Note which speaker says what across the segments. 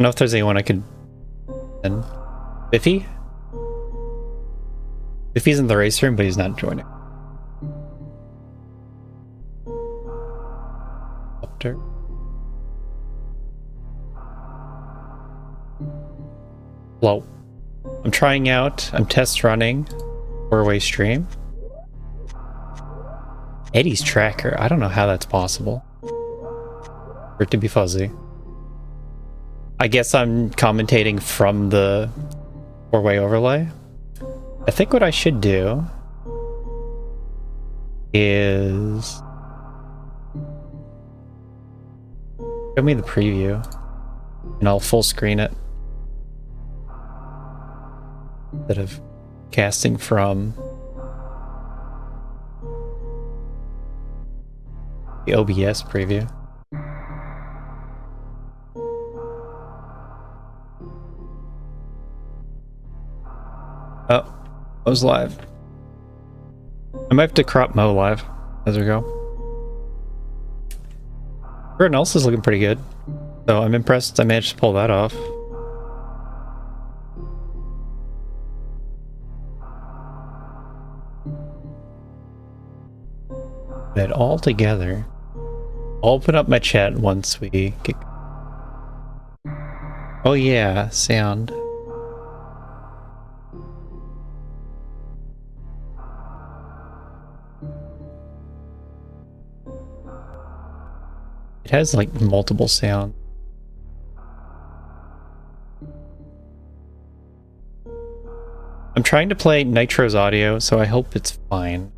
Speaker 1: know if there's anyone I could... And Biffy? Biffy's in the race room, but he's not joining. Doctor. Well, I'm trying out, I'm test running 4-way stream. Eddie's tracker, I don't know how that's possible. For it to be fuzzy. I guess I'm commentating from the 4-way overlay. I think what I should do is show me the preview and I'll full screen it instead of casting from the OBS preview. Oh, I was live. I might have to crop Mo live as we go. Everyone else is looking pretty good, so I'm impressed I managed to pull that off. Put it all together. I'll open up my chat once we get... Oh yeah, sound. It has like multiple sounds. I'm trying to play Nitro's audio, so I hope it's fine.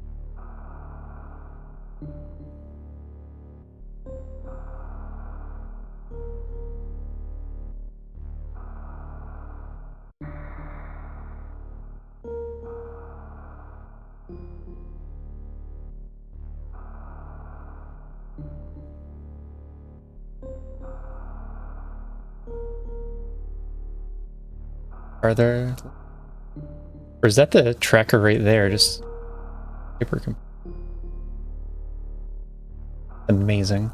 Speaker 1: Are there... Or is that the tracker right there? Just... super amazing.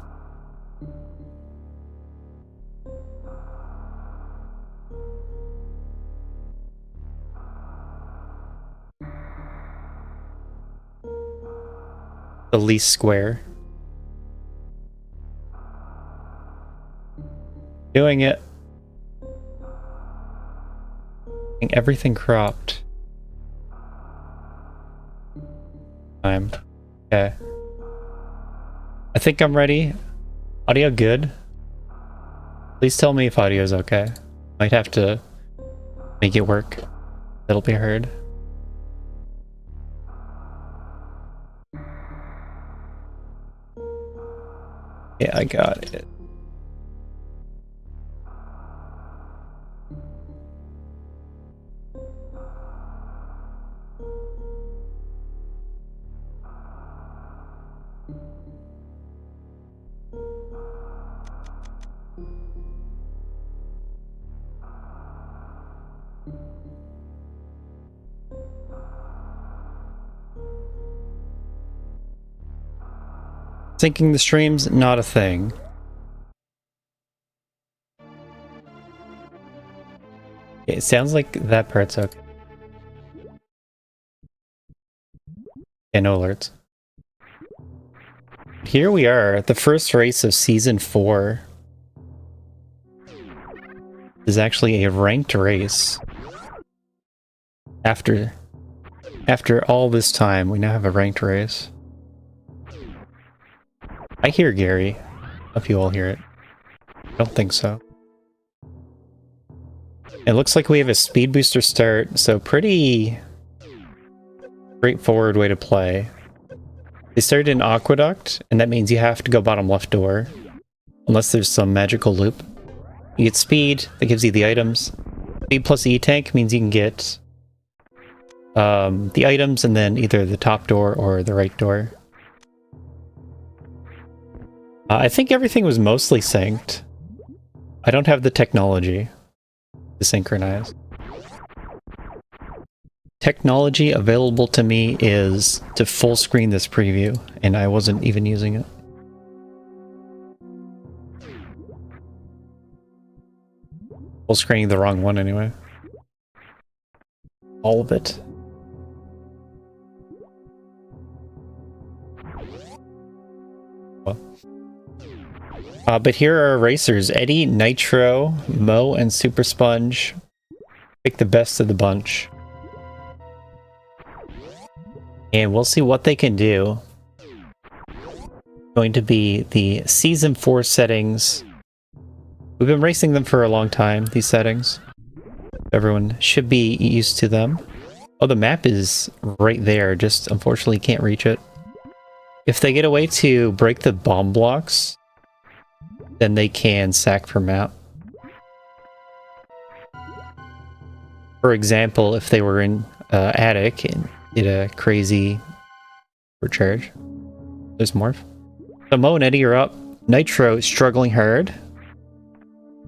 Speaker 1: The least square. Doing it. Everything cropped. Okay. I think I'm ready. Audio good? Please tell me if audio is okay. Might have to make it work. It'll be heard. Yeah, I got it. Syncing the stream's not a thing. It sounds like that part's okay. Yeah, no alerts. Here we are at the first race of season 4. This is actually a ranked race. After all this time, we now have a ranked race. I hear Gary. Hope you all hear it. I don't think so. It looks like we have a speed booster start, so pretty straightforward way to play. They started in Aqueduct, and that means you have to go bottom left door. Unless there's some magical loop. You get speed, that gives you the items. Speed plus E-Tank means you can get the items and then either the top door or the right door. I think everything was mostly synced. I don't have the technology to synchronize. Technology available to me is to full screen this preview, and I wasn't even using it. Full screening the wrong one anyway. All of it. But here are our racers. Eddie, Nitro, Mo, and Super Sponge. Pick the best of the bunch. And we'll see what they can do. Going to be the Season 4 settings. We've been racing them for a long time, these settings. Everyone should be used to them. Oh, the map is right there, just unfortunately can't reach it. If they get a way to break the bomb blocks, then they can sack per map. For example, if they were in attic and did a crazy recharge. There's Morph. So Mo and Eddie are up. Nitro is struggling hard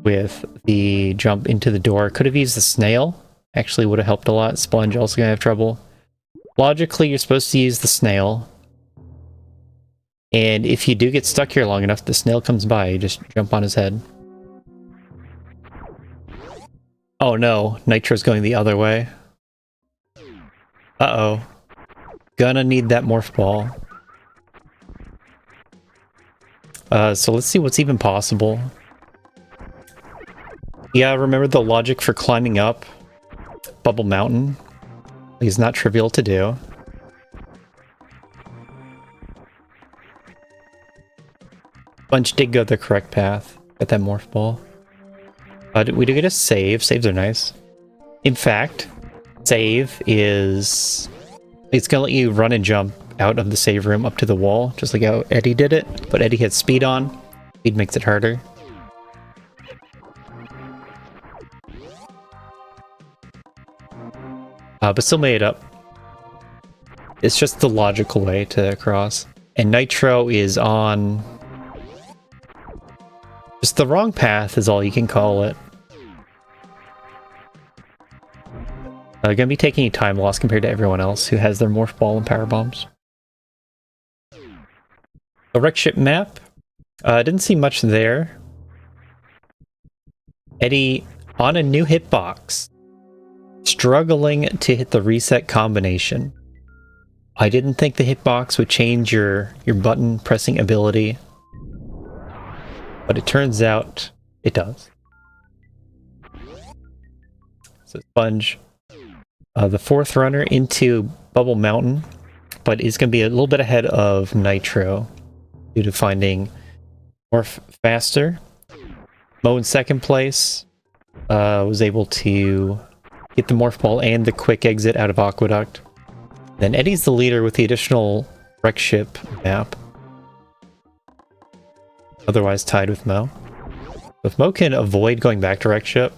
Speaker 1: with the jump into the door. Could have used the snail. Actually would have helped a lot. Sponge also gonna have trouble. Logically, you're supposed to use the snail. And if you do get stuck here long enough, the snail comes by, you just jump on his head. Oh no, Nitro's going the other way. Uh-oh. Gonna need that morph ball. So let's see what's even possible. Yeah, remember the logic for climbing up Bubble Mountain is not trivial to do. Bunch did go the correct path. Got that morph ball. We do get a save. Saves are nice. In fact, save is... it's gonna let you run and jump out of the save room up to the wall, just like how Eddie did it. But Eddie had speed on. Speed makes it harder. But still made it up. It's just the logical way to cross. And Nitro is on... just the wrong path is all you can call it. Gonna be taking time loss compared to everyone else who has their morph ball and power bombs. A wreck ship map. Didn't see much there. Eddie on a new hitbox. Struggling to hit the reset combination. I didn't think the hitbox would change your button pressing ability. But it turns out it does. So Sponge, the fourth runner into Bubble Mountain, but is going to be a little bit ahead of Nitro due to finding Morph faster. Mo in second place was able to get the Morph Ball and the quick exit out of Aqueduct. Then Eddie's the leader with the additional wreck ship map. Otherwise tied with Mo. If Mo can avoid going back to wreck ship,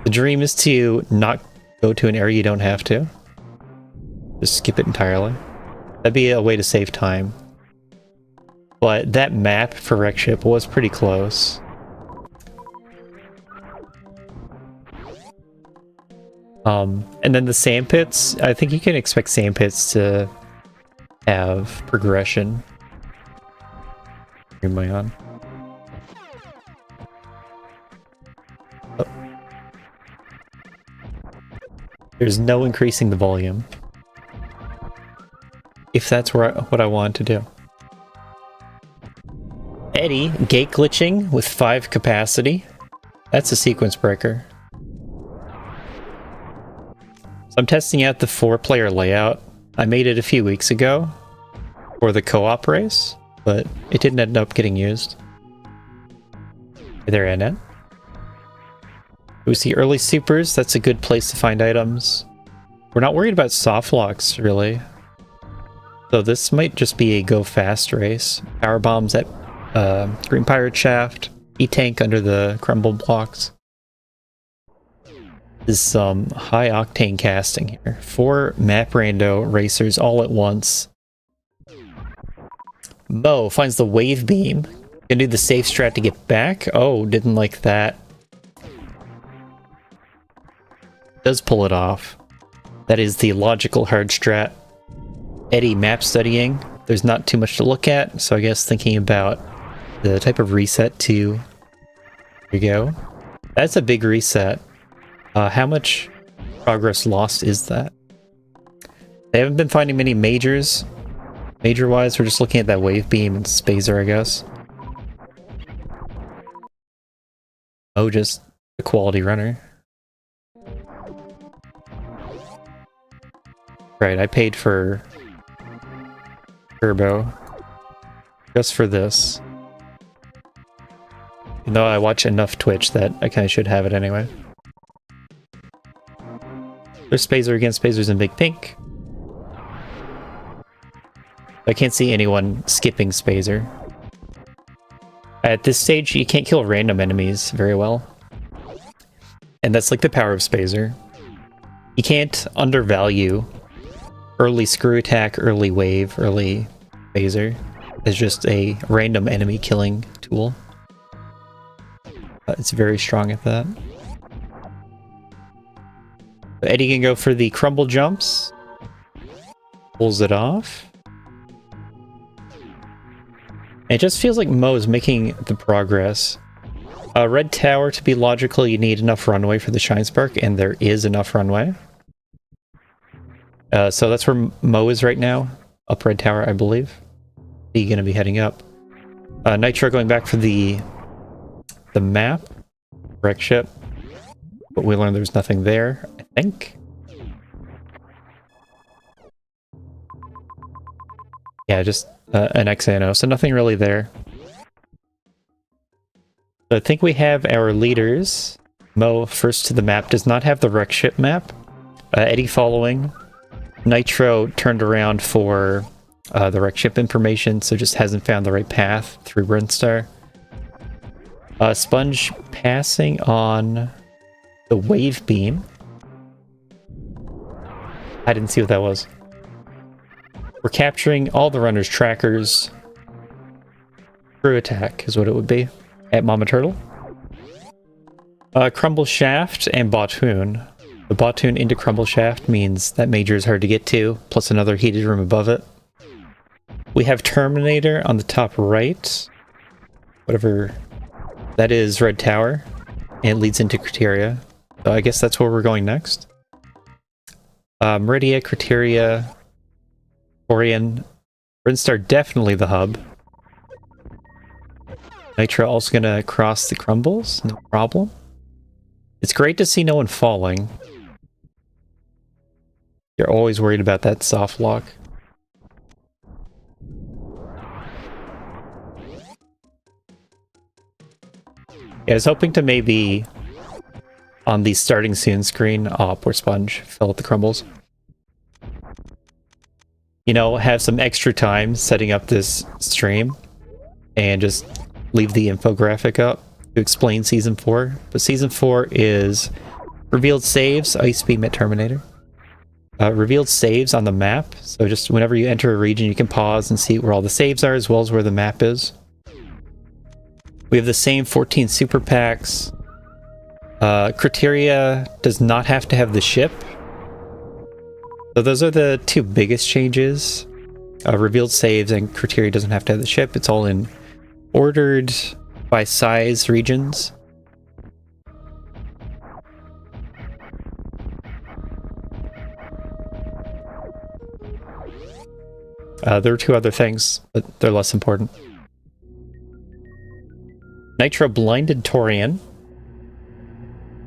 Speaker 1: the dream is to not go to an area you don't have to. Just skip it entirely. That'd be a way to save time. But that map for wreck ship was pretty close. And then the sand pits, I think you can expect sand pits to have progression. Am I on? Oh. There's no increasing the volume. If that's what I want to do. Eddie, gate glitching with 5 capacity. That's a sequence breaker. So I'm testing out the 4-player layout. I made it a few weeks ago for the co-op race, but it didn't end up getting used. Hey there, Annette. We see early supers. That's a good place to find items. We're not worried about soft locks, really. So this might just be a go fast race. Power bombs at Green Pirate Shaft. E-tank under the crumble blocks. This is some high octane casting here. 4 map rando racers all at once. Mo finds the wave beam. Gonna do the safe strat to get back. Oh, didn't like that. Does pull it off. That is the logical hard strat. Eddie map studying. There's not too much to look at, so I guess thinking about the type of reset to... There you go. That's a big reset. How much progress lost is that? They haven't been finding many majors. Major-wise, we're just looking at that wave beam and Spazer, I guess. Oh, just a quality runner. Right, I paid for Turbo just for this. Even though I watch enough Twitch that I kind of should have it anyway. There's Spazer again. Spazer's in big pink. I can't see anyone skipping Spazer. At this stage, you can't kill random enemies very well. And that's like the power of Spazer. You can't undervalue early screw attack, early wave, early Spazer. It's just a random enemy killing tool. It's very strong at that. Eddie can go for the crumble jumps. Pulls it off. It just feels like Mo is making the progress. Red Tower, to be logical, you need enough runway for the Shine Spark, and there is enough runway. So that's where Mo is right now. Up Red Tower, I believe. He's going to be heading up. Nitro going back for the map. Wreck ship. But we learned there's nothing there, I think. Yeah, just an XANO, so nothing really there. So I think we have our leaders. Mo, first to the map, does not have the wreck ship map. Eddie following. Nitro turned around for the wreck ship information, so just hasn't found the right path through Brinstar. Sponge passing on the wave beam. I didn't see what that was. We're capturing all the runners' trackers. Screw attack is what it would be at Mama Turtle. Crumble Shaft and Bottoon. The Bottoon into Crumble Shaft means that major is hard to get to, plus another heated room above it. We have Terminator on the top right. Whatever that is, Red Tower. And it leads into Criteria. So I guess that's where we're going next. Meridia, Criteria, Orion. Brinstar definitely the hub. Nitro also gonna cross the crumbles, no problem. It's great to see no one falling. You're always worried about that soft lock. Yeah, I was hoping to maybe on the starting soon screen, poor Sponge, fill out the crumbles. You know, have some extra time setting up this stream and just leave the infographic up to explain Season 4. But Season 4 is revealed saves, Ice Beam at Terminator. Revealed saves on the map, so just whenever you enter a region you can pause and see where all the saves are as well as where the map is. We have the same 14 super packs. Criteria does not have to have the ship. So those are the two biggest changes. Revealed saves and Criteria doesn't have to have the ship. It's all in ordered by size regions. There are two other things, but they're less important. Nitro blinded Torian.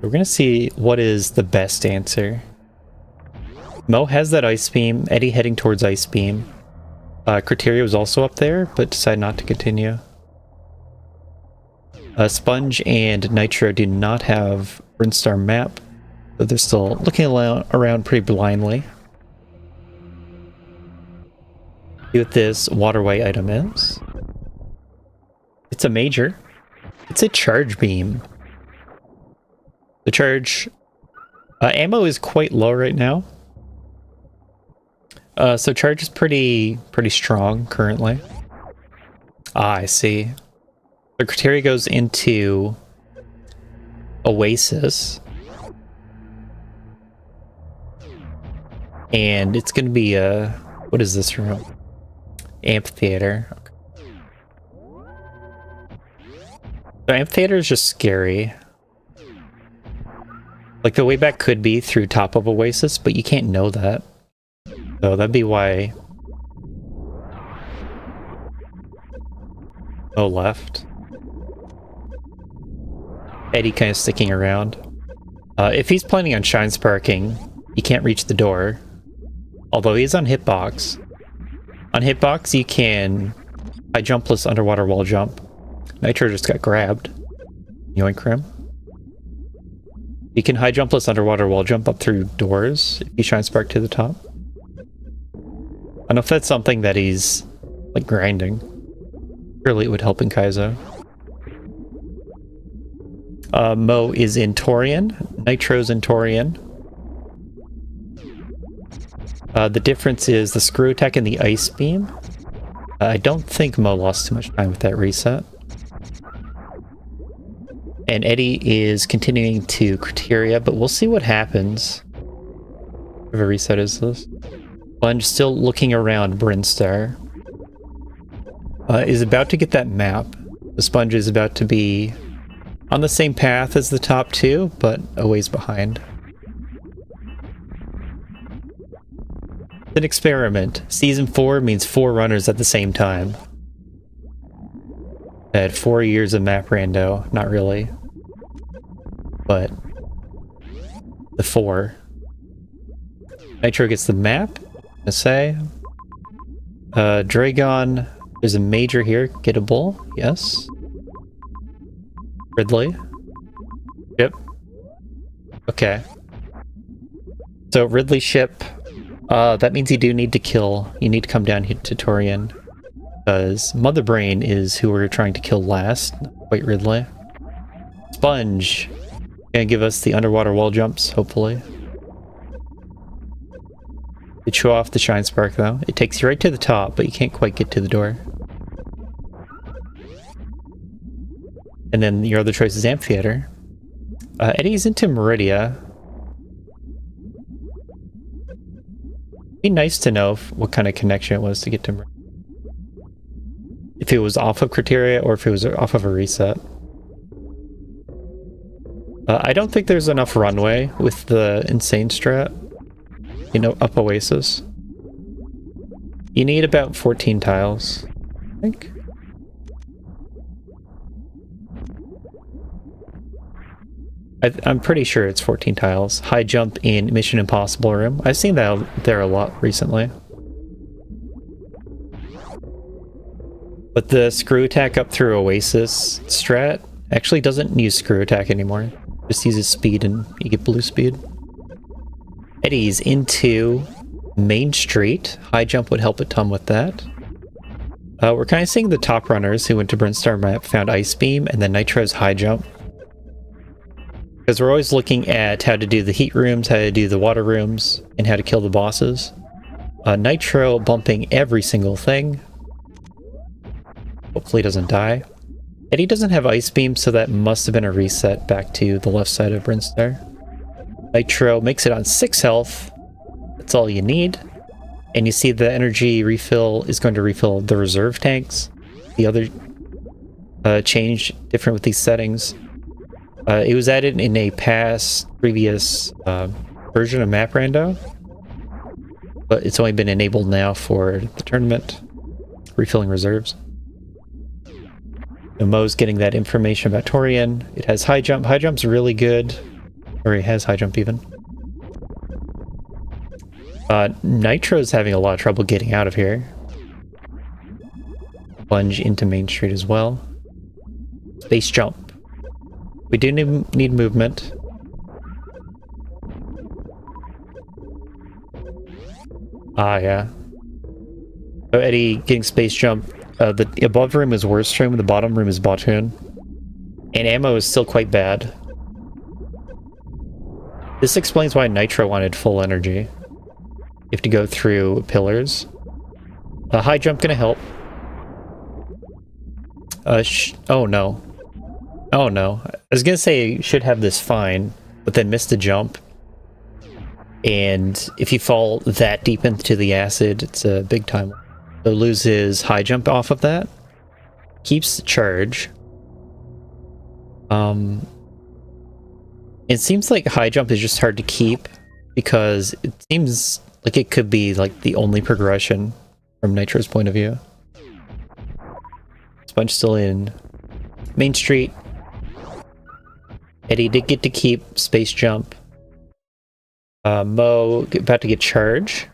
Speaker 1: We're gonna see what is the best answer. Mo has that Ice Beam, Eddie heading towards Ice Beam. Criteria was also up there, but decided not to continue. Sponge and Nitro do not have Brinstar map, but they're still looking around pretty blindly. See what this waterway item is. It's a major. It's a charge beam. The charge ammo is quite low right now. So charge is pretty strong currently. Ah, I see. The Criteria goes into Oasis. And it's gonna be a, what is this room? Amphitheater. Okay. So Amphitheater is just scary. Like, the way back could be through top of Oasis, but you can't know that. So that'd be why... Oh, left. Eddie kind of sticking around. If he's planning on Shine Sparking, he can't reach the door. Although he's on Hitbox. On Hitbox, you can high jump plus underwater wall jump. Nitro just got grabbed. Yoink him. You can high jump plus underwater wall jump up through doors if you Shine Spark to the top. I don't know if that's something that he's, like, grinding. Surely it would help in Kaizo. Mo is in Torian. Nitro's in Torian. The difference is the screw attack and the ice beam. I don't think Mo lost too much time with that reset. And Eddie is continuing to Criteria, but we'll see what happens. What a reset is this? Sponge still looking around Brinstar. Is about to get that map. The Sponge is about to be on the same path as the top two, but a ways behind. It's an experiment. Season 4 means 4 runners at the same time. I had 4 years of map rando. Not really. But the 4. Nitro gets the map. I say. Dragon. There's a major here. Gettable. Yes. Ridley. Yep. Okay. So Ridley ship. That means you do need to kill. You need to come down here to Torian. Because Mother Brain is who we're trying to kill last. Wait, Ridley. Sponge. Gonna give us the underwater wall jumps, hopefully. They show off the Shine Spark, though. It takes you right to the top, but you can't quite get to the door. And then your other choice is Amphitheater. Eddie's into Meridia. Be nice to know what kind of connection it was to get to Meridia. If it was off of Criteria or if it was off of a reset. I don't think there's enough runway with the insane strat. You know, up Oasis. You need about 14 tiles, I think. I'm pretty sure it's 14 tiles. High jump in Mission Impossible room. I've seen that there a lot recently. But the screw attack up through Oasis strat actually doesn't use screw attack anymore. Just uses speed and you get blue speed. Eddie's into Main Street. High jump would help a ton with that. We're kind of seeing the top runners who went to Brinstar map found Ice Beam and then Nitro's high jump. Because we're always looking at how to do the heat rooms, how to do the water rooms, and how to kill the bosses. Nitro bumping every single thing. Hopefully he doesn't die. Eddie doesn't have Ice Beam, so that must have been a reset back to the left side of Brinstar. Nitro makes it on 6 health. That's all you need. And you see the energy refill is going to refill the reserve tanks. The other change different with these settings. It was added in a previous version of Map Rando, but it's only been enabled now for the tournament, refilling reserves. So Mo's getting that information about Torian. It has high jump. High jump's really good, or it has high jump even. Nitro's having a lot of trouble getting out of here. Plunge into Main Street as well. Space jump. We do need movement. Ah, yeah. So Eddie getting space jump. The above room is worst room, the bottom room is bottoon. And ammo is still quite bad. This explains why Nitro wanted full energy. You have to go through pillars. High jump gonna help. Oh no. Oh no. I was gonna say you should have this fine, but then missed a jump. And if you fall that deep into the acid, it's a big time. So loses high jump off of that. Keeps the charge. And It seems like high jump is just hard to keep because it seems like it could be like the only progression from Nitro's point of view. Sponge still in Main Street. Eddie did get to keep space jump. Mo about to get charge.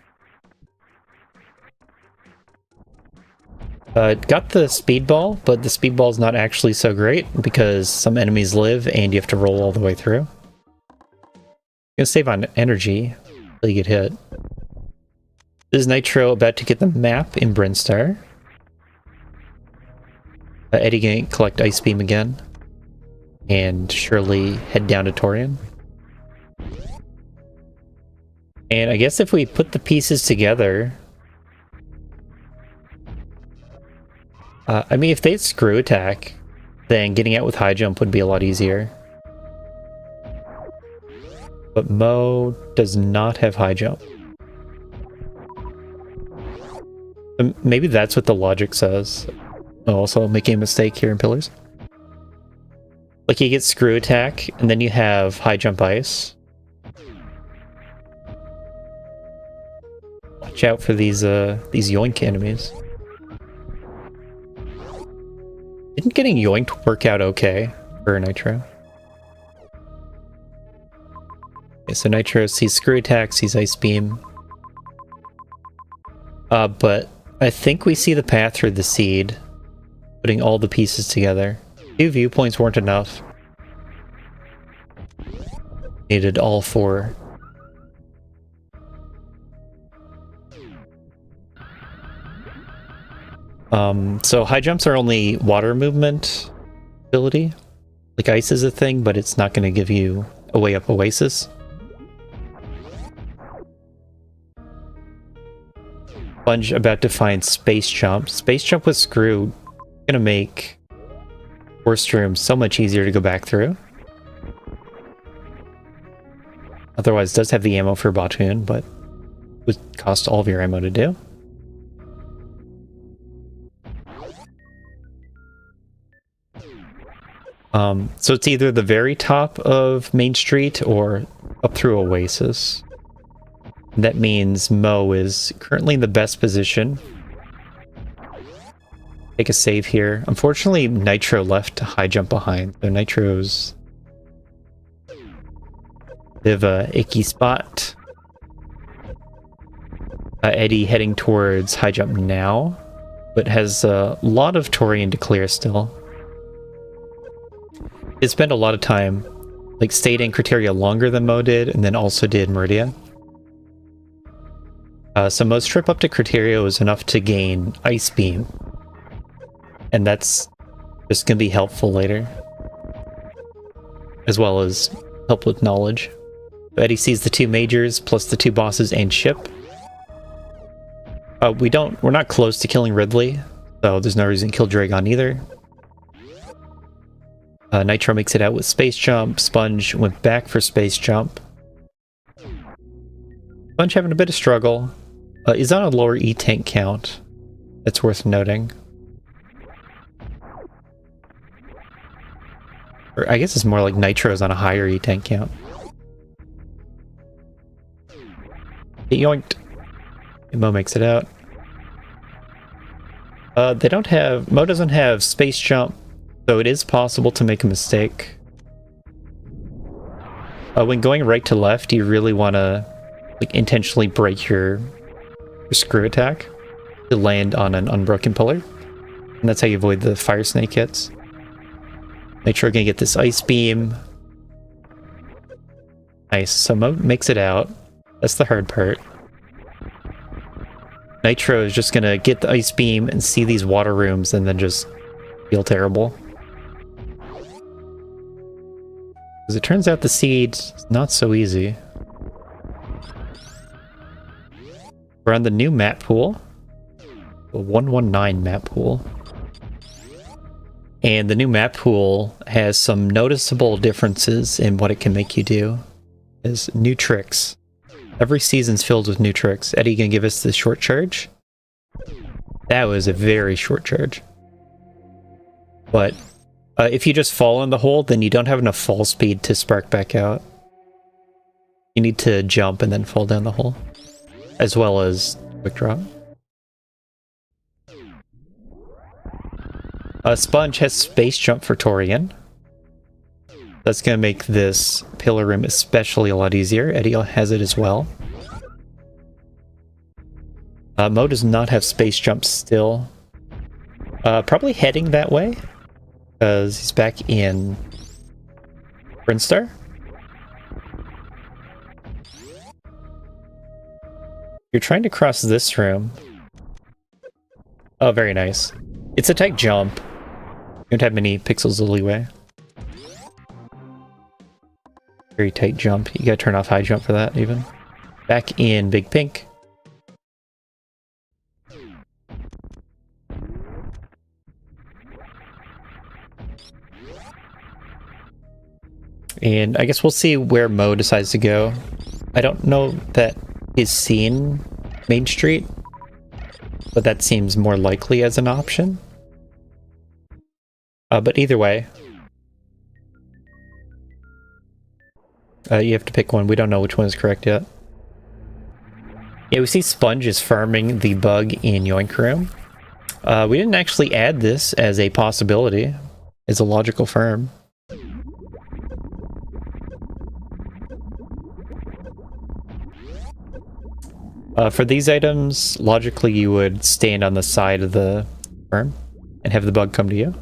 Speaker 1: Got the speedball, but the speedball is not actually so great because some enemies live and you have to roll all the way through. Gonna save on energy until you get hit. This is Nitro about to get the map in Brinstar. Eddie gonna collect Ice Beam again. And surely head down to Torian. And I guess if we put the pieces together... I mean, if they had screw attack, then getting out with high jump would be a lot easier. But Mo does not have high jump. Maybe that's what the logic says. Oh, also making a mistake here in Pillars. Like you get screw attack, and then you have high jump ice. Watch out for these yoink enemies. Didn't getting yoinked work out okay for Nitro? Okay, so Nitro sees screw attack, sees ice beam. But I think we see the path through the seed, putting all the pieces together. 2 viewpoints weren't enough. Needed all 4. So high jumps are only water movement ability. Like ice is a thing, but it's not going to give you a way up Oasis. Sponge about to find space jump. Space jump with screw gonna make worst room so much easier to go back through. Otherwise, it does have the ammo for Batoon, but would cost all of your ammo to do. So it's either the very top of Main Street or up through Oasis. That means Mo is currently in the best position. Take a save here. Unfortunately, Nitro left high jump behind, so Nitro's a bit of a icky spot. Eddie heading towards high jump now, but has a lot of Torian to clear still. It spent a lot of time, like stayed in Criteria longer than Mo did, and then also did Meridia. So Mo's trip up to Criteria was enough to gain Ice Beam. And that's just going to be helpful later. As well as help with knowledge. So Eddie sees the 2 majors, plus the 2 bosses and ship. We're not close to killing Ridley, so there's no reason to kill Dragon either. Nitro makes it out with Space Jump. Sponge went back for Space Jump. Sponge having a bit of struggle. Is on a lower E-tank count. That's worth noting. Or I guess it's more like Nitro's on a higher E-tank count. Get yoinked. Mo makes it out. They don't have... Mo doesn't have Space Jump, so it is possible to make a mistake. When going right to left, you really want to like intentionally break your screw attack to land on an unbroken pillar. And that's how you avoid the fire snake hits. Nitro gonna get this ice beam. Nice, so Mo makes it out. That's the hard part. Nitro is just gonna get the ice beam and see these water rooms and then just feel terrible. Because it turns out the seed's not so easy. We're on the new map pool. The 119 map pool. And the new map pool has some noticeable differences in what it can make you do. There's new tricks. Every season's filled with new tricks. Eddie gonna give us the short charge? That was a very short charge. But if you just fall in the hole, then you don't have enough fall speed to spark back out. You need to jump and then fall down the hole, as well as quick drop. Sponge has space jump for Torian. That's going to make this pillar room especially a lot easier. Eddie has it as well. Mo does not have space jump still. Probably heading that way, because he's back in Brinstar. You're trying to cross this room. Oh, very nice. It's a tight jump. You don't have many pixels of leeway. Very tight jump. You gotta turn off high jump for that, even. Back in Big Pink. And I guess we'll see where Mo decides to go. I don't know that he's seen Main Street, but that seems more likely as an option. But either way, you have to pick one. We don't know which one is correct yet. Yeah, we see Sponge is farming the bug in Yoink Room. We didn't actually add this as a possibility, as a logical farm. For these items, logically you would stand on the side of the farm and have the bug come to you.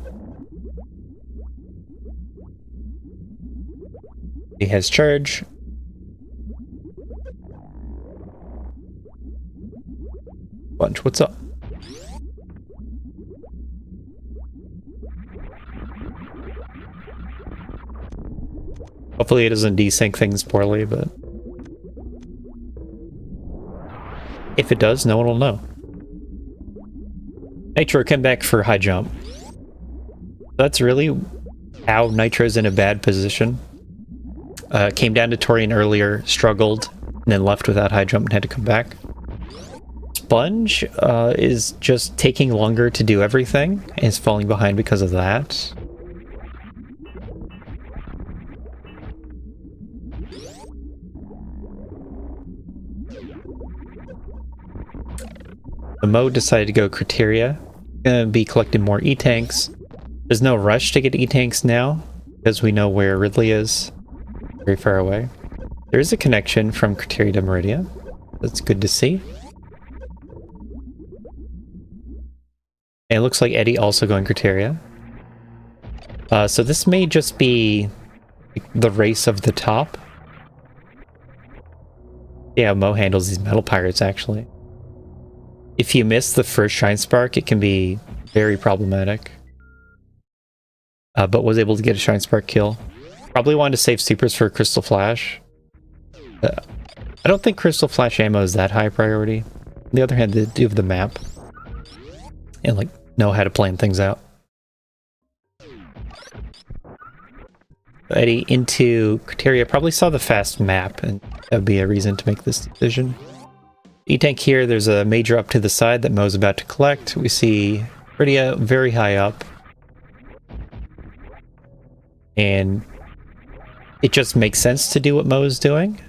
Speaker 1: He has charge. Bunch, what's up? Hopefully it doesn't desync things poorly, but if it does, no one will know. Nitro came back for high jump. That's really how Nitro's in a bad position. Came down to Torian earlier, struggled, and then left without high jump and had to come back. Sponge is just taking longer to do everything, and is falling behind because of that. The Mo decided to go Criteria. Gonna be collecting more E-Tanks. There's no rush to get E-Tanks now, because we know where Ridley is. Very far away. There is a connection from Criteria to Meridia. That's good to see. And it looks like Eddie also going Criteria. So this may just be the race of the top. Yeah, Mo handles these metal pirates, actually. If you miss the first Shine Spark, it can be very problematic. But was able to get a Shine Spark kill. Probably wanted to save supers for Crystal Flash. I don't think Crystal Flash ammo is that high priority. On the other hand, they do have the map. And, like, know how to plan things out. Eddie into Criteria probably saw the fast map, and that would be a reason to make this decision. E-Tank here, there's a major up to the side that Mo's about to collect. We see Meridia very high up. And it just makes sense to do what Mo is doing.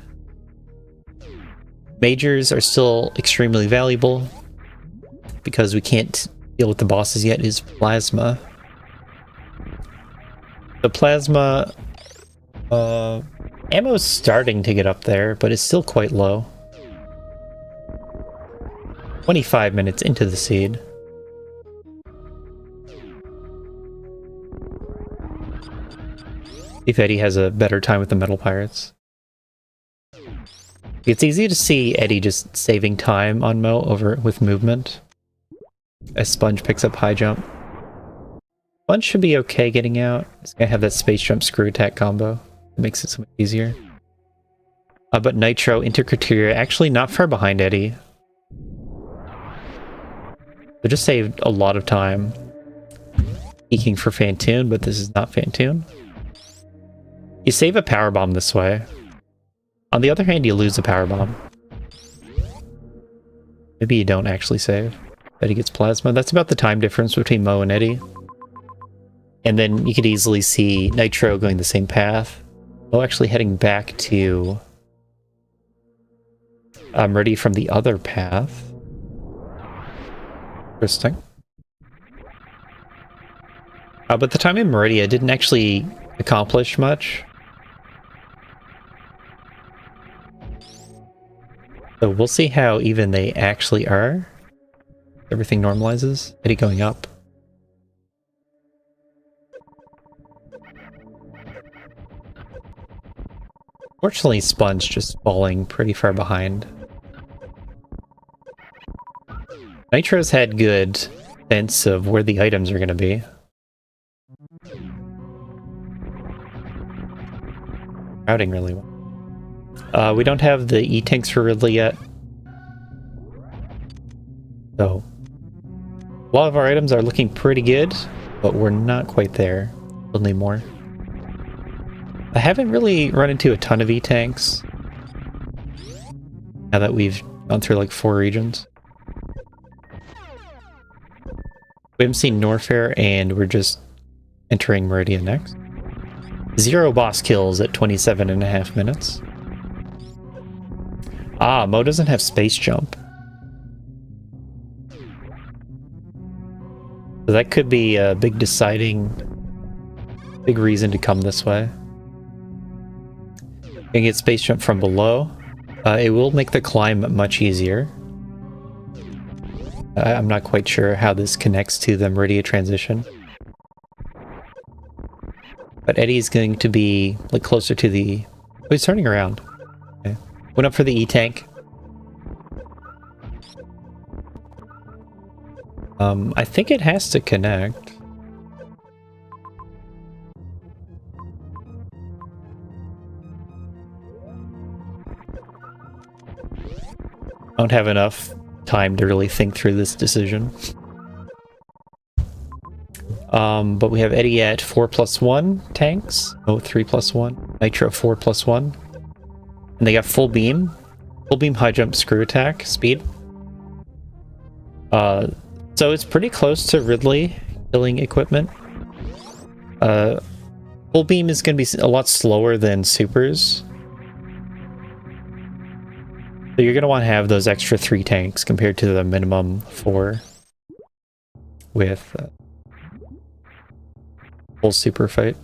Speaker 1: Majors are still extremely valuable because we can't deal with the bosses yet. Is Plasma. The Plasma ammo is starting to get up there, but it's still quite low. 25 minutes into the seed. If Eddie has a better time with the metal pirates. It's easy to see Eddie just saving time on Mo over with movement. As Sponge picks up high jump. Sponge should be okay getting out. He's gonna have that space jump screw attack combo. It makes it so much easier. But Nitro into Criteria, actually not far behind Eddie. They just saved a lot of time peeking for Fantoon, but this is not Fantoon. You save a power bomb this way. On the other hand, you lose a power bomb. Maybe you don't actually save. Eddie gets Plasma. That's about the time difference between Mo and Eddie. And then you could easily see Nitro going the same path. Mo actually heading back to I'm ready from the other path. Interesting. But the time in Meridia didn't actually accomplish much. So we'll see how even they actually are. Everything normalizes. Eddie going up. Fortunately, Sponge just falling pretty far behind. Nitro's had good sense of where the items are going to be. Routing really well. We don't have the E-tanks for Ridley yet. So, a lot of our items are looking pretty good, but we're not quite there. We'll need more. I haven't really run into a ton of E-tanks now that we've gone through like 4 regions. We haven't seen Norfair, and we're just entering Meridia next. 0 boss kills at 27.5 minutes. Ah, Mo doesn't have space jump. So that could be a big reason to come this way. You can get space jump from below. It will make the climb much easier. I'm not quite sure how this connects to the Meridia transition. But Eddie's going to be like closer to the... Oh, he's turning around. Okay. Went up for the E-tank. I think it has to connect. I don't have enough time to really think through this decision. But we have Eddie at 4+1 tanks. Oh, 3+1. Nitro 4+1. And they got full beam. Full beam, high jump, screw attack, speed. So it's pretty close to Ridley killing equipment. Full beam is going to be a lot slower than supers. So you're going to want to have those extra 3 tanks compared to the minimum 4 with full super fight.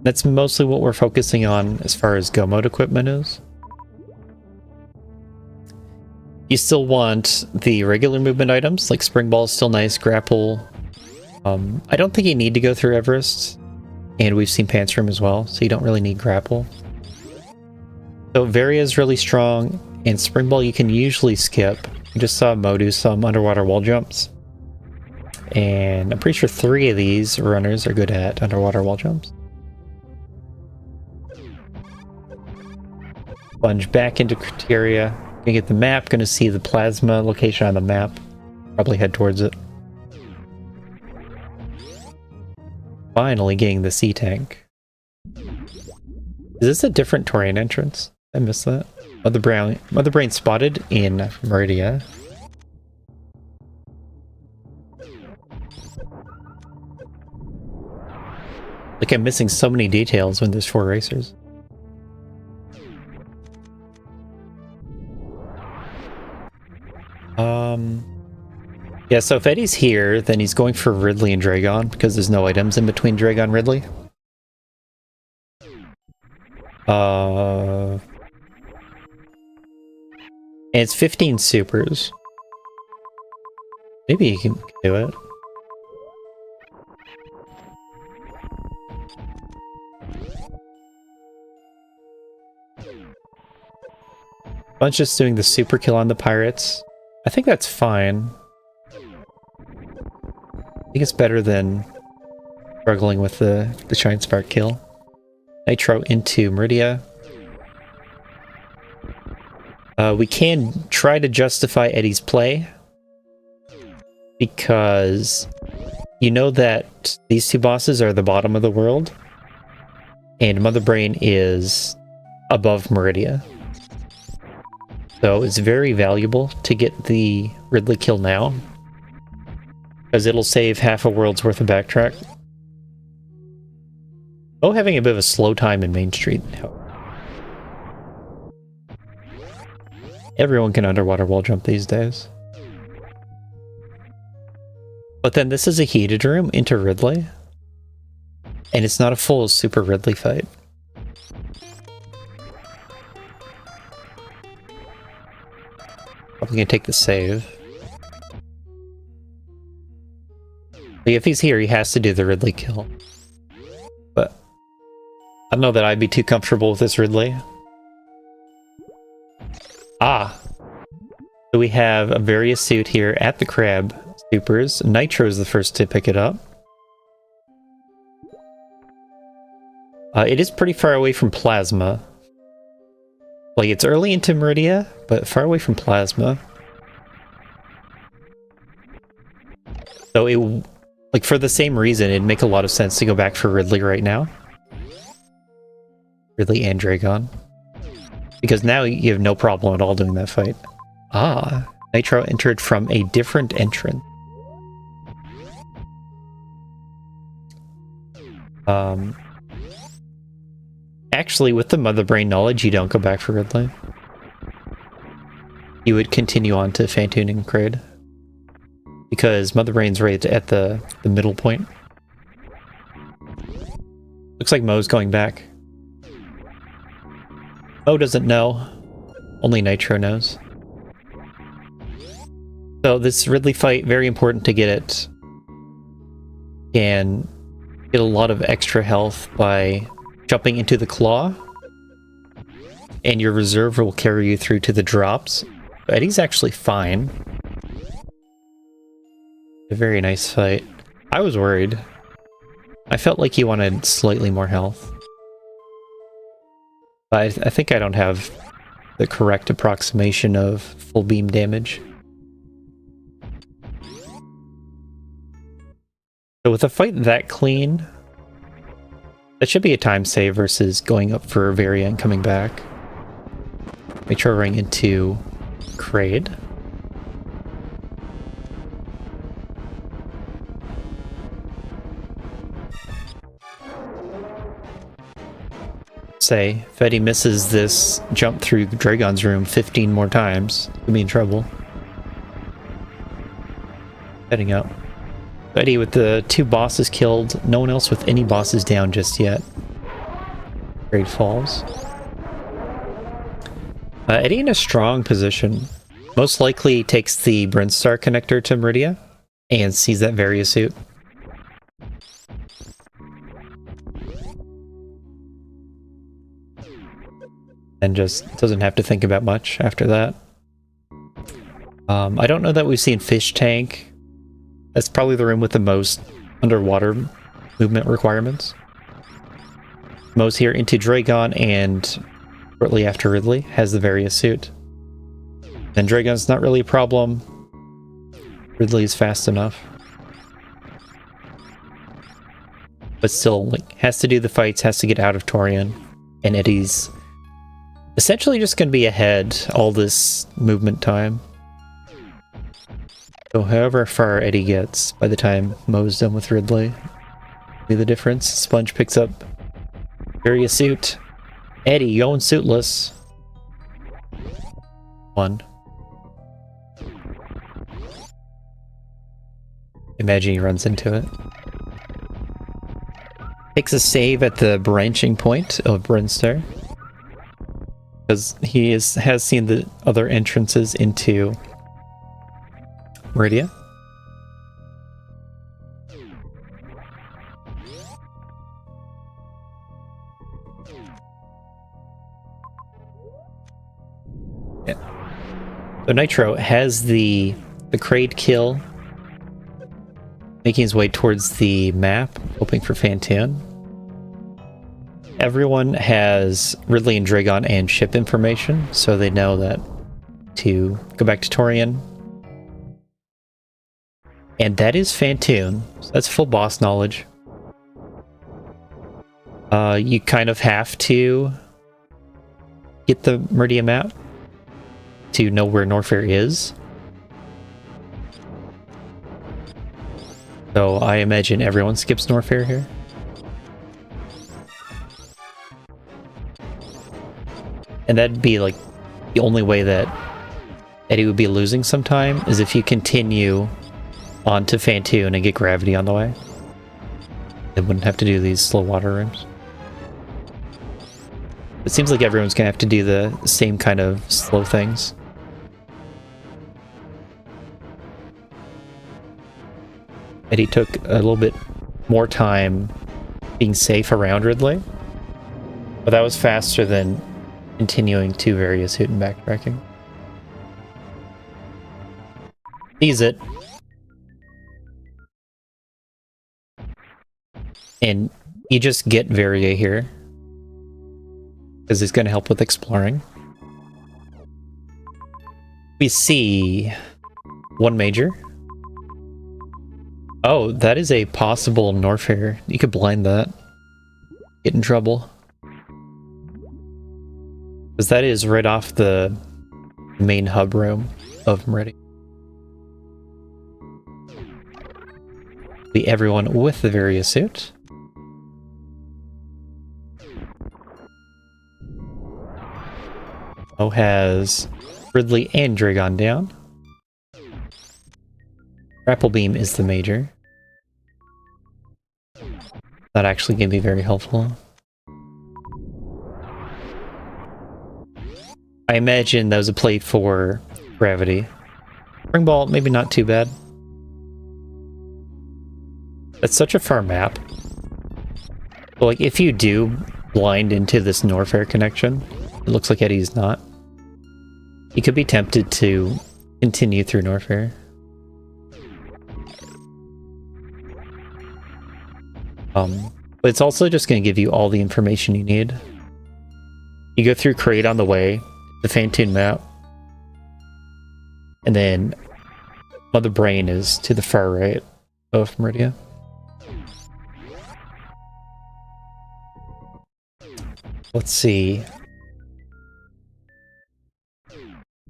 Speaker 1: That's mostly what we're focusing on as far as go mode equipment is. You still want the regular movement items, like Spring Ball is still nice, Grapple. I don't think you need to go through Everest, and we've seen Pantsroom as well, so you don't really need Grapple. So Varia is really strong, and Spring Ball you can usually skip. You just saw Mo do some underwater wall jumps. And I'm pretty sure 3 of these runners are good at underwater wall jumps. Plunge back into criteria. Gonna get the map, gonna see the plasma location on the map. Probably head towards it. Finally getting the sea tank. Is this a different terrain entrance? I missed that. Mother Brain spotted in Meridia. Like I'm missing so many details when there's 4 racers. Yeah, so if Eddie's here, then he's going for Ridley and Dragon, because there's no items in between Dragon and Ridley. And it's 15 supers. Maybe he can do it. Bunch just doing the super kill on the pirates. I think that's fine. I think it's better than struggling with the Shine Spark kill. Nitro into Meridia. We can try to justify Eddie's play, because you know that these 2 bosses are the bottom of the world, and Mother Brain is above Meridia. So it's very valuable to get the Ridley kill now, because it'll save half a world's worth of backtrack. Oh, having a bit of a slow time in Main Street. Everyone can underwater wall jump these days. But then this is a heated room into Ridley. And it's not a full Super Ridley fight. Probably gonna take the save. But if he's here, he has to do the Ridley kill. But I don't know that I'd be too comfortable with this Ridley. Ah! So we have a various suit here at the crab supers. Nitro is the first to pick it up. It is pretty far away from Plasma. Like, it's early into Meridia, but far away from Plasma. So it, like, for the same reason, it'd make a lot of sense to go back for Ridley right now. Ridley and Dragon. Because now you have no problem at all doing that fight. Ah, Nitro entered from a different entrance. Actually, with the Mother Brain knowledge, you don't go back for Ridley. You would continue on to Fantoon and Kraid. Because Mother Brain's right at the middle point. Looks like Mo's going back. Mo doesn't know. Only Nitro knows. So this Ridley fight, very important to get it. Can get a lot of extra health by jumping into the claw. And your reserve will carry you through to the drops. Eddie's actually fine. A very nice fight. I was worried. I felt like he wanted slightly more health. But I think I don't have the correct approximation of full beam damage. So with a fight that clean, that should be a time save versus going up for Varia and coming back. Nitro ring into Kraid. Say, if Eddie misses this jump through Dragon's room 15 more times, he'll be in trouble. Heading up. Eddie with the 2 bosses killed, no one else with any bosses down just yet. Kraid falls. Eddie in a strong position. Most likely takes the Brinstar connector to Meridia and sees that Varia suit. And just doesn't have to think about much after that. I don't know that we've seen Fish Tank. That's probably the room with the most underwater movement requirements. Mo's here into Dragon, and shortly after Ridley has the Varia suit. And Dragon's not really a problem. Ridley's fast enough. But still, like, has to do the fights, has to get out of Torian. And Eddie's essentially just going to be ahead all this movement time. So however far Eddie gets by the time Mo's done with Ridley, be the difference. Sponge picks up Varia suit. Eddie going suitless. 1. Imagine he runs into it. Takes a save at the branching point of Brinstar. Because he has seen the other entrances into Meridia. Yeah. So Nitro has the Kraid kill, making his way towards the map, hoping for Fantoon. Everyone has Ridley and Dragon and ship information, so they know that to go back to Torian. And that is Fantoon. So that's full boss knowledge. You kind of have to get the Meridia map to know where Norfair is. So I imagine everyone skips Norfair here. And that'd be like the only way that Eddie would be losing some time is if you continue on to Fantoon and get gravity on the way. They wouldn't have to do these slow water rooms. It seems like everyone's gonna have to do the same kind of slow things. Eddie took a little bit more time being safe around Ridley, but that was faster than continuing to various hoot and backtracking. Seize it. And you just get Varia here, because it's going to help with exploring. We see one major. Oh, that is a possible Norfair. You could blind that. Get in trouble. Because that is right off the main hub room of Meridian. Be everyone with the Varia suit. Mo has Ridley and Dragon down. Grapple Beam is the major. That actually can be very helpful. I imagine that was a play for gravity. Spring Ball, maybe not too bad. That's such a far map. But like, if you do blind into this Norfair connection, it looks like Eddie's not. You could be tempted to continue through Norfair. But it's also just going to give you all the information you need. You go through Crate on the way, the Fantoon map, and then Mother Brain is to the far right of Meridia. Let's see.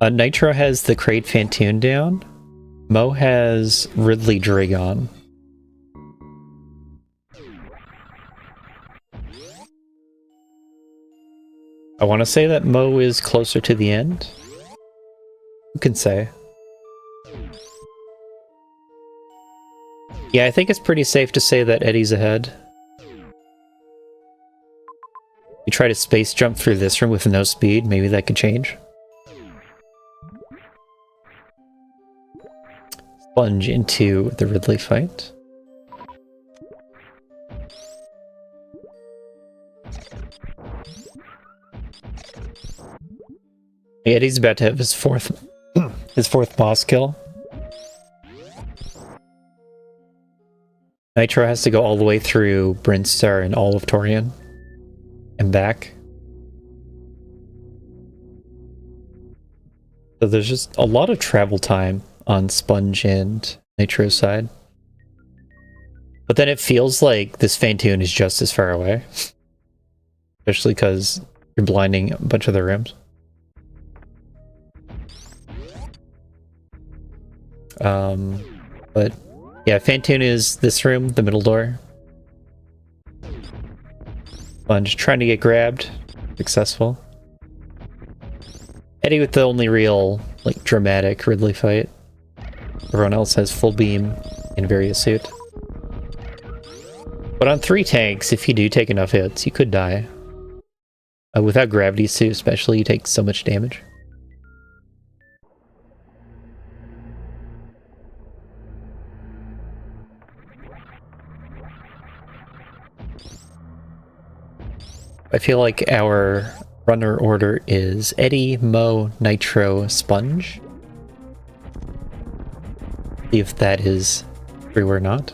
Speaker 1: Nitro has the Crate Fantoon down. Mo has Ridley Dragon. I want to say that Mo is closer to the end. Who can say? Yeah, I think it's pretty safe to say that Eddie's ahead. You try to space jump through this room with no speed, maybe that could change. Plunge into the Ridley fight. Eddie's about to have his fourth boss kill. Nitro has to go all the way through Brinstar and all of Torian and back. So there's just a lot of travel time on Sponge and Nitro's side. But then it feels like this Fantoon is just as far away. Especially because you're blinding a bunch of the rooms. But yeah, Fantoon is this room, the middle door. Sponge trying to get grabbed. Successful. Eddie with the only real, like, dramatic Ridley fight. Everyone else has full beam in various suit. But on 3 tanks, if you do take enough hits, you could die. Without gravity suit especially, you take so much damage. I feel like our runner order is Eddie, Mo, Nitro, Sponge. See if that is true or not.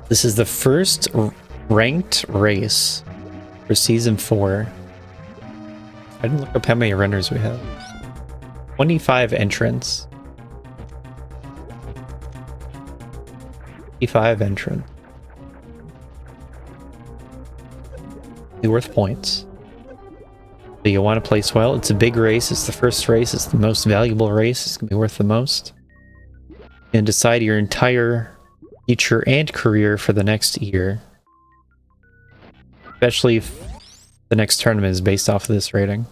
Speaker 1: This is the first ranked race for Season 4. I didn't look up how many runners we have. 25 entrants. 25 entrants. Be worth points. So you want to place well. It's a big race. It's the first race. It's the most valuable race. It's going to be worth the most. and decide your entire future and career for the next year. Especially if the next tournament is based off of this rating.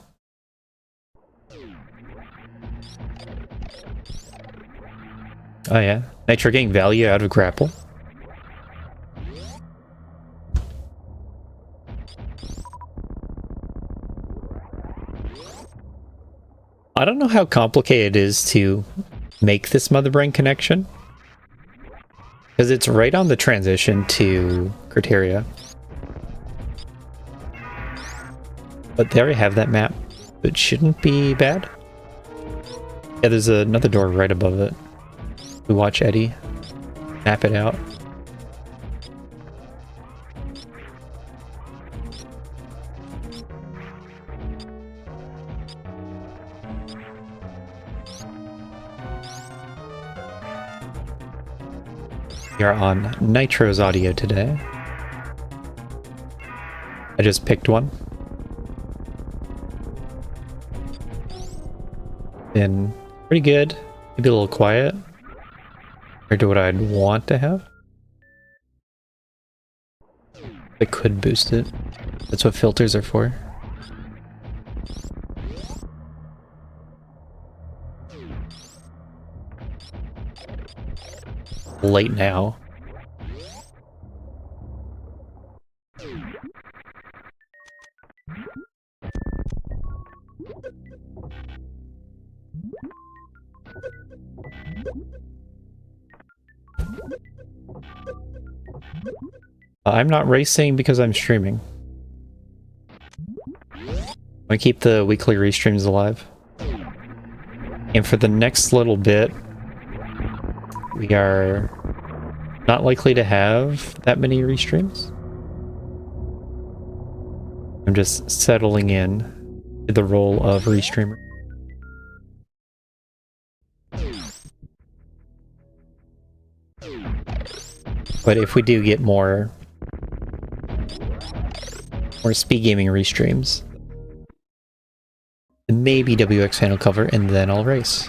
Speaker 1: Oh yeah, Nitro getting value out of grapple. I don't know how complicated it is to make this mother brain connection, because it's right on the transition to criteria. But they already have that map. It shouldn't be bad. Yeah, there's another door right above it. We watch Eddie map it out. We are on Nitro's audio today. I just picked one. Been pretty good. Maybe a little quiet. Compared to what I'd want to have. I could boost it. That's what filters are for. Late now. I'm not racing because I'm streaming. I keep the weekly restreams alive. And for the next little bit, we are not likely to have that many restreams. I'm just settling in to the role of restreamer. But if we do get more speed gaming restreams, maybe WX fan will cover, and then I'll race.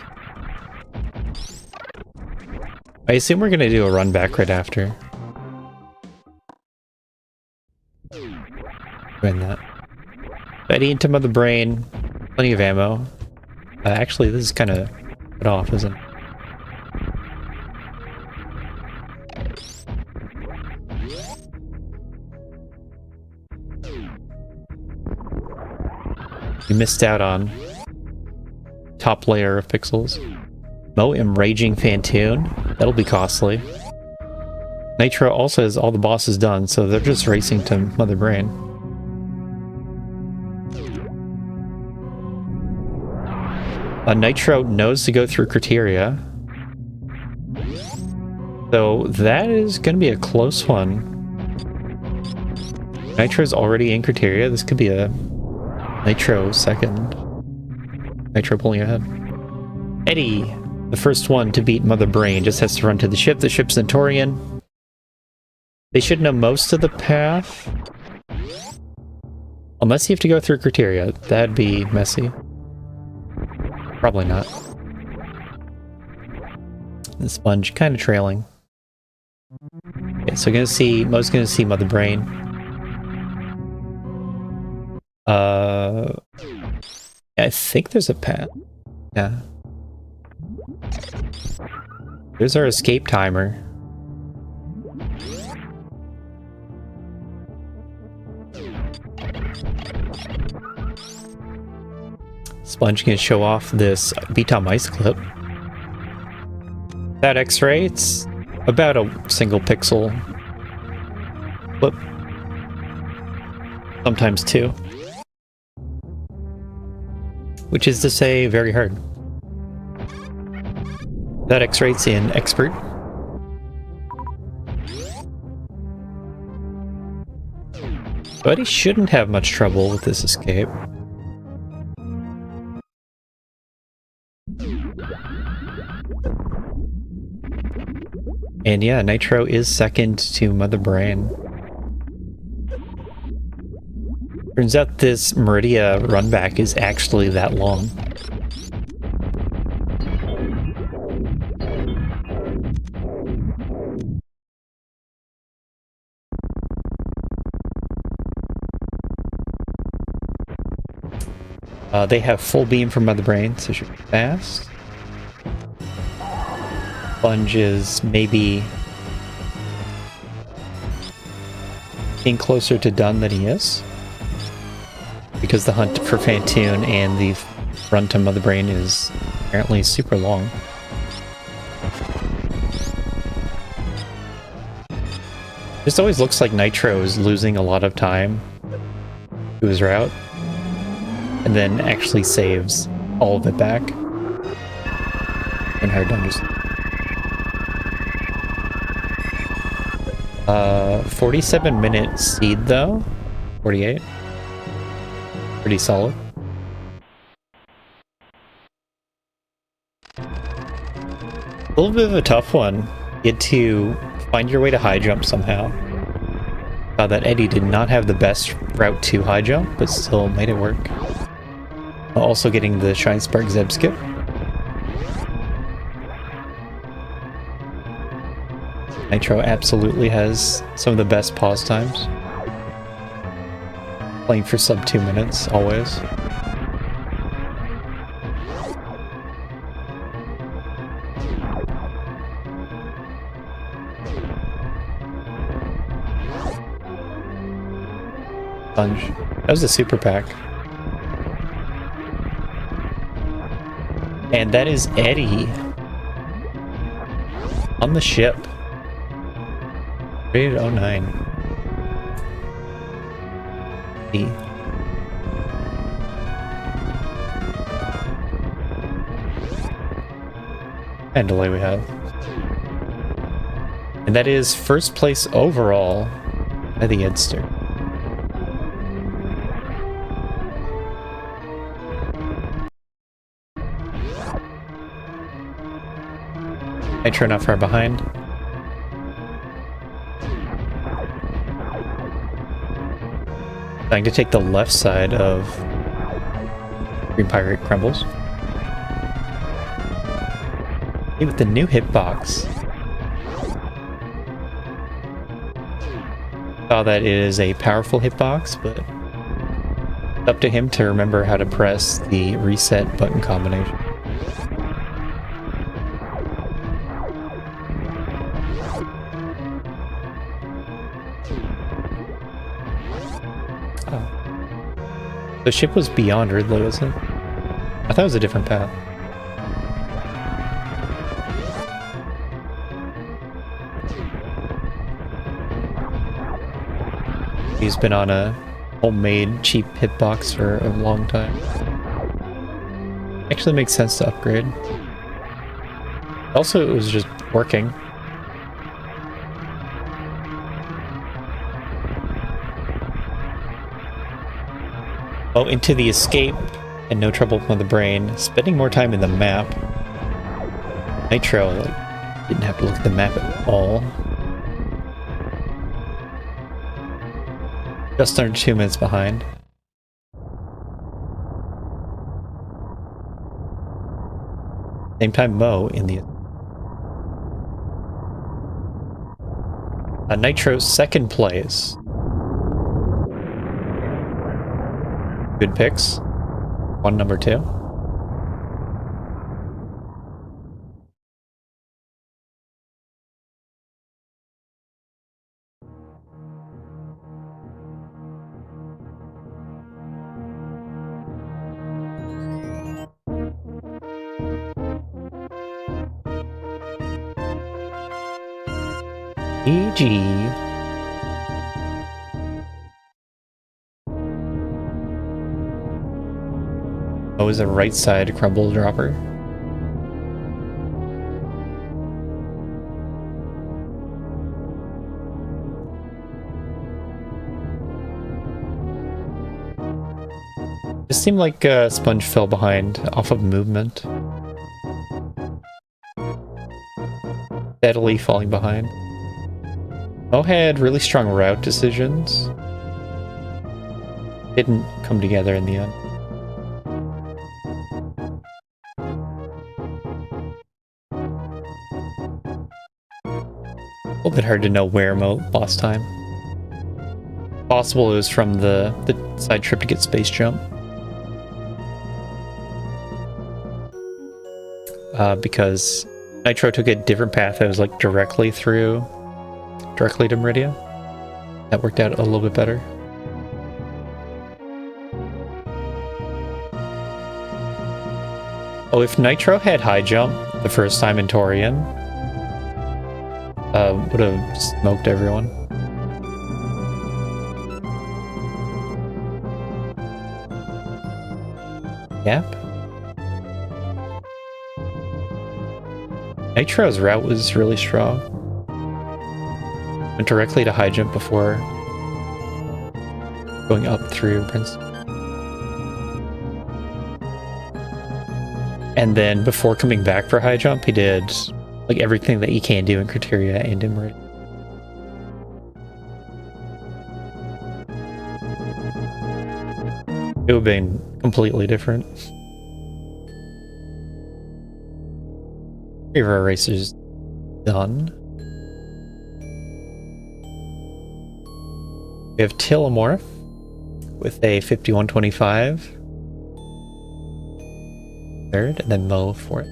Speaker 1: I assume we're gonna do a run back right after. Doing that. Betty into Mother Brain, plenty of ammo. Actually, this is kind of cut off, isn't it? You missed out on top layer of pixels. Mo and Raging Fantoon. That'll be costly. Nitro also has all the bosses done, so they're just racing to Mother Brain. Nitro knows to go through criteria. So that is going to be a close one. Nitro's already in criteria. This could be a Nitro second. Nitro pulling ahead. Eddie, the first one to beat Mother Brain, just has to run to the ship. The ship's Centaurian. They should know most of the path. Unless you have to go through criteria. That'd be messy. Probably not. The Sponge kind of trailing. Okay, so Mo's gonna see Mother Brain. I think there's a path. Yeah. There's our escape timer. Sponge can show off this Beatom Ice clip. That X-ray, it's about a single pixel clip. Sometimes two. Which is to say, very hard. That X-rate's in Expert. But he shouldn't have much trouble with this escape. And yeah, Nitro is second to Mother Brain. Turns out this Meridia runback is actually that long. They have full beam from Mother Brain, so it should be fast. Sponge is maybe being closer to done than he is, because the hunt for Phantoon and the run to Mother Brain is apparently super long. This always looks like Nitro is losing a lot of time to his route, and then actually saves all of it back. And hard to understand. 47-minute seed though. 48. Pretty solid. A little bit of a tough one. You had to find your way to high jump somehow. That Eddie did not have the best route to high jump, but still made it work. Also getting the Shine Spark Zeb skip. Nitro absolutely has some of the best pause times. Playing for sub 2 minutes, always. Sponge. That was a super pack. And that is Eddie on the ship. Rated 09. E. And delay we have. And that is first place overall by the Edster. Nitro not far behind. Trying to take the left side of Green Pirate Crumbles. Hey, with the new hitbox. Saw that it is a powerful hitbox, but it's up to him to remember how to press the reset button combination. The ship was beyond Ridley, wasn't it? I thought it was a different path. He's been on a homemade cheap hitbox for a long time. Actually makes sense to upgrade. Also, it was just working. Oh, into the escape, and no trouble with the brain. Spending more time in the map. Nitro, like, didn't have to look at the map at all. Just under 2 minutes behind. Same time Mo in the... Nitro's second place. Good picks. One, number 2. EG. Oh, is a right side crumble dropper. It seemed like Sponge fell behind off of movement. Steadily falling behind. Mo had really strong route decisions. Didn't come together in the end. A little bit hard to know where Mo lost time. Possible it was from the side trip to get space jump. because Nitro took a different path that was like directly to Meridia. That worked out a little bit better. Oh, if Nitro had high jump the first time in Torian, would have smoked everyone. Yep. Nitro's route was really strong. Went directly to high jump before going up through Princeton. And then before coming back for high jump, he did like everything that he can do in Criteria and in Meridia. It would have been completely different. 3 of our racers done. We have Telomorph with a 5125. Third, and then Mo fourth.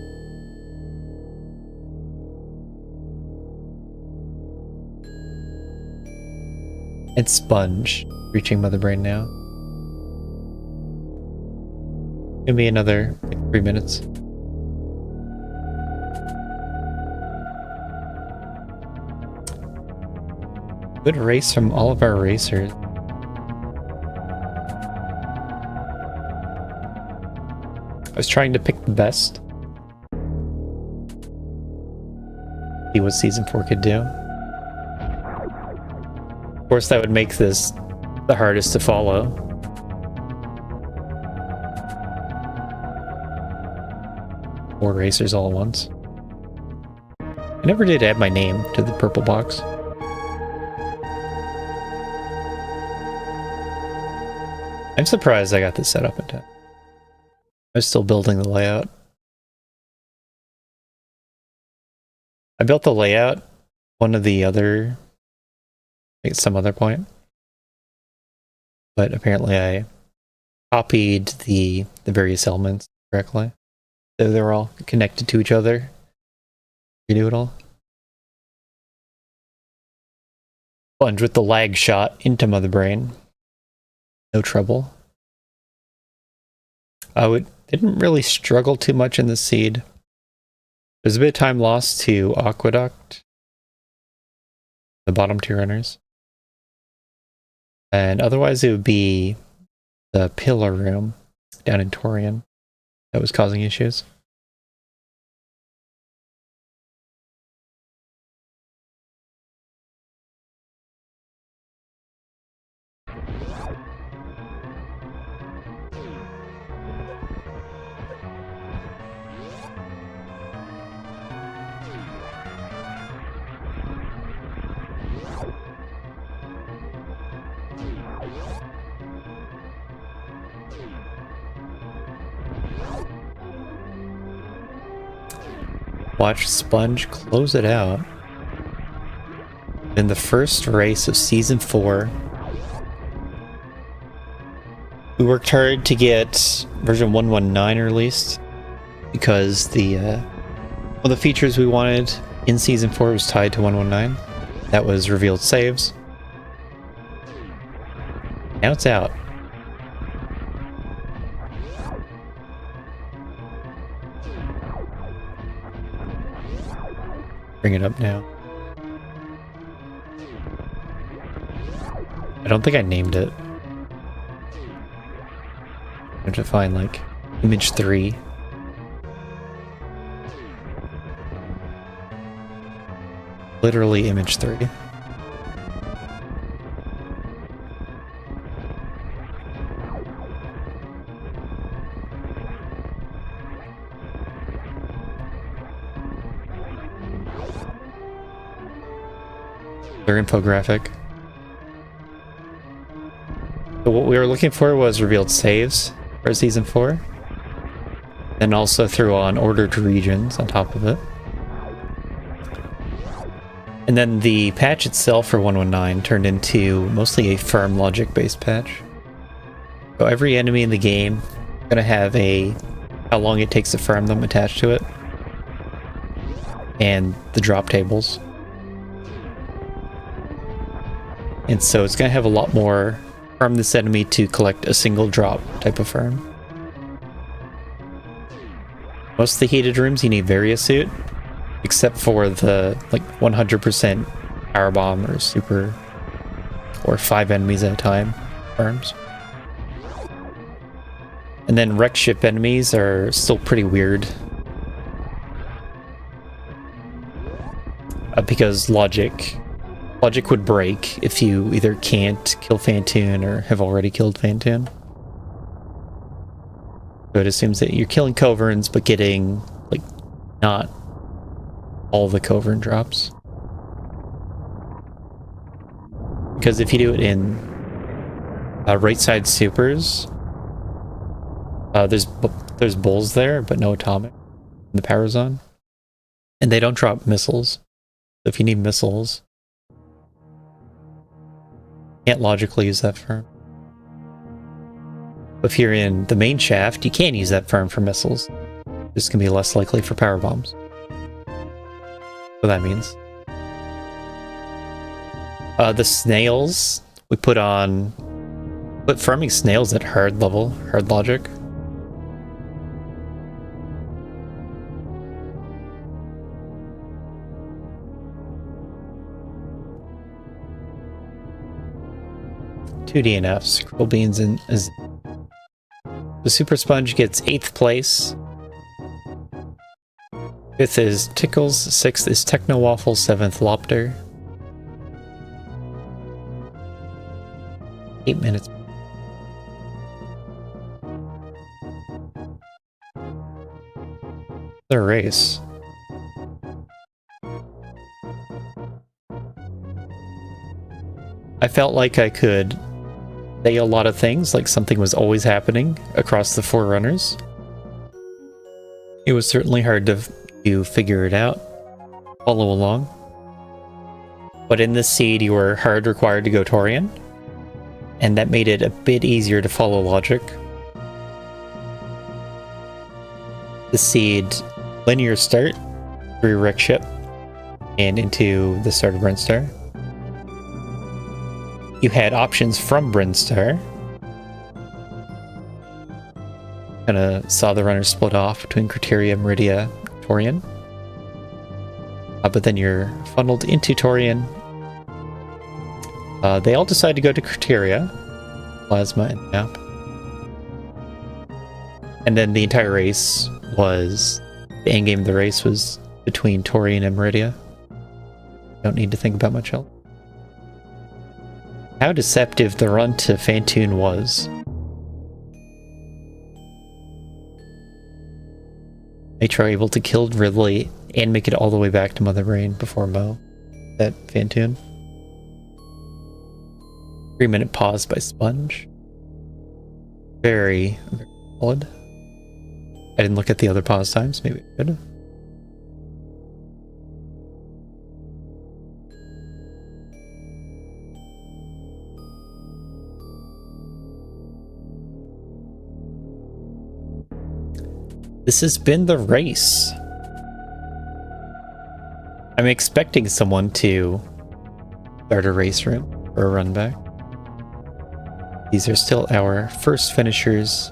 Speaker 1: And Sponge reaching Mother Brain now. Give me another like, 3 minutes. Good race from all of our racers. I was trying to pick the best. See what Season 4 could do. Of course, that would make this the hardest to follow. Four racers all at once. I never did add my name to the purple box. I'm surprised I got this set up in time. I was still building the layout. I built the layout one of the other, at some other point. But apparently I copied the various elements correctly. So they're all connected to each other. Redo it all. Sponge with the lag shot into Mother Brain. No trouble. It didn't really struggle too much in the seed. There's a bit of time lost to Aqueduct, the bottom two runners. And otherwise it would be the pillar room down in Torian that was causing issues. Watch Sponge close it out in the first race of Season 4. We worked hard to get version 119 released because one of the features we wanted in Season 4 was tied to 119. That was revealed saves. Now it's out. Bring it up now. I don't think I named it. I have to find like image 3. Literally image 3. Their infographic. So what we were looking for was revealed saves for Season 4. And also threw on ordered regions on top of it. And then the patch itself for 119 turned into mostly a farm logic based patch. So every enemy in the game is going to have how long it takes to farm them attached to it. and the drop tables. And so it's going to have a lot more farm this enemy to collect a single drop type of farm. Most of the heated rooms you need various suit, except for the like 100% power bomb or super or 5 enemies at a time farms. And then wreck ship enemies are still pretty weird. Because logic would break if you either can't kill Phantoon or have already killed Phantoon. So it assumes that you're killing Coverns but getting like not all the Covern drops. Because if you do it in right side supers, there's bulls there but no atomic in the power zone, and they don't drop missiles. So if you need missiles, can't logically use that farm. If you're in the main shaft, you can use that farm for missiles. This can be less likely for power bombs. What that means. The snails we put farming snails at hard level, hard logic. Two DNFs, Cruel Beans and the Super Sponge gets 8th place. 5th is Tickles, 6th is Techno Waffle, 7th Lopter. 8 minutes. The race. I felt like I could say a lot of things, like something was always happening across the 4 runners. It was certainly hard to figure it out, follow along. But in this seed, you were hard required to go Torian, and that made it a bit easier to follow logic. The seed, linear start through Wreck Ship and into the start of Brinstar. You had options from Brinstar. Kinda saw the runners split off between Criteria, Meridia, Torian. But then you're funneled into Torian. They all decide to go to Criteria, Plasma, and Map. And then the entire race was... the endgame of the race was between Torian and Meridia. Don't need to think about much else. How deceptive the run to Phantoon was. Nitro able to kill Ridley and make it all the way back to Mother Brain before Mo. That Phantoon. 3-minute pause by Sponge. Very, very solid. I didn't look at the other pause times, maybe I could. This has been the race. I'm expecting someone to start a race room or a run back. These are still our first finishers.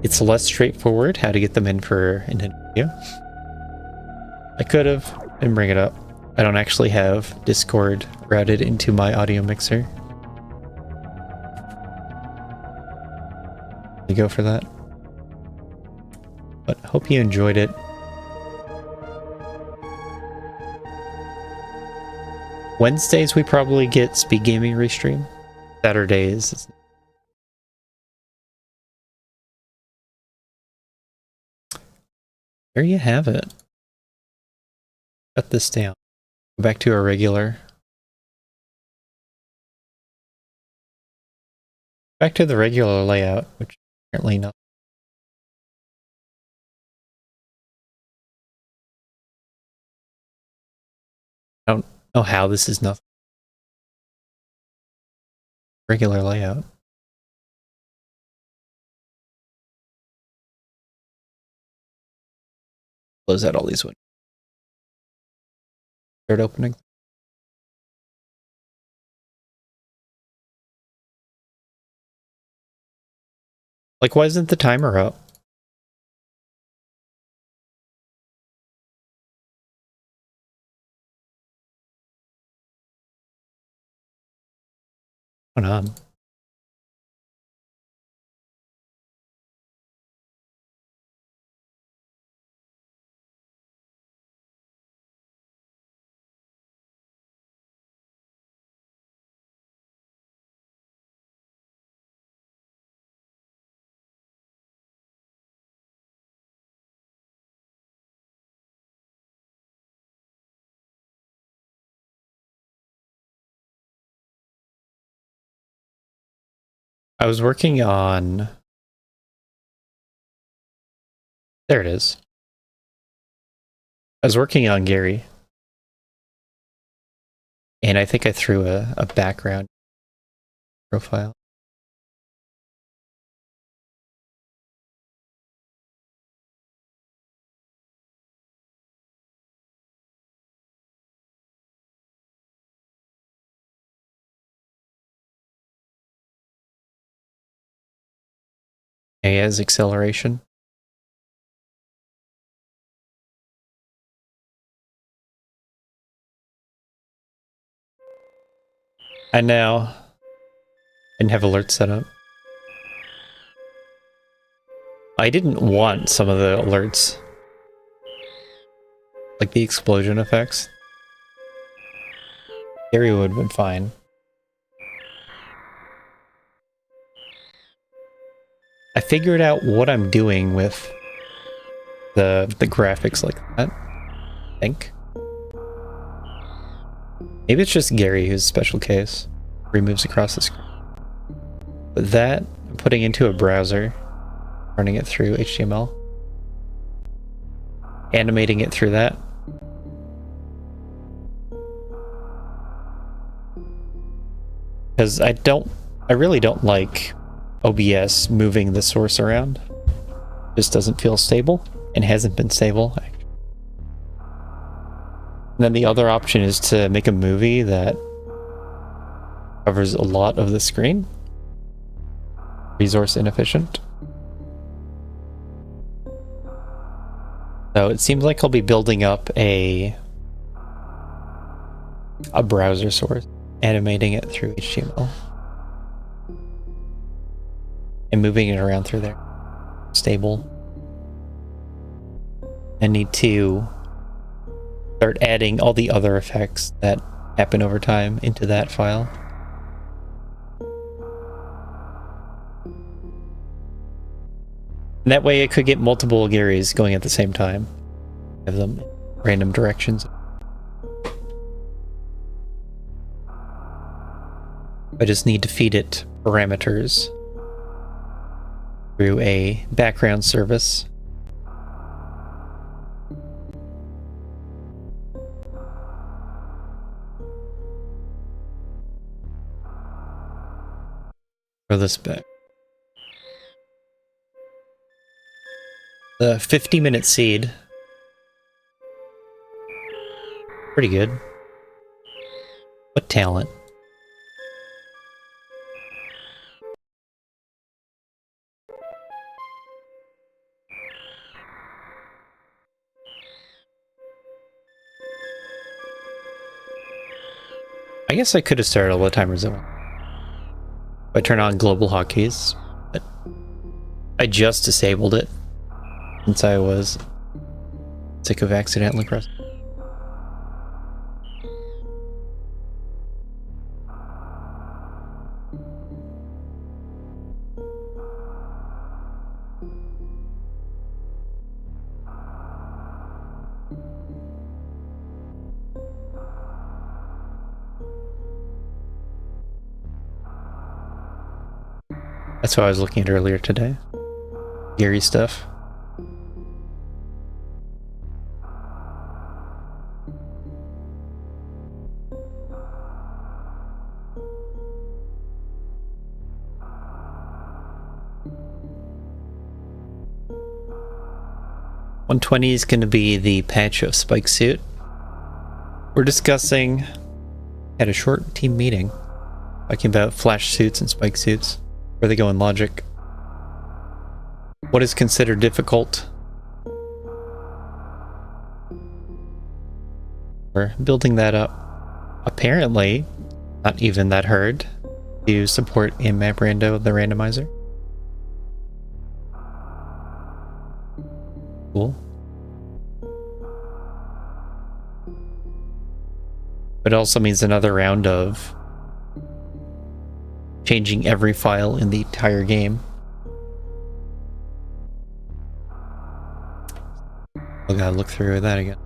Speaker 1: It's less straightforward how to get them in for an interview. I could have, didn't bring it up. I don't actually have Discord routed into my audio mixer. Go for that. But hope you enjoyed it. Wednesdays we probably get Speed Gaming restream. Saturdays. There you have it. Shut this down. Go back to our regular. Back to the regular layout, which apparently not. I don't know how this is nothing. Regular layout. Close out all these windows. Start opening. Like, why isn't the timer up? What's going on? I was working on... There it is. I was working on Gary. And I think I threw a background profile. A as acceleration. And now I didn't have alerts set up. I didn't want some of the alerts. Like the explosion effects. Gary would have been fine. I figured out what I'm doing with the graphics like that, I think. Maybe it's just Gary who's a special case. Where he moves across the screen. But that, I'm putting into a browser, running it through HTML, animating it through that. Because I really don't like OBS moving the source around. It just doesn't feel stable, and hasn't been stable. And then the other option is to make a movie that covers a lot of the screen. Resource inefficient. So it seems like I'll be building up a browser source, animating it through HTML, and moving it around through there. Stable. I need to start adding all the other effects that happen over time into that file. And that way I could get multiple Garys going at the same time. Have them in random directions. I just need to feed it parameters through a background service. Throw this back. The 50-minute seed. Pretty good. What talent? I guess I could have started all the timers at once. If I turn on global hotkeys, but I just disabled it since I was sick of accidentally pressing. That's what I was looking at earlier today. Gary stuff. 120 is going to be the patch of Spike Suit. We're discussing at a short team meeting, talking about flash suits and spike suits, where they go in logic. What is considered difficult? We're building that up. Apparently, not even that hard to support in-map Rando, the randomizer. Cool. But it also means another round of changing every file in the entire game. I gotta look through that again.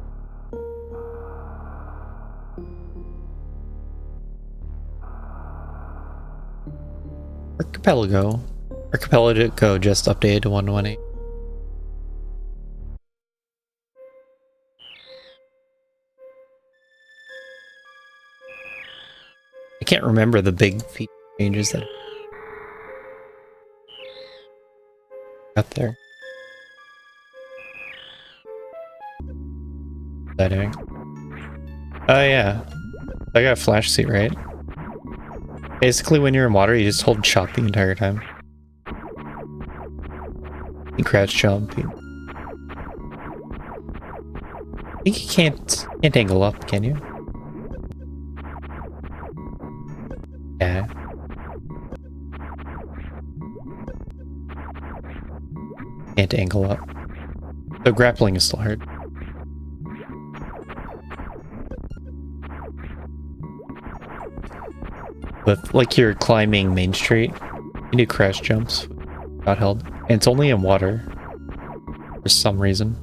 Speaker 1: Archipelago just updated to 120. I can't remember the big feature changes that got there. What's that doing? Oh yeah, I got a flash suit, right? Basically, when you're in water, you just hold shot the entire time. You crouch jump. I think you can't angle up, can you? Yeah. Can't angle up. So grappling is still hard. But like you're climbing Main Street, you do crash jumps, not held. And it's only in water for some reason.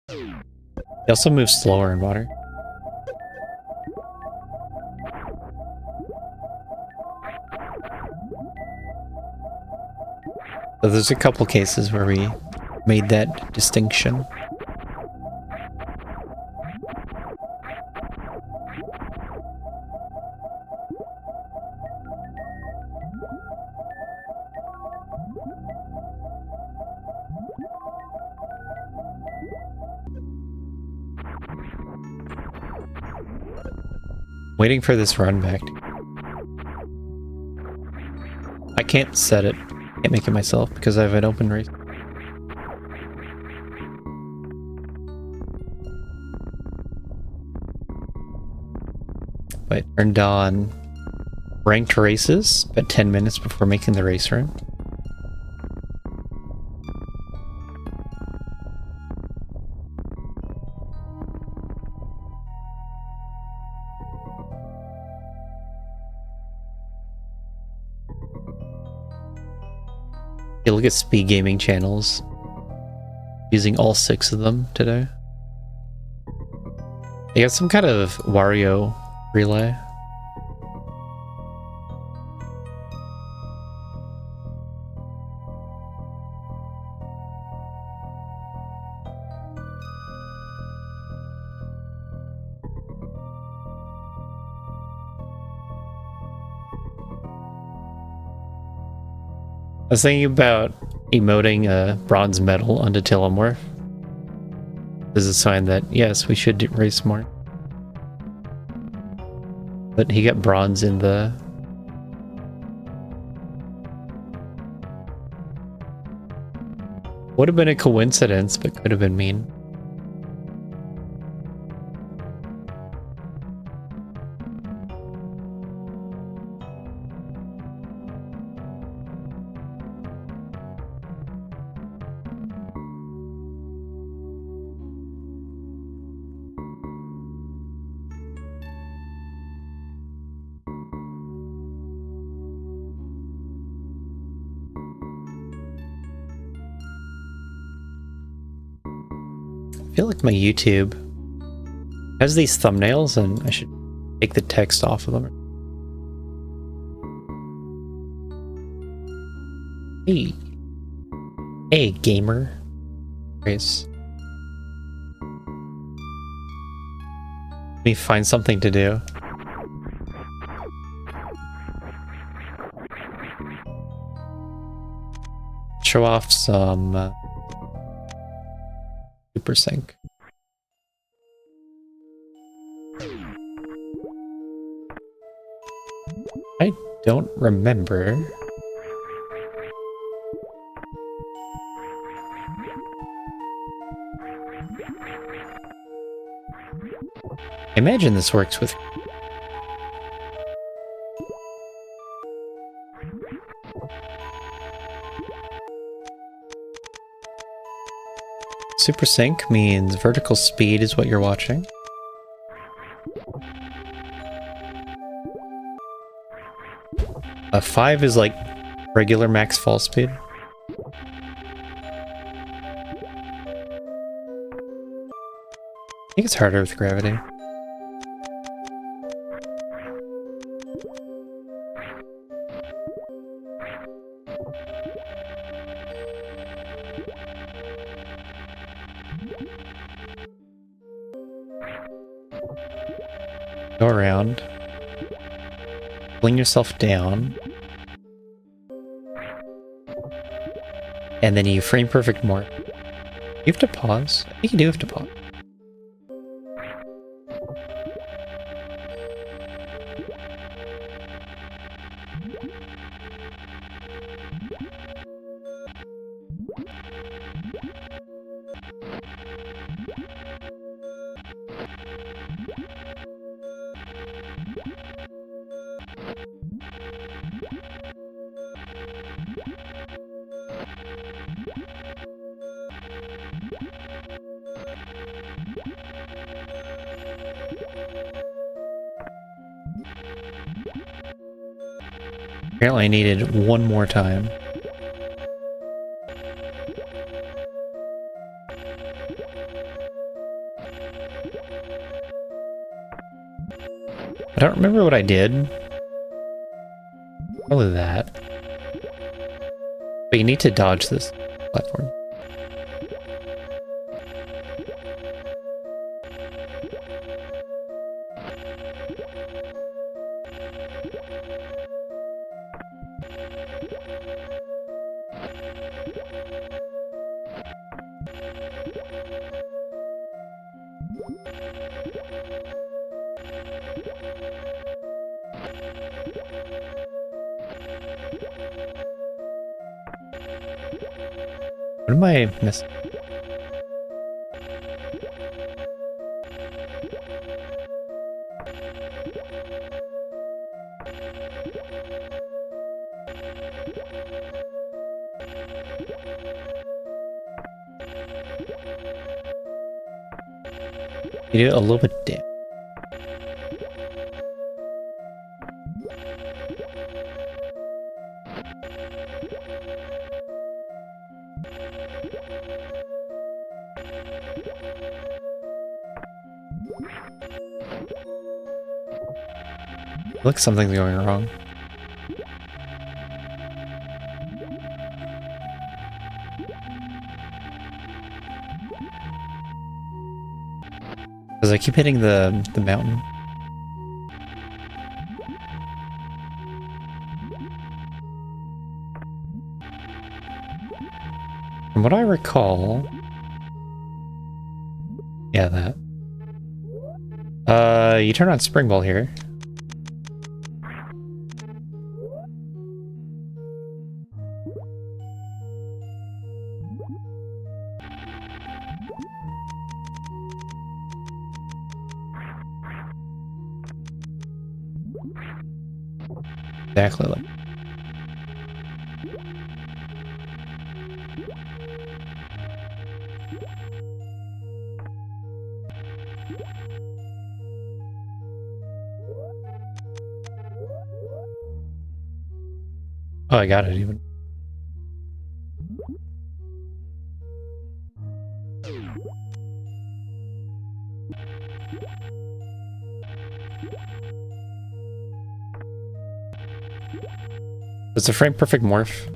Speaker 1: They also move slower in water. So there's a couple cases where we made that distinction. Waiting for this run back. I can't set it. Can't make it myself because I have an open race. But I turned on ranked races about 10 minutes before making the race run. You look at speed gaming channels. Using all 6 of them today. They got some kind of Wario relay. I was thinking about emoting a bronze medal onto Telomorph as a sign that, yes, we should race more. But he got bronze in the... Would have been a coincidence, but could have been mean. I feel like my YouTube has these thumbnails and I should take the text off of them. Hey. Hey, gamer. Race. me find something to do. Show off some super sync. I don't remember. I imagine this works with... Super sync means vertical speed is what you're watching. A 5 is like regular max fall speed. I think it's harder with gravity. Go around. Fling yourself down. And then you frame perfect more. You have to pause. I think you do have to pause. Apparently I needed one more time. I don't remember what I did. Probably that. But you need to dodge this platform. What am I missing? You do it a little bit down. Looks something's going wrong. Because I keep hitting the mountain. From what I recall... Yeah, that. You turn on spring ball here. Exactly like. Oh, I got it even. It's a frame perfect morph.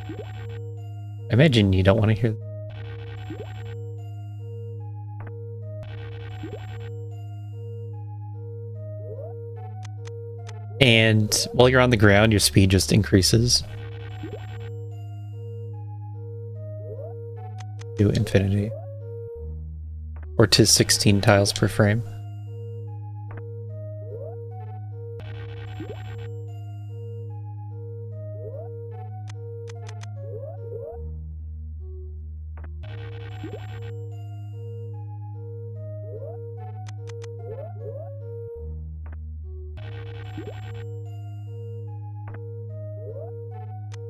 Speaker 1: I imagine you don't want to hear. And while you're on the ground, your speed just increases to infinity. Or to 16 tiles per frame.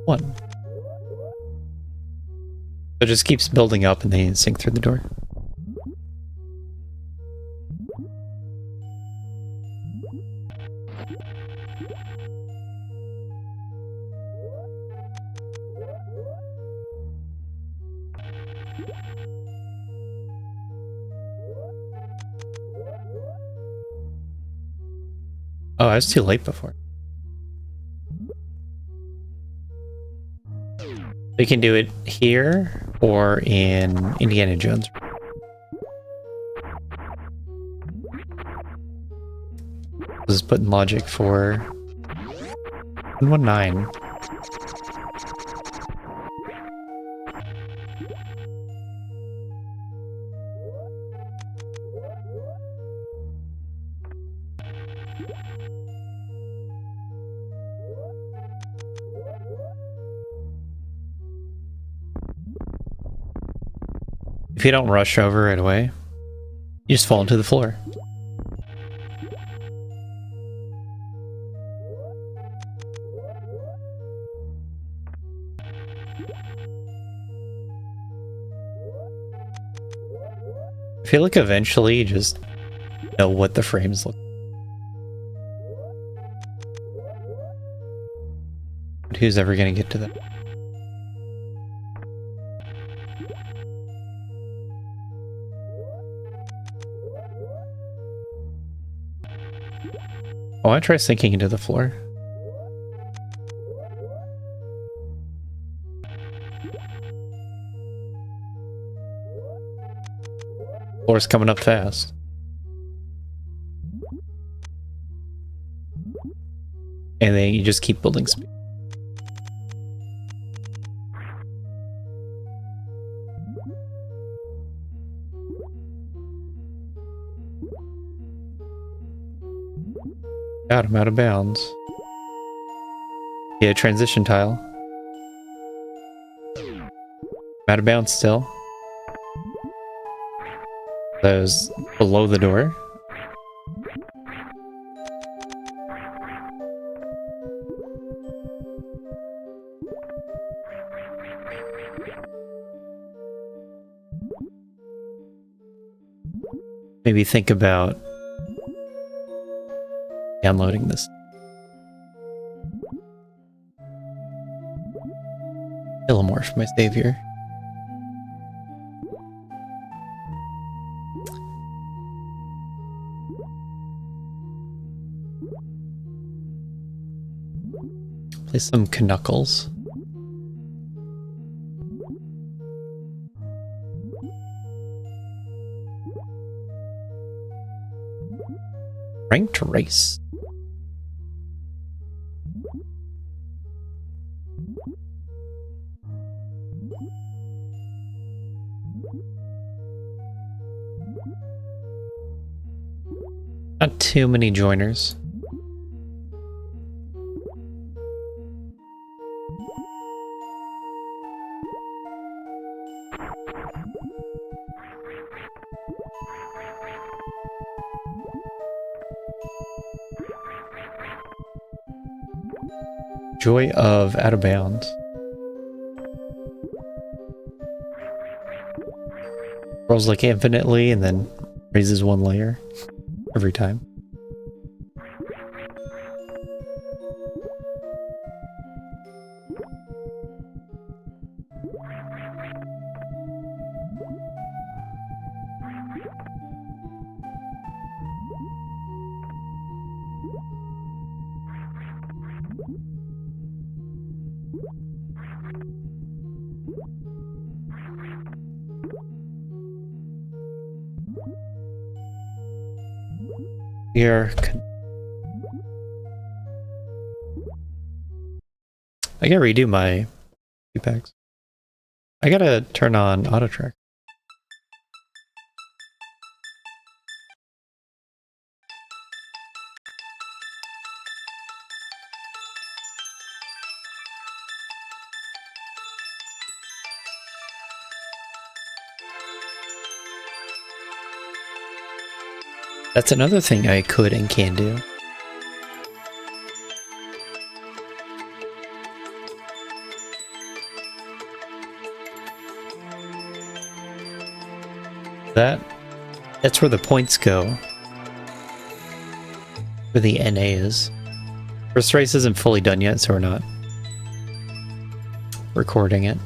Speaker 1: One. So it just keeps building up and then you sink through the door. Oh, I was too late before. We can do it here or in Indiana Jones. This is putting logic for 119. If you don't rush over right away, you just fall into the floor. I feel like eventually you just know what the frames look like. But who's ever going to get to that? Oh, I try sinking into the floor. Floor's coming up fast. And then you just keep building speed. God, I'm out of bounds. Yeah, transition tile. I'm out of bounds still. That was below the door. Maybe think about downloading this. Illumorph, my savior. Play some Knuckles. Ranked race. Not too many joiners. Joy of out of bounds. Rolls like infinitely and then raises one layer every time. We are... I gotta redo my packs. I gotta turn on auto track. That's another thing I could and can do. That's where the points go. Where the NA is. First race isn't fully done yet, so we're not recording it.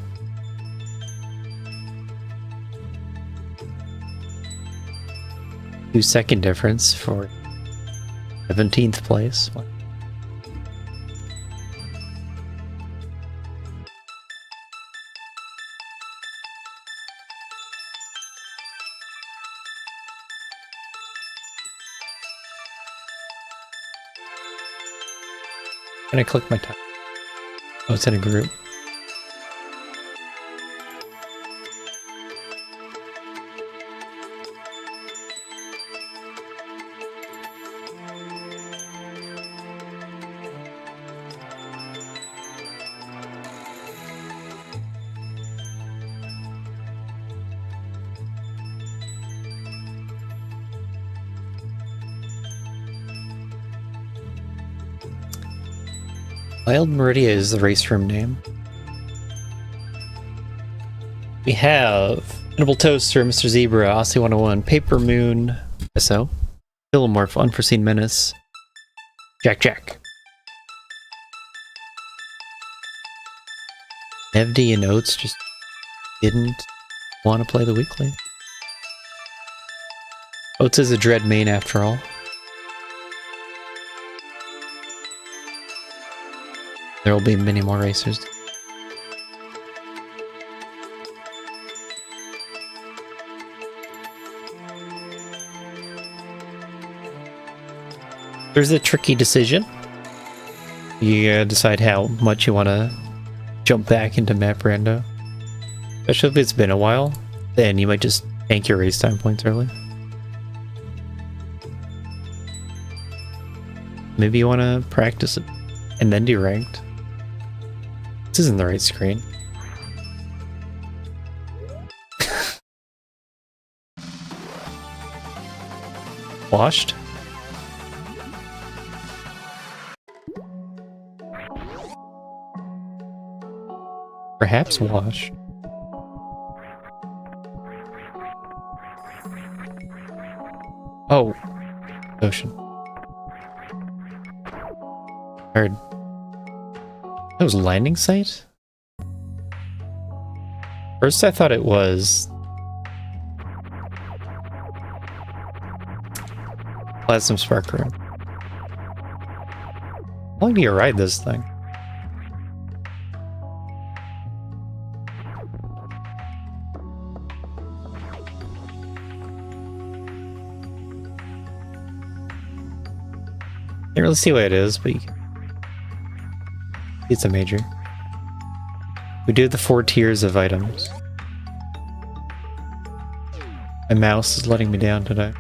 Speaker 1: Two-second difference for 17th place. Can I click my time? Oh, it's in a group. Wild Meridia is the race room name. We have Edible Toaster, Mr. Zebra, Aussie 101, Paper Moon, SO, Philomorph, Unforeseen Menace, Jack. FD and Oats just didn't want to play the weekly. Oats is a Dread main after all. There will be many more racers. There's a tricky decision. You gotta decide how much you want to jump back into map rando. Especially if it's been a while, then you might just tank your race time points early. Maybe you want to practice it and then do ranked. This isn't the right screen. Washed? Perhaps washed. Oh. Ocean. Heard. That was landing site? First I thought it was Plasma Spark Room. How long do you ride this thing? Can't really see what it is, but you can. It's a major. We do the 4 tiers of items. My mouse is letting me down today.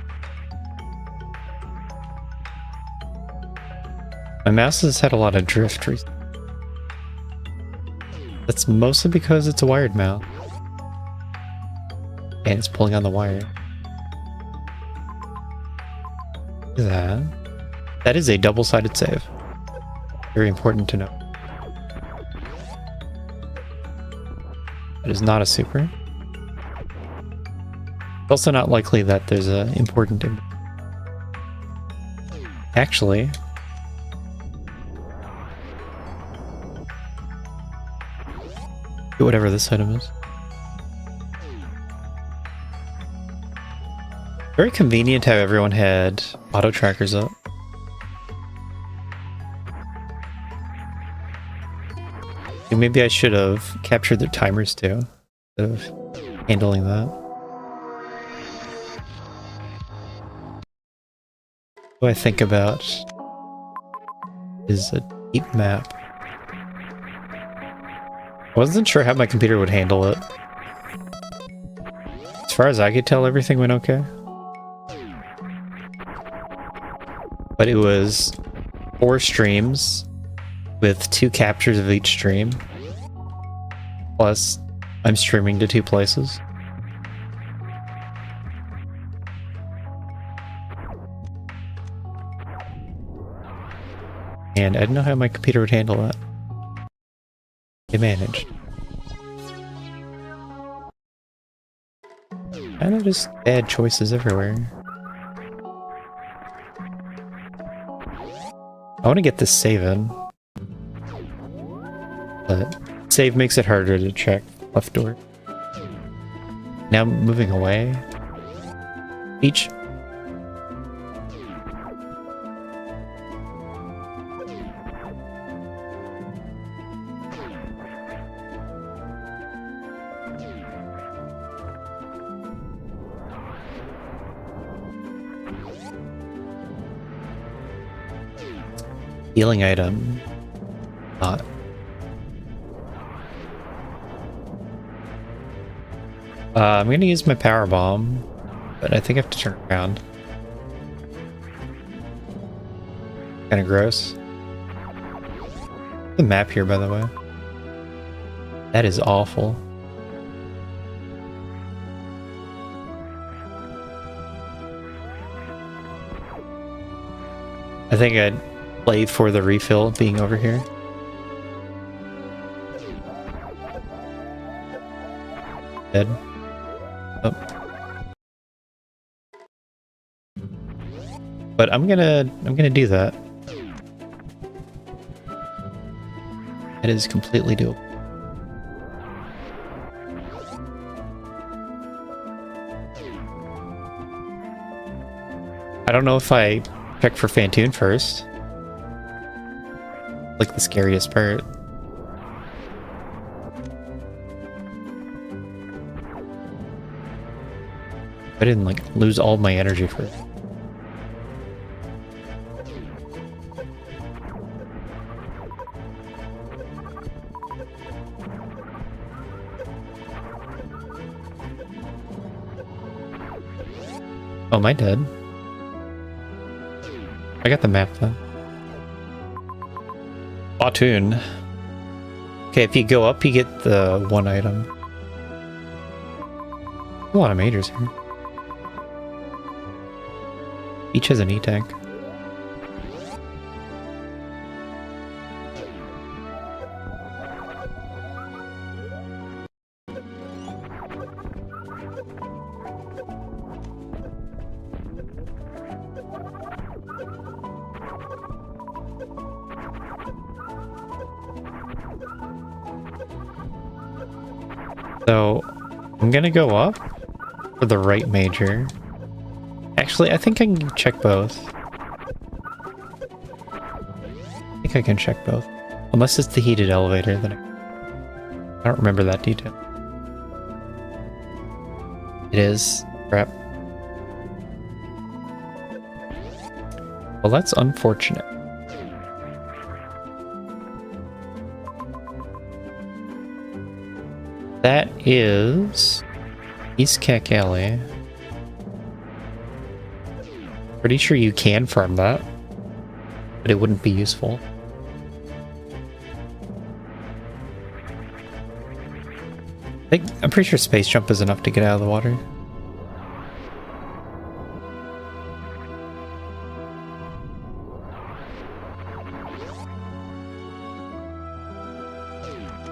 Speaker 1: My mouse has had a lot of drift recently. That's mostly because it's a wired mouse. And it's pulling on the wire. Look at that. That is a double-sided save. Very important to know. It is not a super. It's also not likely that there's an important... Actually... do whatever this item is. Very convenient how everyone had auto trackers up. Maybe I should have captured the timers too, instead of handling that. What I think about is a deep map. I wasn't sure how my computer would handle it. As far as I could tell, everything went okay. But it was 4 streams with 2 captures of each stream. Plus, I'm streaming to 2 places. And I didn't know how my computer would handle that. It managed. Kind of just bad choices everywhere. I want to get this save in. But save makes it harder to check left door. Now moving away. Each. Healing item. Not. I'm gonna use my power bomb, but I think I have to turn around. Kinda gross. The map here, by the way. That is awful. I think I'd play for the refill being over here. Dead. Oh. But I'm gonna do that. It is completely doable. I don't know if I check for Fantoon first. Like the scariest part. I didn't like lose all my energy first. Oh, am I dead? I got the map though. Platoon. Okay, if you go up, you get the 1 item. A lot of majors here. Each has an E-tank. So, I'm gonna go up for the right major. Actually, I think I can check both. I think I can check both. Unless it's the heated elevator, then I don't remember that detail. It is. Crap. Well, that's unfortunate. That is East Cack Alley. Pretty sure you can farm that, but it wouldn't be useful. I'm pretty sure space jump is enough to get out of the water.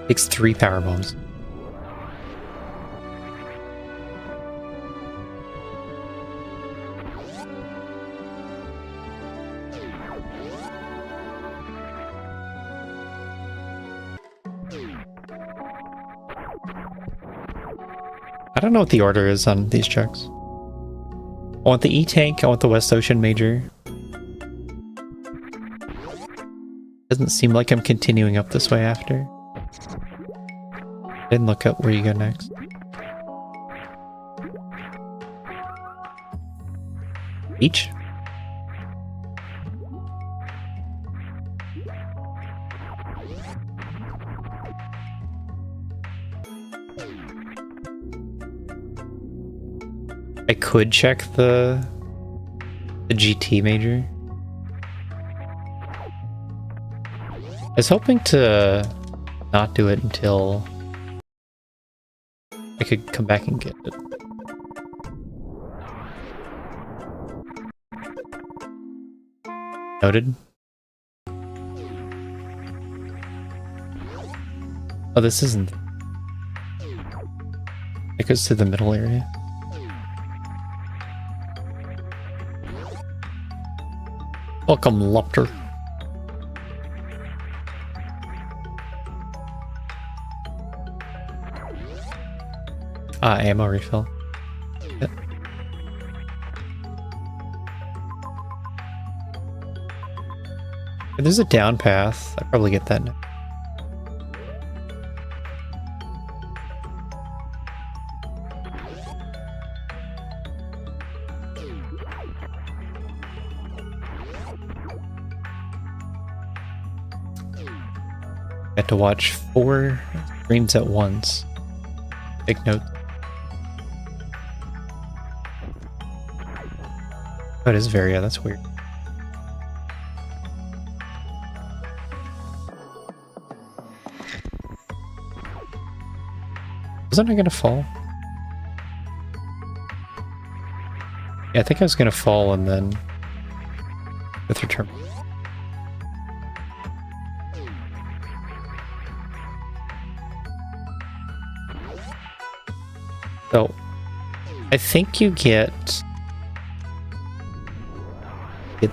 Speaker 1: Takes 3 power bombs. I don't know what the order is on these checks. I want the E-tank, I want the West Ocean Major. Doesn't seem like I'm continuing up this way after. Didn't look up where you go next. Beach? I could check the GT major. I was hoping to not do it until I could come back and get it. Noted. Oh, this isn't. It goes to the middle area. Welcome, Lupter. Ammo refill. Yep. If there's a down path, I'd probably get that now. I had to watch 4 streams at once. Take note. Oh, it is Varia, that's weird. Wasn't I gonna fall? Yeah, I think I was gonna fall and then with return. So, I think you get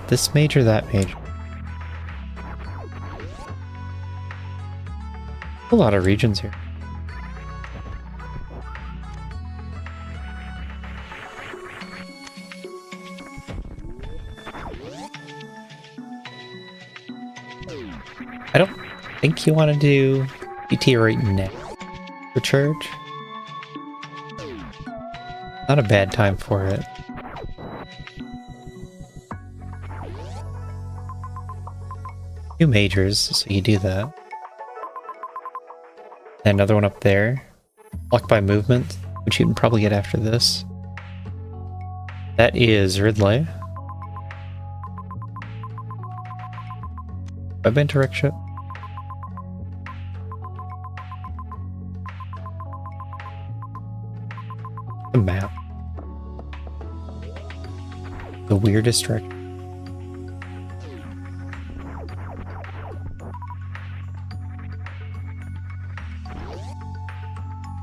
Speaker 1: this mage or that mage. A lot of regions here. I don't think you want to do PT right now for charge. Not a bad time for it. Two majors, so you do that. And another one up there. Blocked by movement, which you can probably get after this. That is Ridley. Web interaction. The map. The weirdest direction.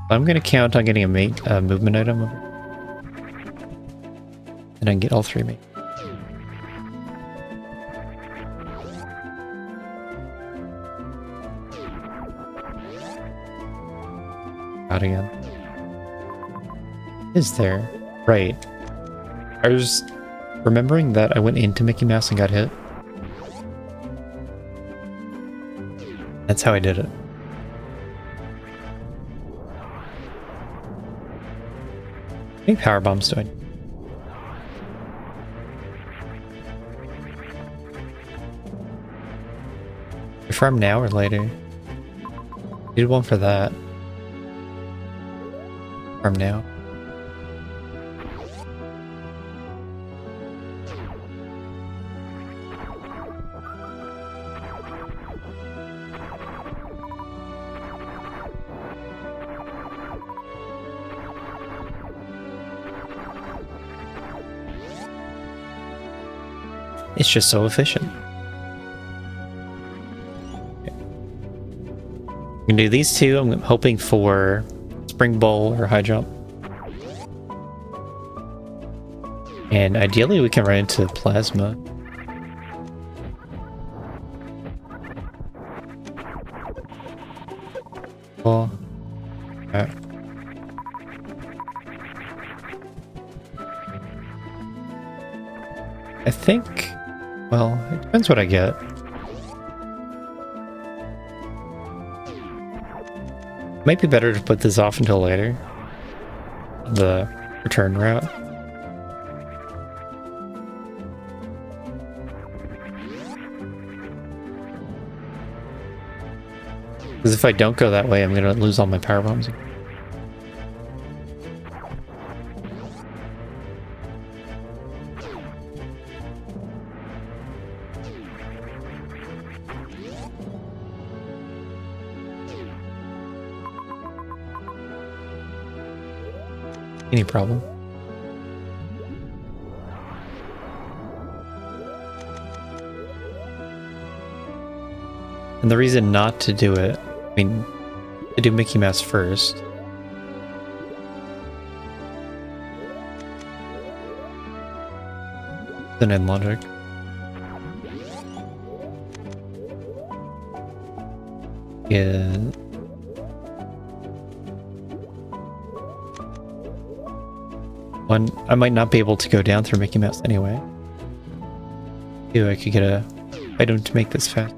Speaker 1: I'm gonna count on getting a movement item over. And I can get all 3 mates. Out again. Is there? Right. I was remembering that I went into Mickey Mouse and got hit. That's how I did it. How many power bombs do I need? Farm now or later? Need one for that. Farm now. It's just so efficient. Okay. We can do these 2. I'm hoping for spring bowl or high jump. And ideally we can run into plasma. Well, alright. I think, well, it depends what I get. Might be better to put this off until later. The return route. Because if I don't go that way, I'm gonna lose all my power bombs. Any problem? And the reason not to do it, I mean, to do Mickey Mouse first. Then in logic. Yeah. One, I might not be able to go down through Mickey Mouse anyway. Two, I could get a item to make this fast.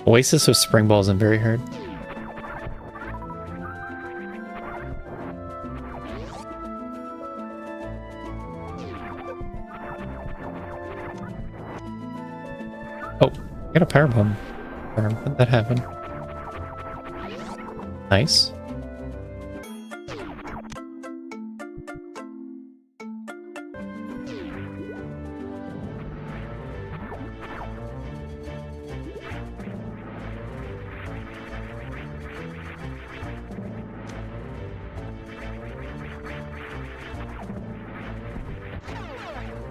Speaker 1: Oasis with spring balls isn't very hard. Oh, I got a power bomb. How did that happen? Nice.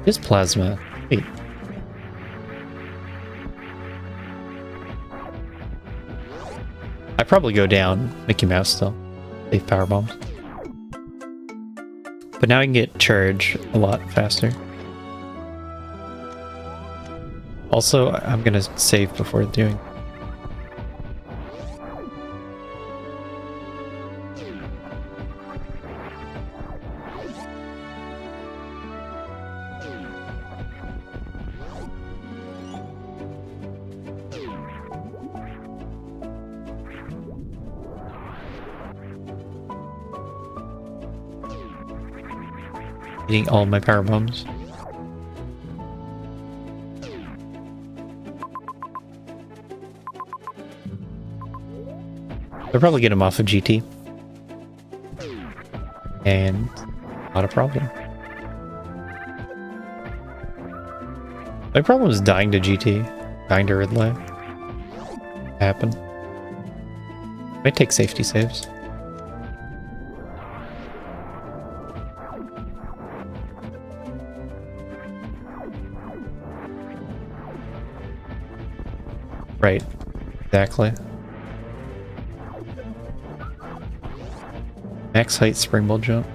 Speaker 1: This plasma. Wait. I probably go down Mickey Mouse still. Save power bombs. But now I can get charge a lot faster. Also, I'm gonna save before doing. Eating all my power bombs. I'll probably get him off of GT. And not a problem. My problem is dying to GT. Dying to Ridley. Happen. Might take safety saves. Right, exactly. Max height springboard jump.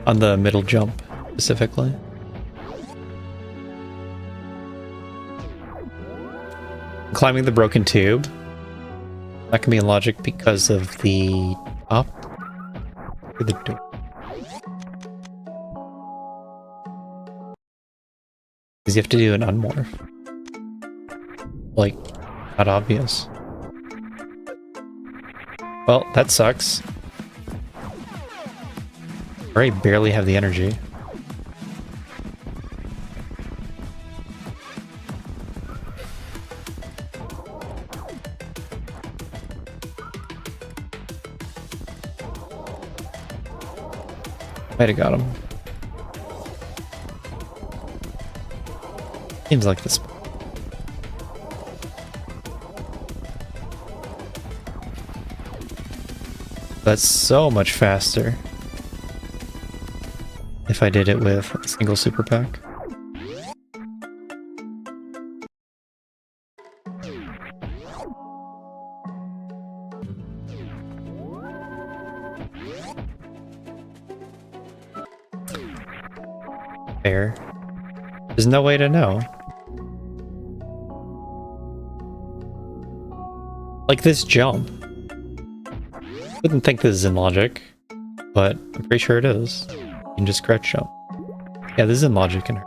Speaker 1: On the middle jump, specifically. Climbing the broken tube. That can be in logic because of the up or the door. Because you have to do an unmorph. Like, not obvious. Well, that sucks. I barely have the energy. Might have got him. Seems like this. That's so much faster if I did it with a single super pack. Fair. There's no way to know. Like this jump. Wouldn't think this is in logic, but I'm pretty sure it is. You can just scratch jump. Yeah, this is in logic in her.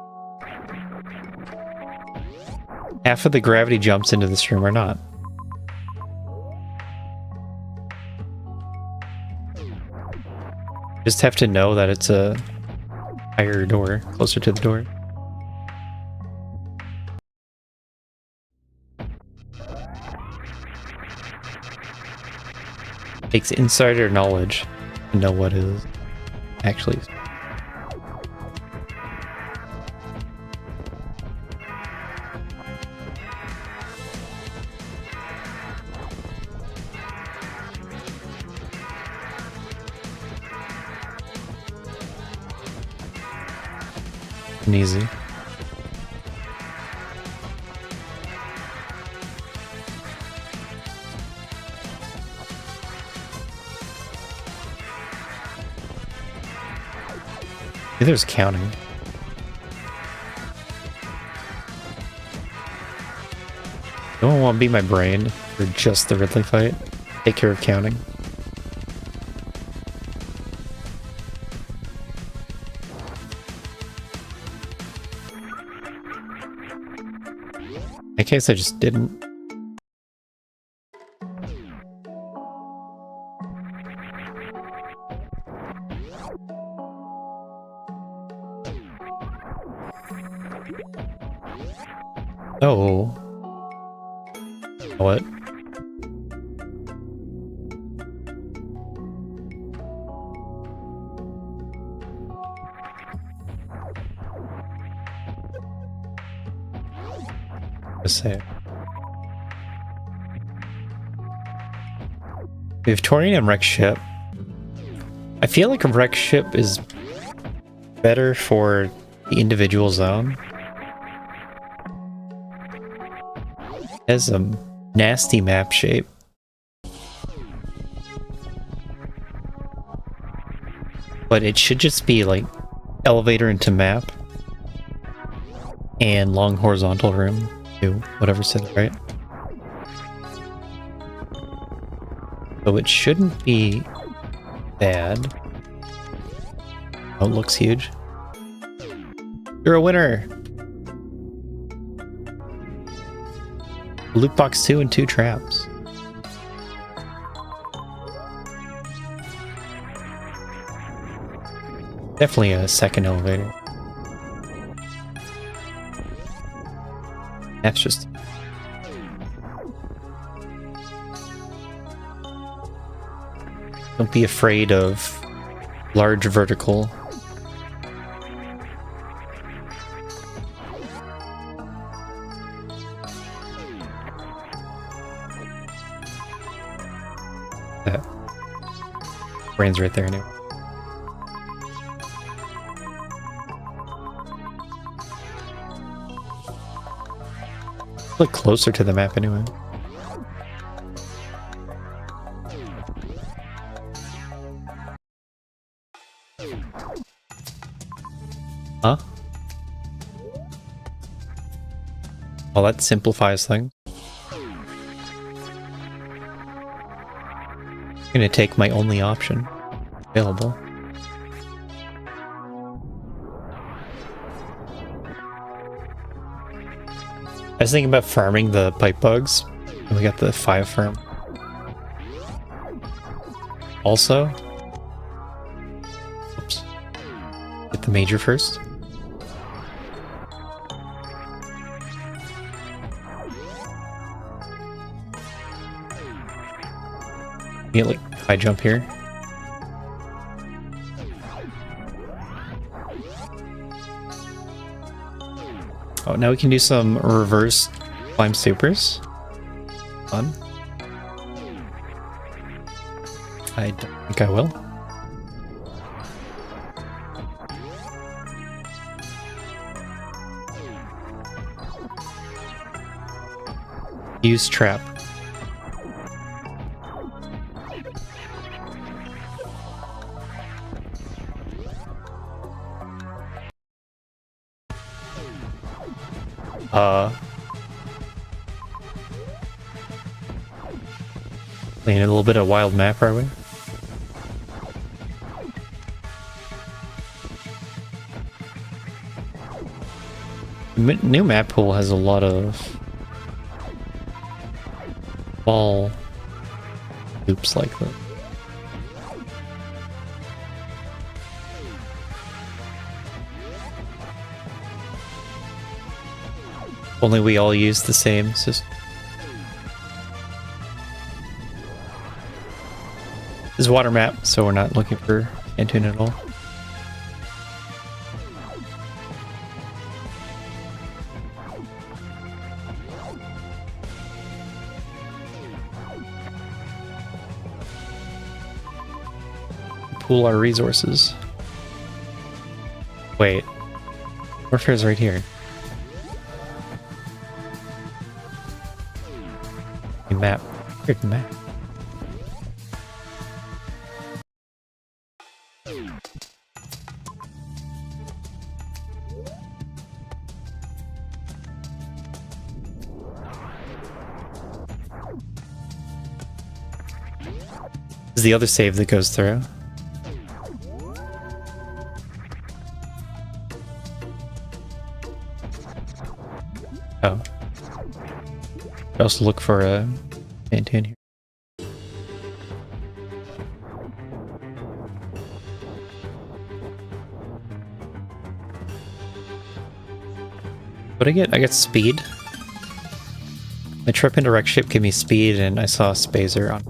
Speaker 1: Half of the gravity jumps into this room or not. Just have to know that it's a higher door, closer to the door. Takes insider knowledge to know what is actually. Easy. There's counting. No one want to be my brain for just the Ridley fight. Take care of counting. In case I just didn't. Oh. What? Say. We have Torian and Wreck Ship. I feel like a Wreck Ship is better for the individual zone. It has a nasty map shape. But it should just be like elevator into map and long horizontal room. Whatever said right. So it shouldn't be bad. Oh, it looks huge. You're a winner! Loot box 2 and 2 traps. Definitely a second elevator. That's just... Don't be afraid of large vertical. Brain's right there anyway. Look closer to the map anyway. Huh? Well, that simplifies things. I'm gonna take my only option available. I was thinking about farming the pipe bugs, and we got the 5 farm. Also, oops, get the major first. Get like high jump here. Oh, now we can do some reverse climb supers. Fun. I don't think I will. Use trap. Playing a little bit of wild map, are we? New map pool has a lot of ball loops like that. Only we all use the same system. This is water map, so we're not looking for Phantoon at all. Pool our resources. Wait. Warfare's right here. Map. Weird map. This is the other save that goes through. Oh. I also look for a Phantoon here. What did I get? I got speed. My trip into wreck ship gave me speed, and I saw Spazer on.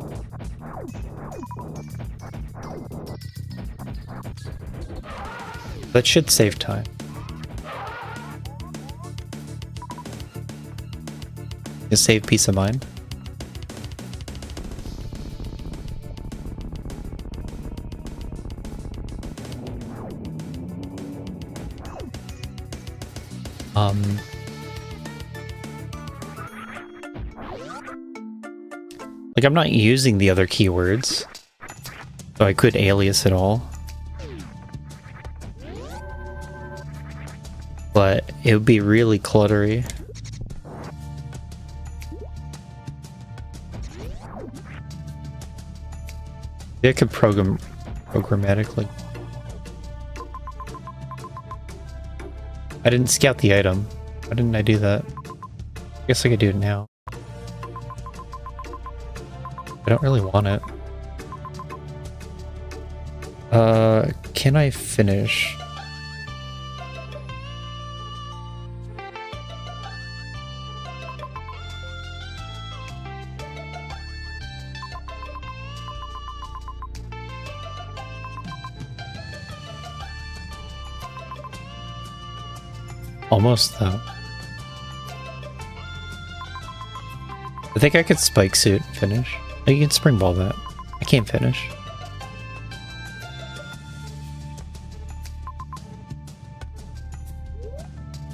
Speaker 1: That should save time. To save peace of mind. Like, I'm not using the other keywords, so I could alias it all. But it would be really cluttery. Maybe I could programmatically. I didn't scout the item. Why didn't I do that? I guess I could do it now. I don't really want it. Can I finish? Almost, though. I think I could spike suit and finish. Oh, you can spring ball that. I can't finish.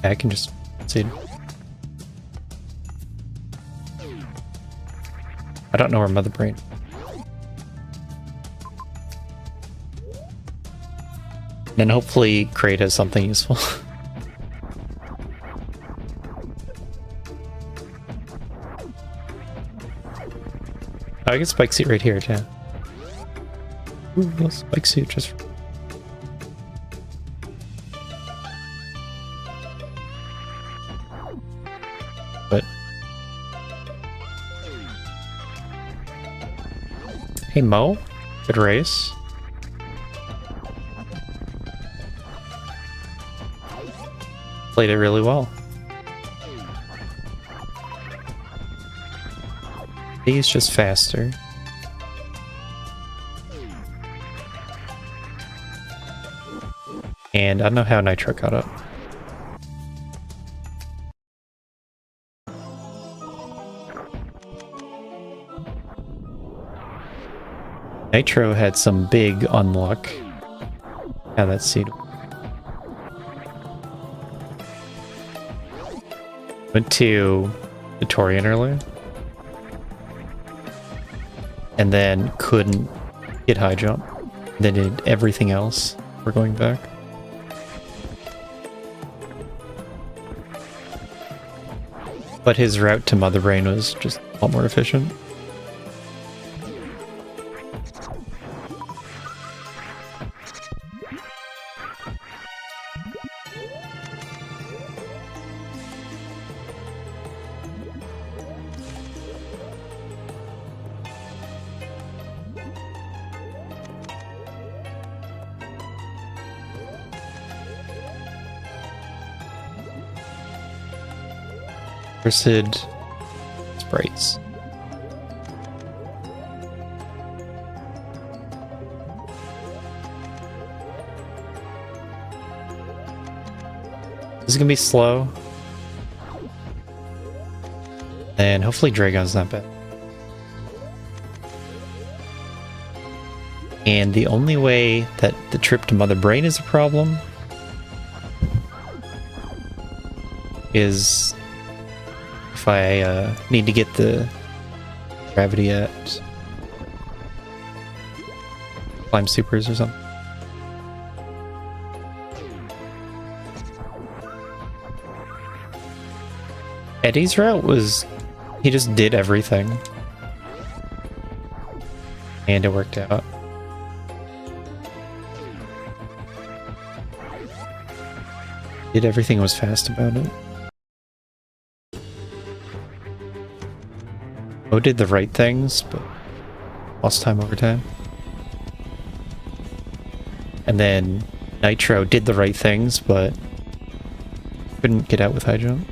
Speaker 1: Yeah, I can just suit. I don't know where Mother Brain. Then hopefully Crate has something useful. I can spike suit right here, too. Ooh, no spike suit just. But. Hey, Mo. Good race. Played it really well. He's just faster. And I don't know how Nitro got up. Nitro had some big unluck. Yeah, that's seed. Went to the Torian earlier. And then couldn't get high jump. Then did everything else. We're going back. But his route to Mother Brain was just a lot more efficient. Cursed sprites. This is gonna be slow. And hopefully Dragon's not bad. And the only way that the trip to Mother Brain is a problem is if I need to get the gravity at Climb Supers or something. Eddie's route was, he just did everything. And it worked out. Did everything, was fast about it. Mo did the right things, but lost time over time. And then Nitro did the right things, but couldn't get out with high jump.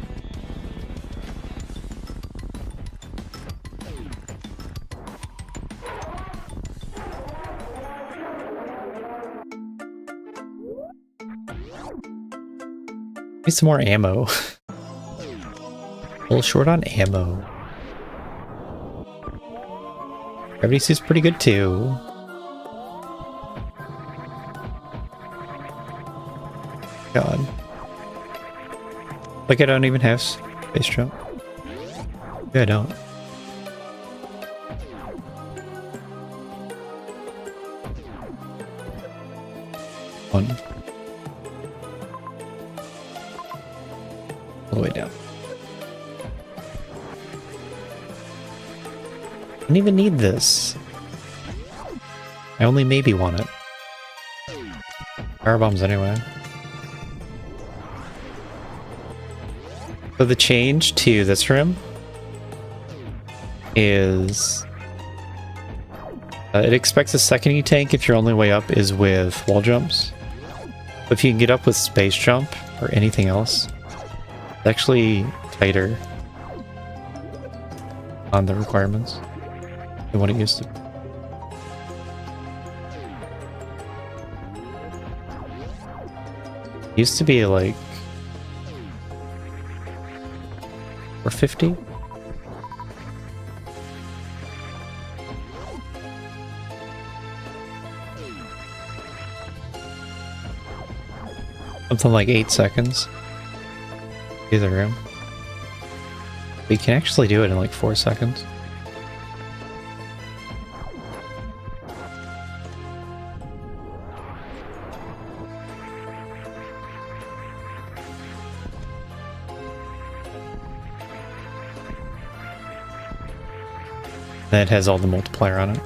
Speaker 1: Need some more ammo. A little short on ammo. Gravity suit's pretty good too. God. Like I don't even have space jump. Yeah, I don't. One. All the way down. I don't even need this. I only maybe want it. Fire bombs anyway. So the change to this room is it expects a second E tank if your only way up is with wall jumps. But if you can get up with space jump or anything else, it's actually tighter on the requirements than what it used to be. It used to be like 450. Something like 8 seconds. Either room. But you can actually do it in like 4 seconds. Then it has all the multiplier on it.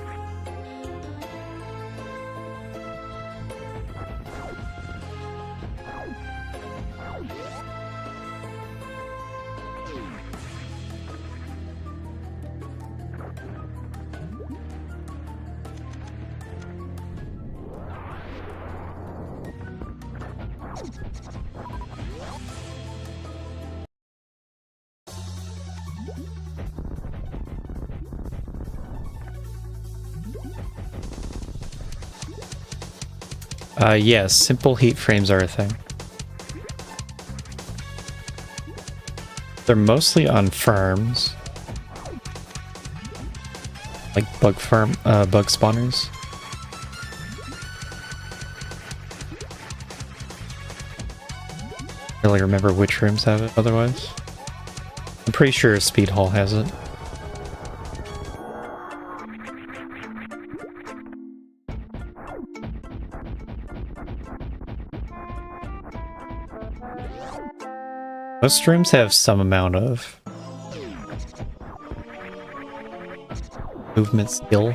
Speaker 1: Yes, simple heat frames are a thing. They're mostly on farms. Like bug spawners. I really remember which rooms have it otherwise. I'm pretty sure Speed Hall has it. Most rooms have some amount of movement skill.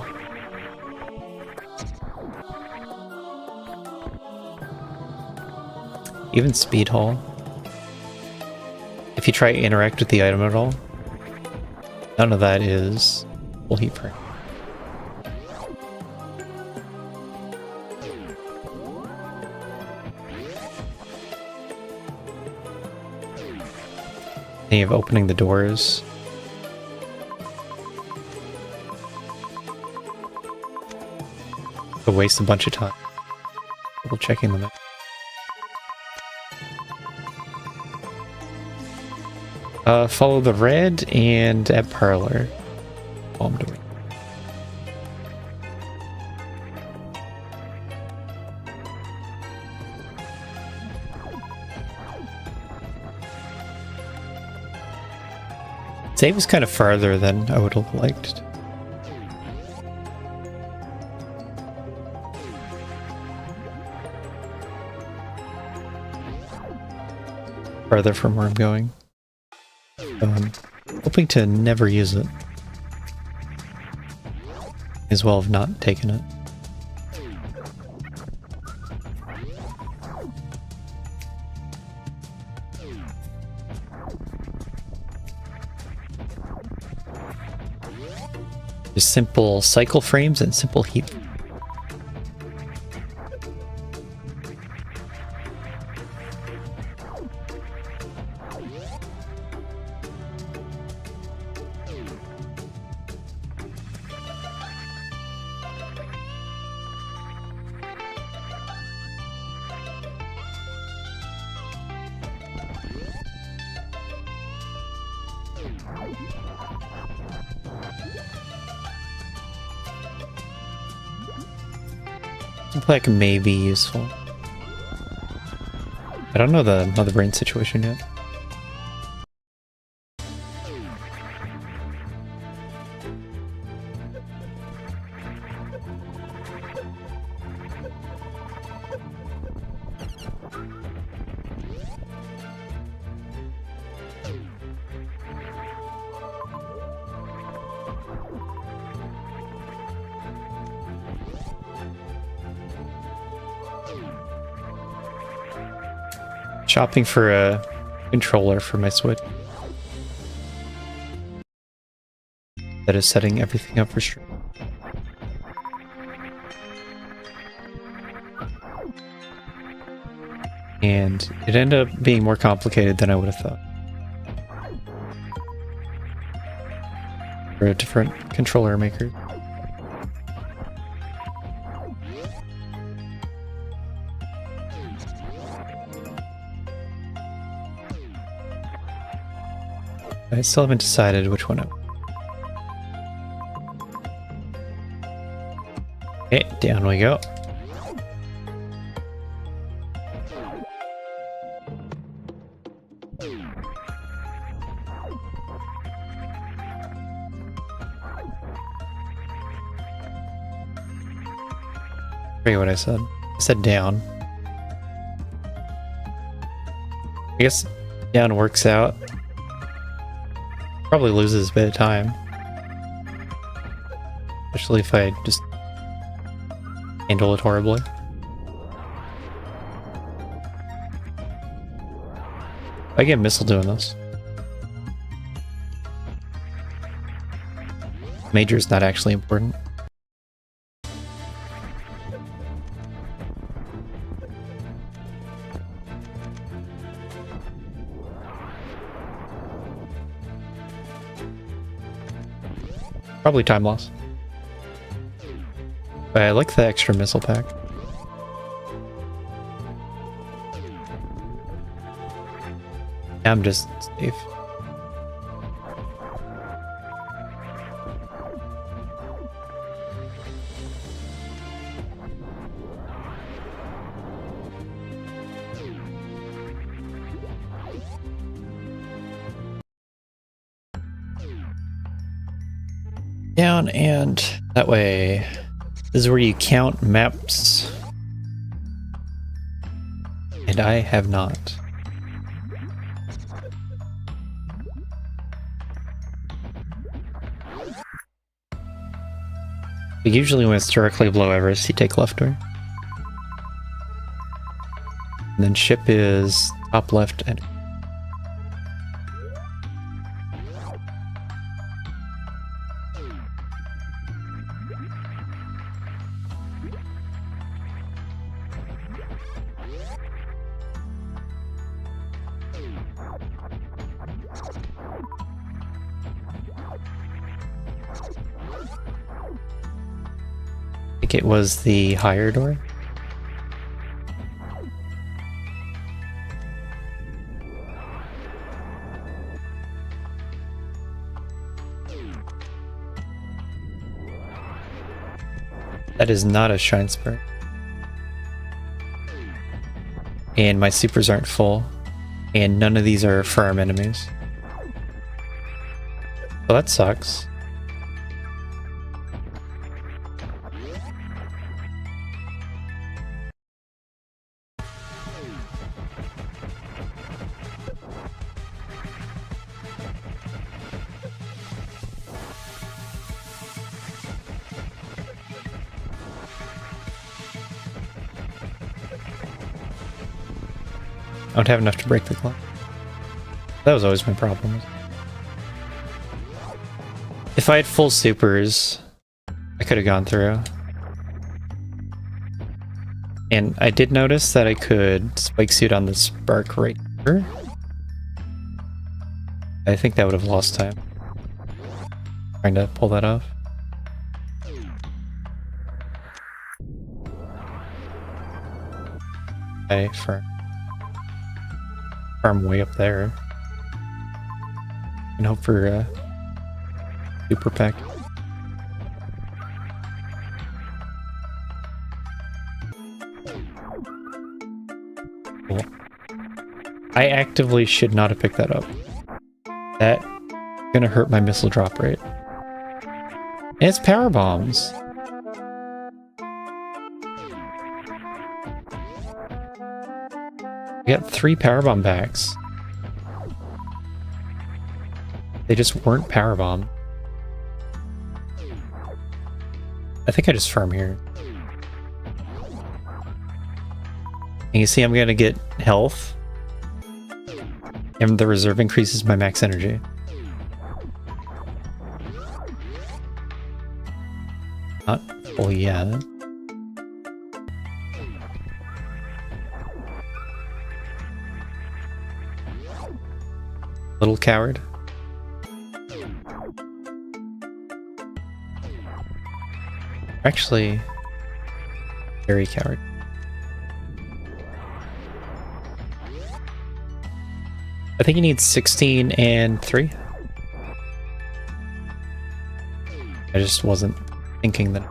Speaker 1: Even Speed Hall. If you try to interact with the item at all, none of that is full heat frame. Thinking of opening the doors. To waste a bunch of time. Double checking them out. Follow the red and at parlor. While I'm doing. Save is kind of farther than I would have liked. Farther from where I'm going. Hoping to never use it. As well have not taken it. Just simple cycle frames and simple heat. Like may be useful. I don't know the mother brain situation yet. Shopping for a controller for my Switch. That is setting everything up for stream. And it ended up being more complicated than I would have thought. For a different controller maker. I still haven't decided which one. Okay, down we go. I forget what I said. I said down. I guess down works out. Probably loses a bit of time. Especially if I just handle it horribly. I get Missile doing this. Major is not actually important. Probably time loss. But I like the extra missile pack. I'm just safe. Down and that way. This is where you count maps. And I have not. But usually when it's directly below Everest, you take left turn. And then ship is top left and I think it was the higher door. That is not a Shrine Spirit. And my supers aren't full. And none of these are firm enemies. So that sucks. I don't have enough to break the clock. That was always my problem. If I had full supers, I could have gone through. And I did notice that I could spike suit on the spark right here. I think that would have lost time. Trying to pull that off. Okay, farm way up there. And hope for a super pack. Cool. I actively should not have picked that up. That's gonna hurt my missile drop rate. And it's power bombs. I got 3 powerbomb backs. They just weren't powerbomb. I think I just farm here. And you see I'm gonna get health. And the reserve increases my max energy. Not fully yet. Little coward. Actually, very coward. I think he needs 16 and 3. I just wasn't thinking that.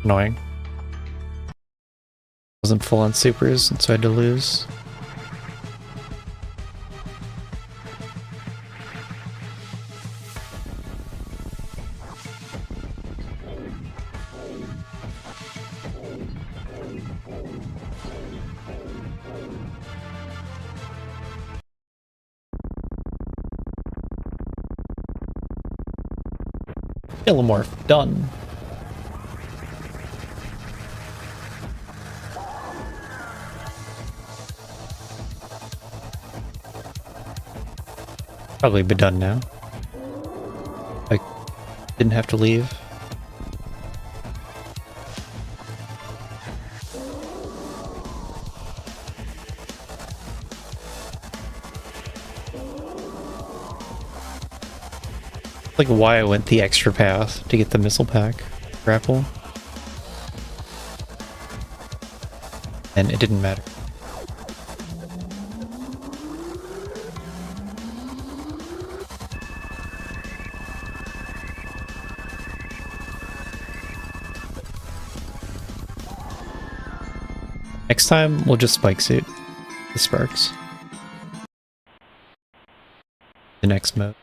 Speaker 1: Annoying. Wasn't full on supers, and so I had to lose. Killamorph, done. Probably be done now. I didn't have to leave. Like why I went the extra path to get the missile pack grapple. And it didn't matter. Next time, we'll just spike suit the sparks. The next mode.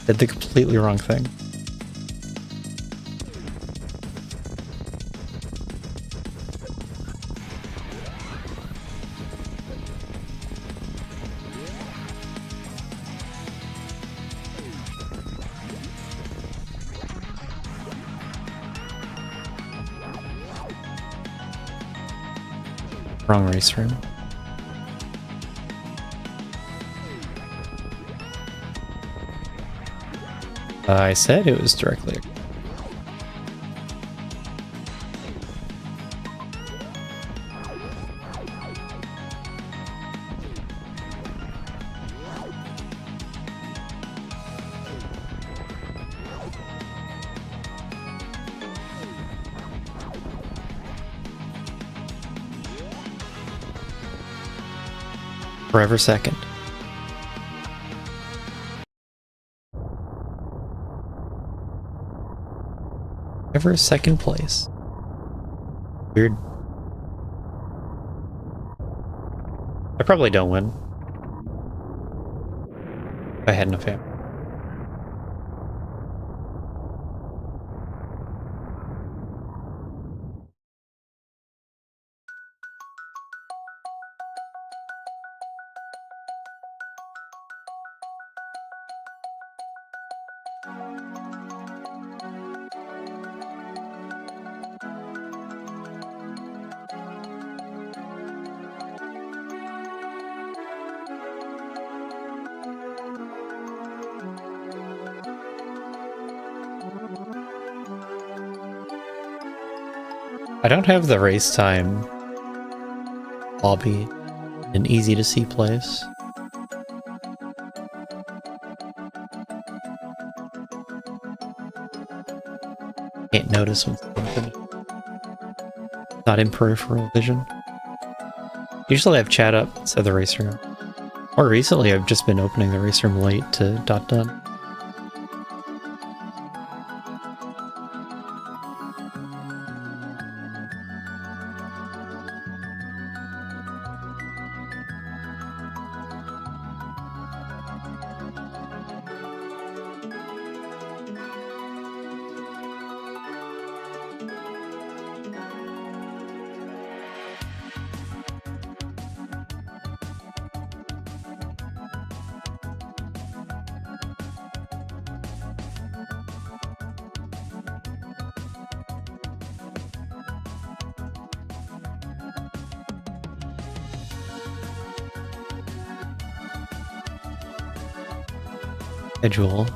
Speaker 1: Did the completely wrong thing. Wrong race room. I said it was directly. Forever second. Ever second place. Weird. I probably don't win. If I had enough ammo. I don't have the race time lobby in an easy to see place. Can't notice what's happening. Not in peripheral vision. Usually I have chat up instead of the race room. More recently I've just been opening the race room late to done. Schedule.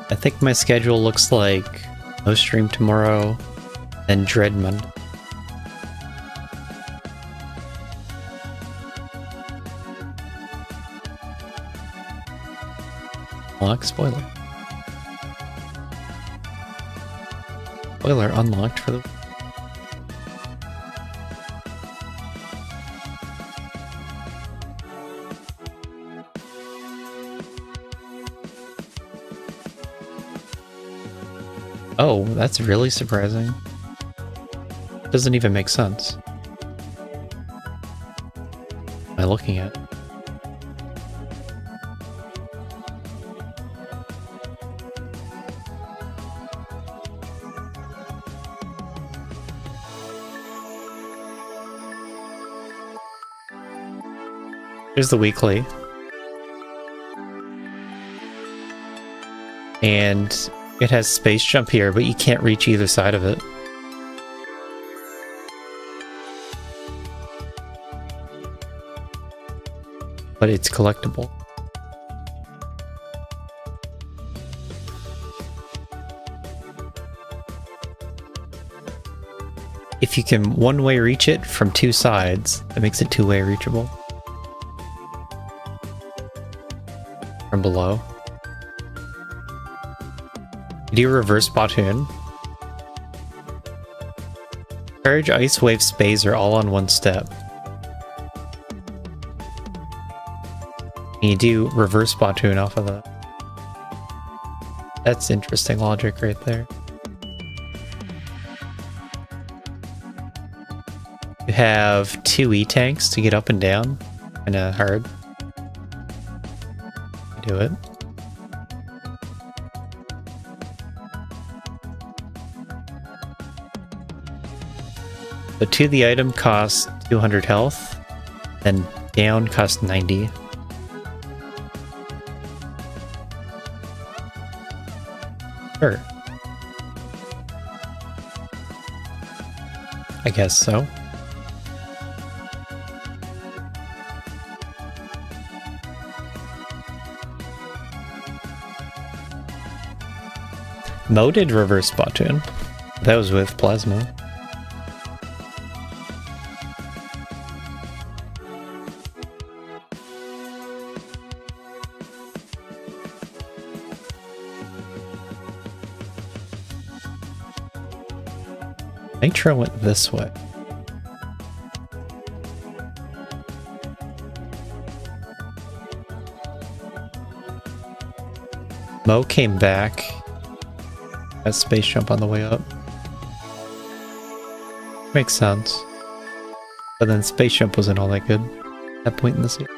Speaker 1: I think my schedule looks like no stream tomorrow and Dreadmond. Unlock spoiler. Spoiler unlocked for the... Oh, that's really surprising. Doesn't even make sense. What am I looking at? Here's the weekly. And it has space jump here, but you can't reach either side of it. But it's collectible. If you can one-way reach it from two sides, that makes it two-way reachable. From below. Do you reverse Batoon? Courage, Ice Wave, Space are all on one step. And you do reverse Batoon off of that. That's interesting logic right there. You have two E-tanks to get up and down. Kinda hard. You do it. So to the item costs 200 health, and down costs 90. Sure. I guess so. Mo did reverse Batoon. That was with Plasma. Nitro went this way. Mo came back. Got space jump on the way up. Makes sense. But then space jump wasn't all that good at that point in the series.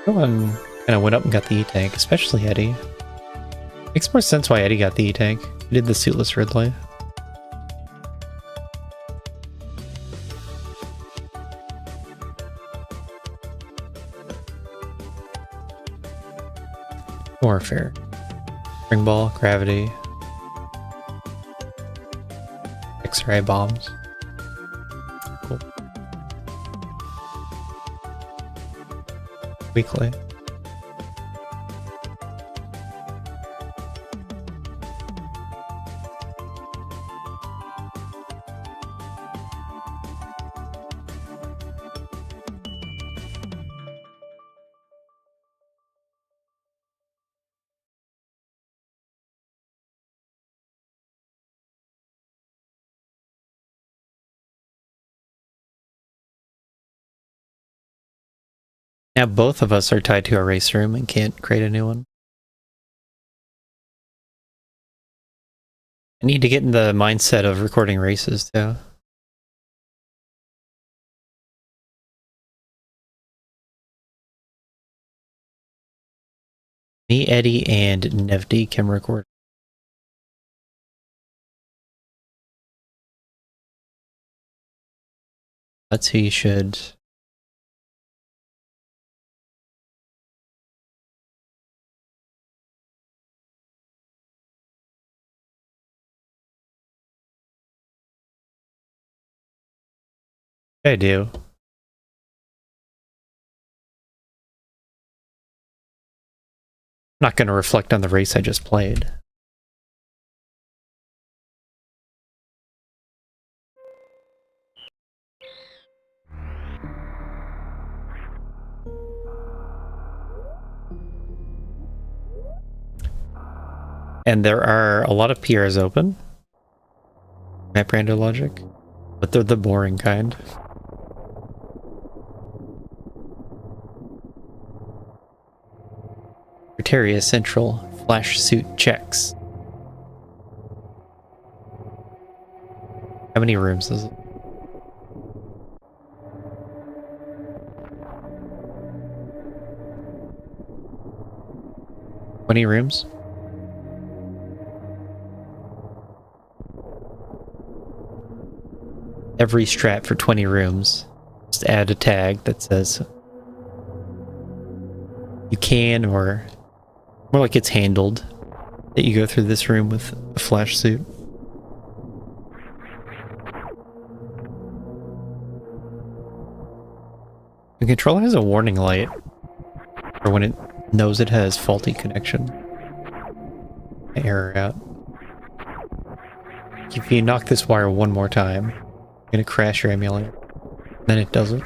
Speaker 1: Everyone kind of went up and got the E-Tank, especially Eddie. Makes more sense why Eddie got the E-Tank. He did the suitless Ridley. Warfare. Spring ball, gravity. X-ray bombs. Cool. Weekly. Now both of us are tied to a race room and can't create a new one. I need to get in the mindset of recording races too. Me, Eddie, and Nevdi can record. That's who you should. I do. I'm not going to reflect on the race I just played. And there are a lot of PRs open. Map Rando logic. But they're the boring kind. Criteria Central. Flash suit checks. How many rooms is it? How many rooms? Every strat for 20 rooms. Just add a tag that says you can, or more like it's handled, that you go through this room with a flash suit. The controller has a warning light for when it knows it has faulty connection. Error out. If you knock this wire one more time, you're gonna crash your emulator. Then it does it.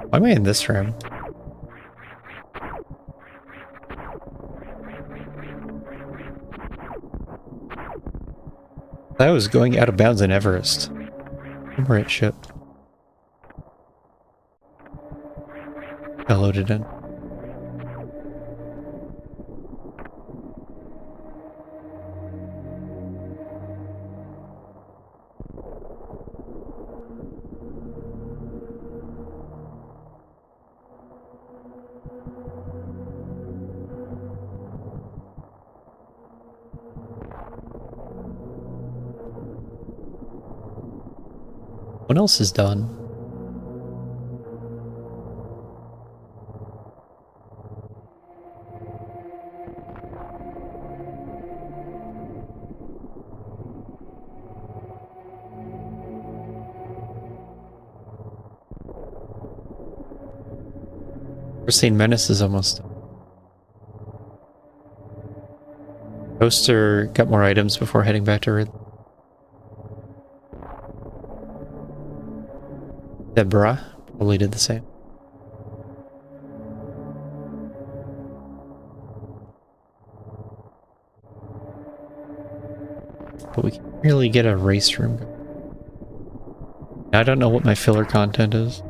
Speaker 1: Why am I in this room? I was going out of bounds in Everest. I'm right ship. I loaded in. What else is done? Foreseen Menace is almost done. Toaster got more items before heading back to Ridley. Deborah probably did the same. Really get a race room going. I don't know what my filler content is.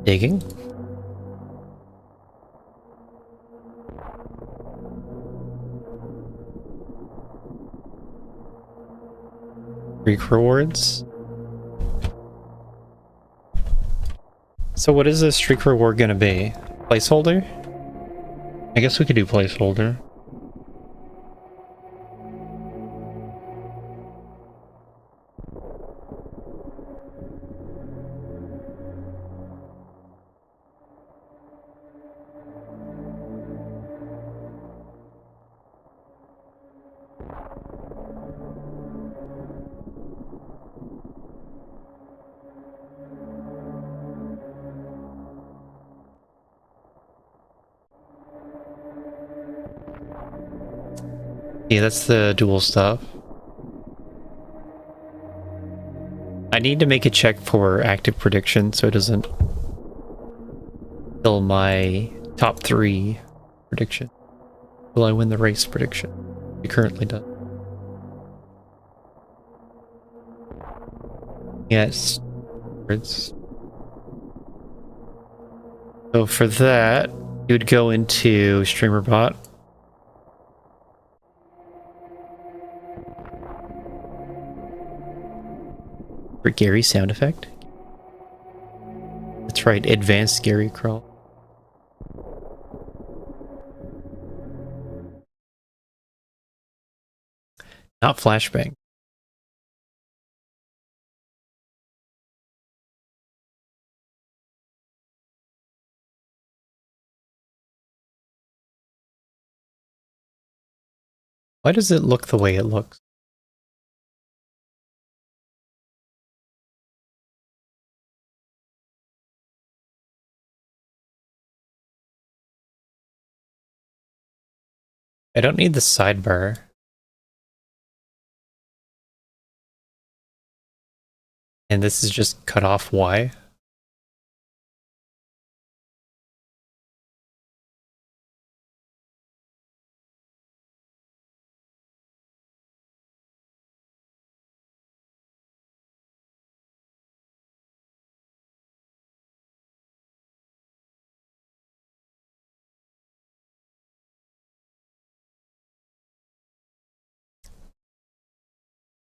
Speaker 1: Digging. Greek rewards. So what is this streak reward gonna be? Placeholder? I guess we could do placeholder. Yeah, that's the dual stuff. I need to make a check for active prediction so it doesn't kill my top 3 prediction. Will I win the race prediction? It currently does. Yes. So for that, you would go into StreamerBot. For Gary sound effect. That's right, advanced Gary crawl. Not flashbang. Why does it look the way it looks? I don't need the sidebar. And this is just cut off Y.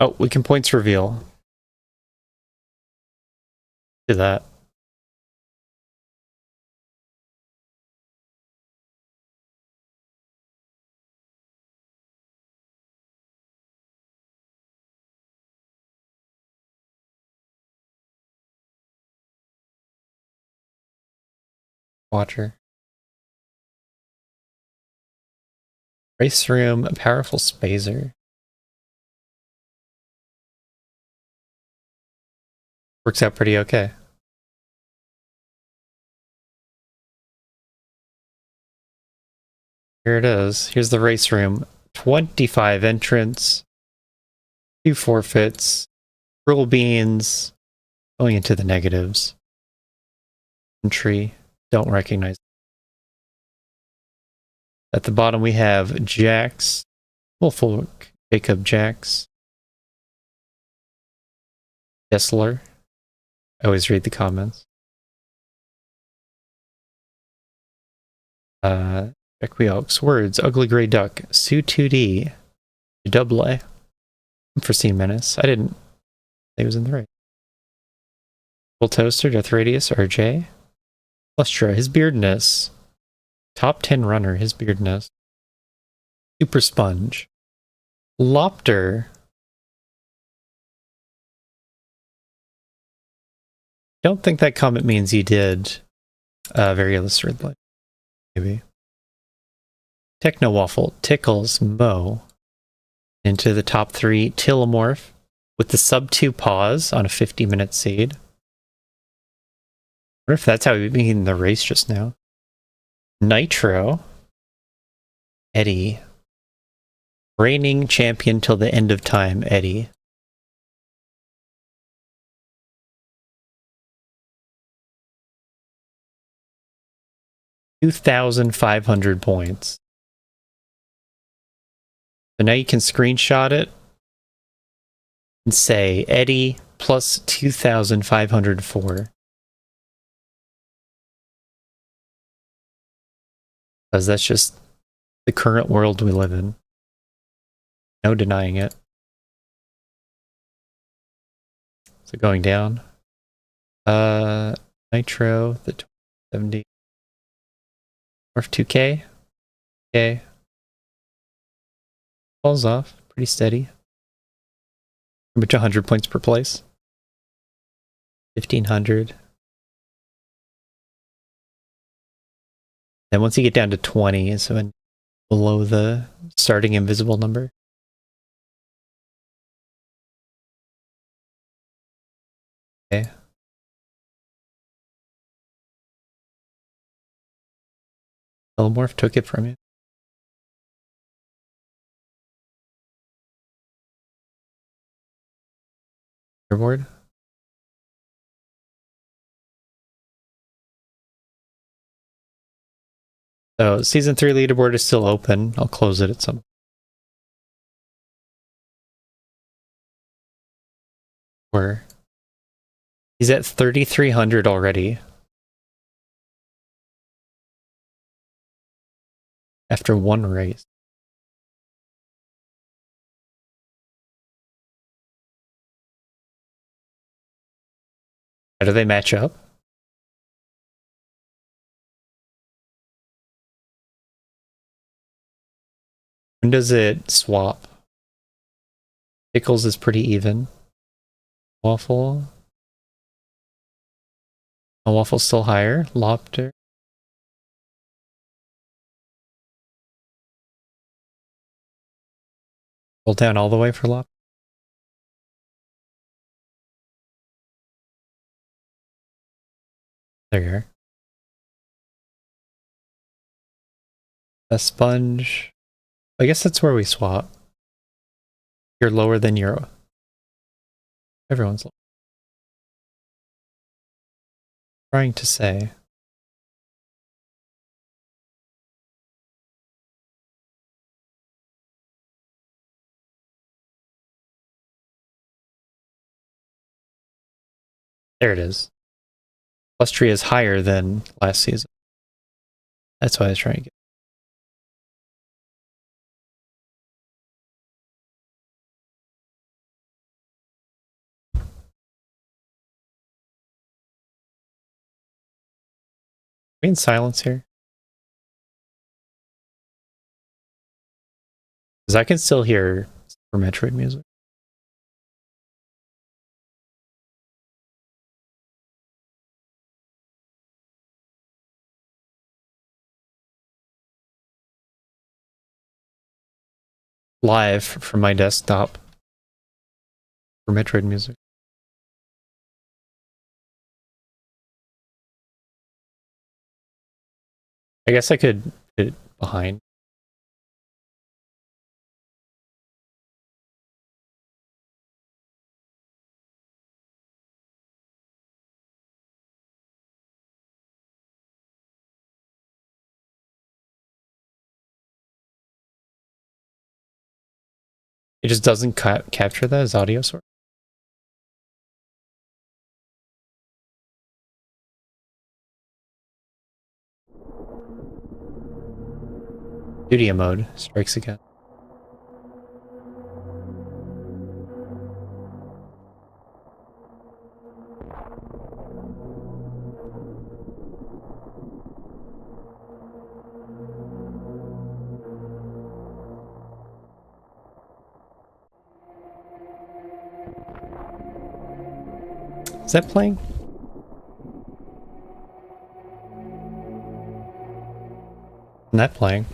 Speaker 1: Oh, we can points reveal. Do that. Watcher. Race room, a powerful spazer. Works out pretty okay. Here it is. Here's the race room. 25 entrants. 2 forfeits. Rule beans. Going into the negatives. Entry. Don't recognize. At the bottom we have Jax. Wolfolk. Jacob Jax. Dessler. I always read the comments. Equiox. Words. Ugly Grey Duck. Sue 2D. Double A. Unforeseen Menace. I didn't say it was in the right. Full Toaster. Death Radius. RJ. Lustra. His Beardness. Top 10 runner. His Beardness. Super Sponge. Lopter. Don't think that comment means he did very illustratedly. Maybe. Techno Waffle. Tickles. Mo. Into the top 3. Tillamorph. With the sub 2 pause on a 50-minute seed. I wonder if that's how we began the race just now. Nitro. Eddie. Reigning champion till the end of time, Eddie. 2,500 points. So now you can screenshot it and say Eddie plus 2,504. Because that's just the current world we live in. No denying it. So going down. Nitro, the 2070. Or 2K. Okay. Falls off. Pretty steady. Pretty much 100 points per place. 1,500. Then once you get down to 20, so below the starting invisible number. Okay. Telemorph took it from you. Leaderboard. So season 3 leaderboard is still open. I'll close it at some. Where he's at 3,300 already. After one race. How do they match up? When does it swap? Pickles is pretty even. Waffle. A waffle's still higher. Lobster. Roll down all the way for lobster. There you are. A sponge. I guess that's where we swap. You're lower than your... Everyone's low. Trying to say. There it is. Lustria is higher than last season. That's what I was trying to get. Are we in silence here? Because I can still hear Super Metroid music. Live from my desktop for Metroid music. I guess I could put it behind. It just doesn't capture that as audio source. Studio mode strikes again. Is that playing? Isn't that playing?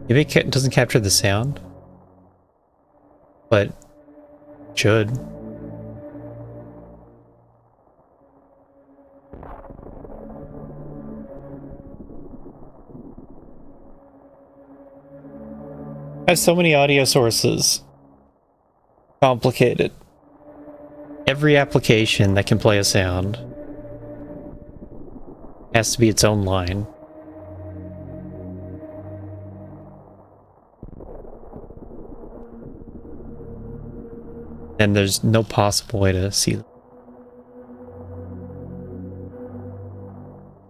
Speaker 1: Maybe it doesn't capture the sound, but it should. I have so many audio sources. Complicated. Every application that can play a sound. Has to be its own line. And there's no possible way to see them.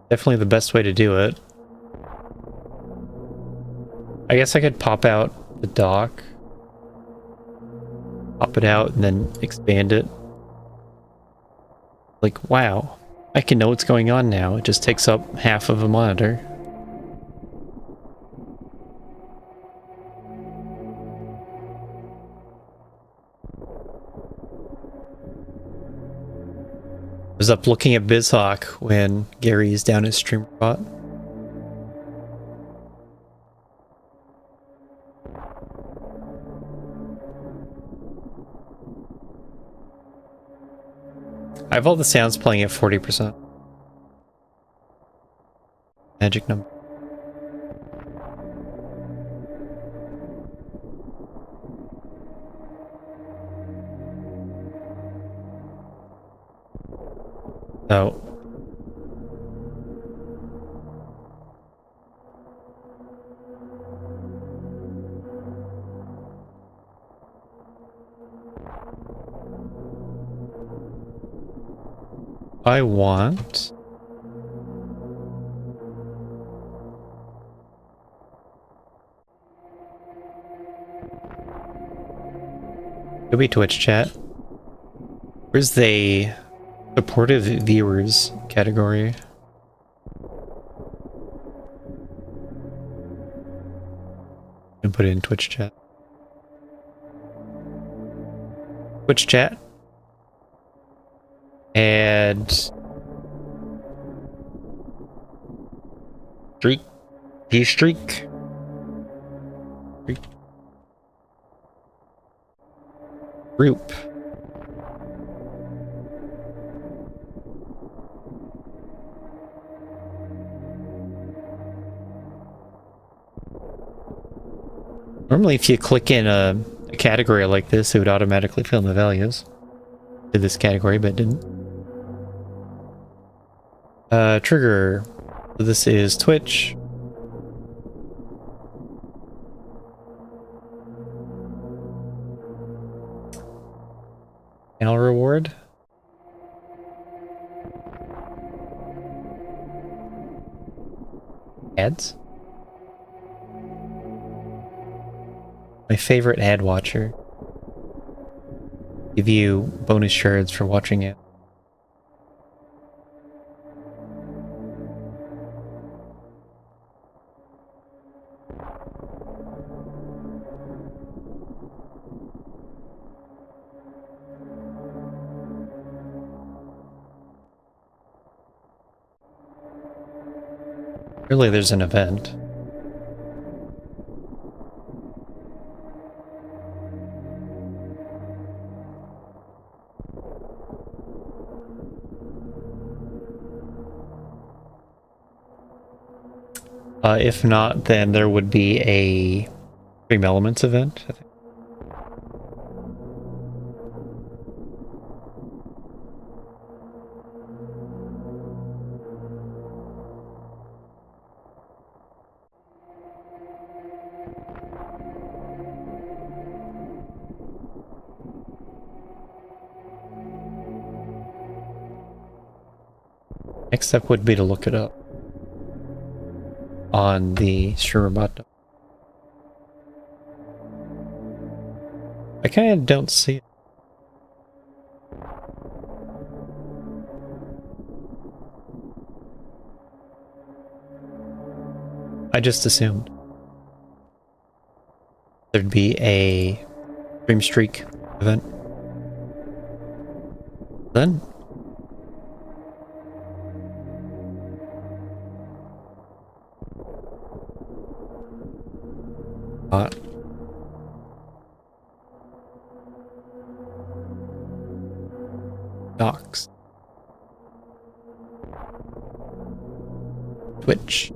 Speaker 1: Definitely the best way to do it. I guess I could pop out the dock. Pop it out and then expand it. Like, wow. I can know what's going on now. It just takes up half of a monitor. I was up looking at BizHawk when Gary is down his stream bot. I have all the sounds playing at 40%. Magic number. So I want could be Twitch chat. Where's the supportive viewers category? And put it in Twitch chat. Twitch chat. Add streak. Streak. Group. Normally if you click in a category like this, it would automatically fill in the values to this category, but it didn't. Trigger. So this is Twitch. Channel reward. Ads. My favorite ad watcher. Give you bonus shards for watching it. Really, there's an event. If not, then there would be a Stream Elements event, I think. Next step would be to look it up on the streamer.bot. I kind of don't see it. I just assumed there'd be a stream streak event. Then docs. Twitch.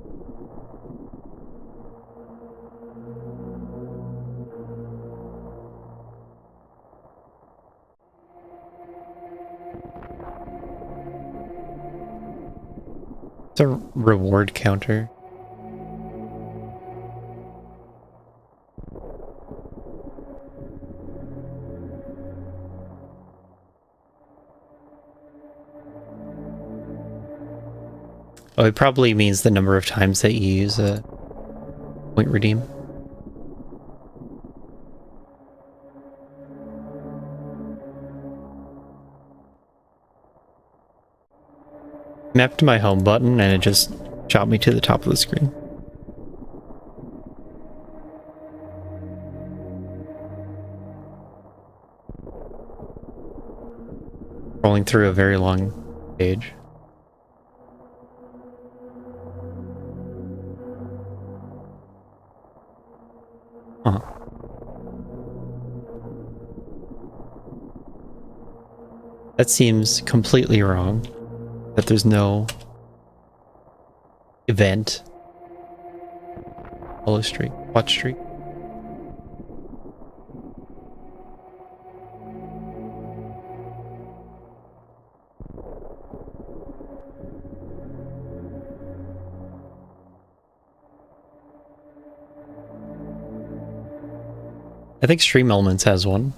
Speaker 1: It's a reward counter. Oh, it probably means the number of times that you use a point redeem. Mapped to my home button and it just shot me to the top of the screen. Rolling through a very long page. Huh. That seems completely wrong. That there's no event. Follow streak. Watch streak. I think Stream Elements has one.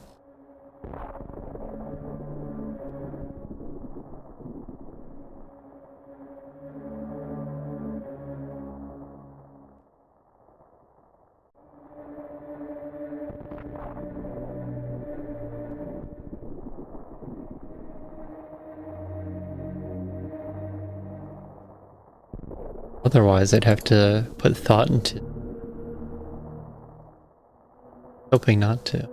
Speaker 1: Otherwise, I'd have to put thought into... Hoping not to.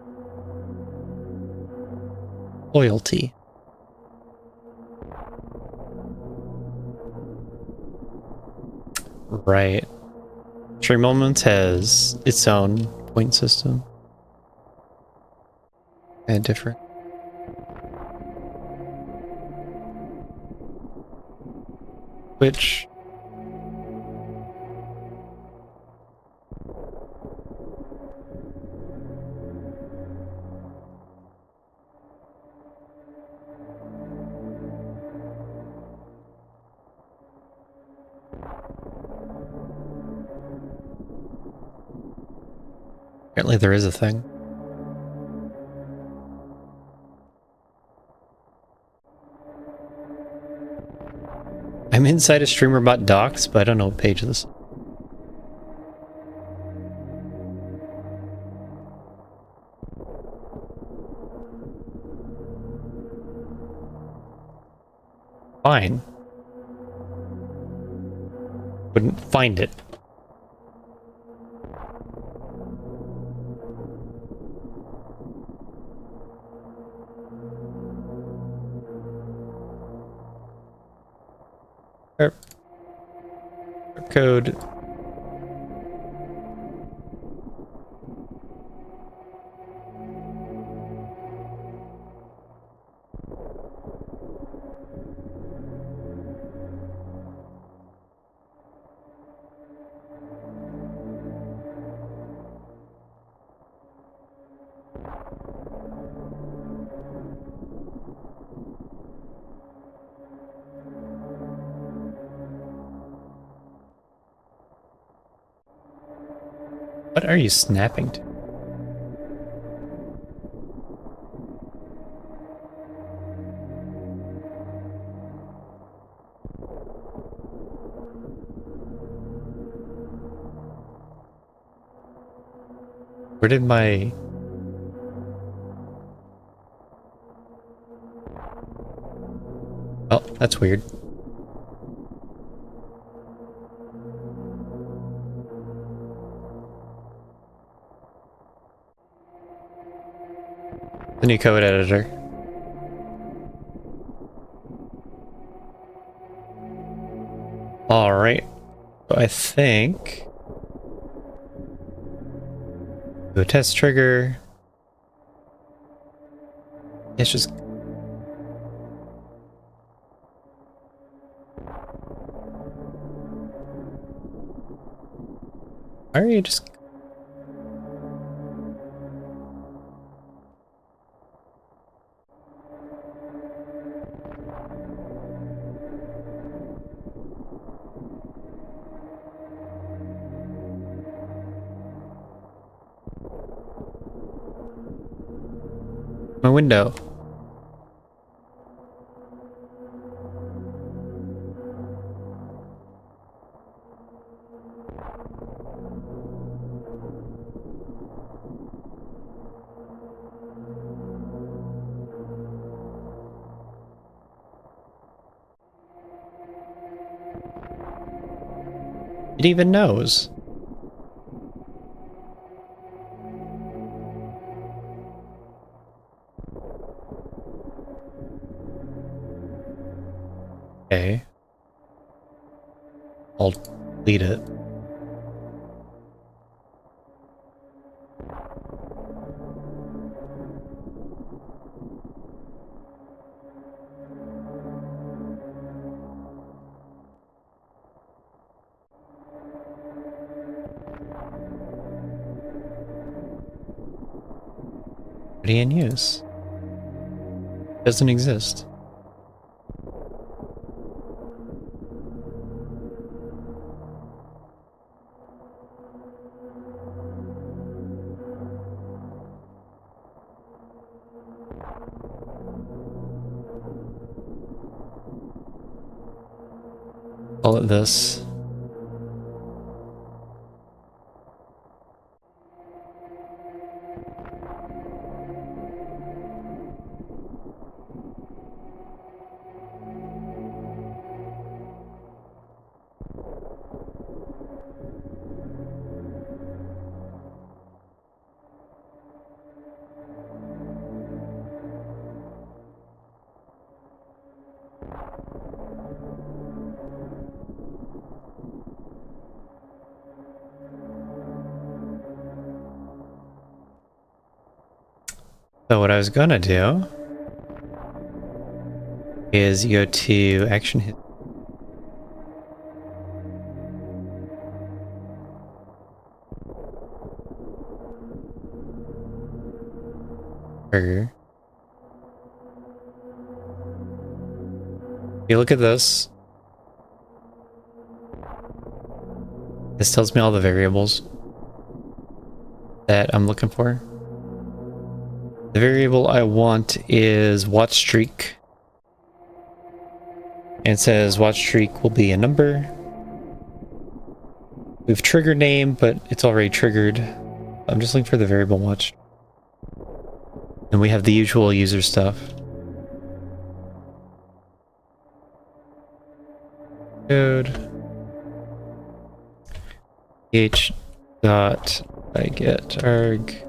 Speaker 1: Loyalty. Right. Stream Moments has its own point system. And different. Which... Apparently there is a thing. I'm inside a StreamerBot docs, but I don't know what page this is. Fine. Wouldn't find it. Code. What are you snapping to? Where did my... Oh, that's weird. The new code editor. Alright. So I think... Do a test trigger. It's just... Why are you just... My window. It even knows. Okay. I'll delete it. Already in use. Doesn't exist. Call it this. So what I was gonna do is go to action hit. Trigger. You look at this. This tells me all the variables that I'm looking for. The variable I want is watch streak. And it says watch streak will be a number. We've triggered name, but it's already triggered. I'm just looking for the variable watch. And we have the usual user stuff. Code. H dot I get arg.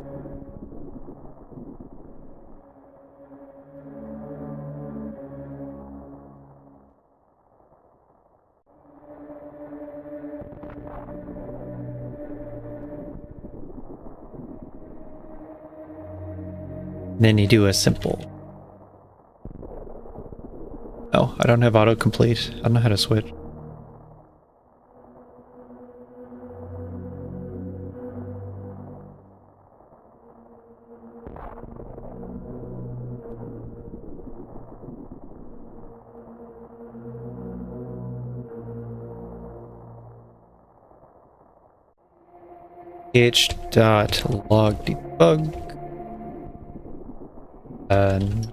Speaker 1: Then you do a simple. Oh, I don't have autocomplete. I don't know how to switch. H.log debug. And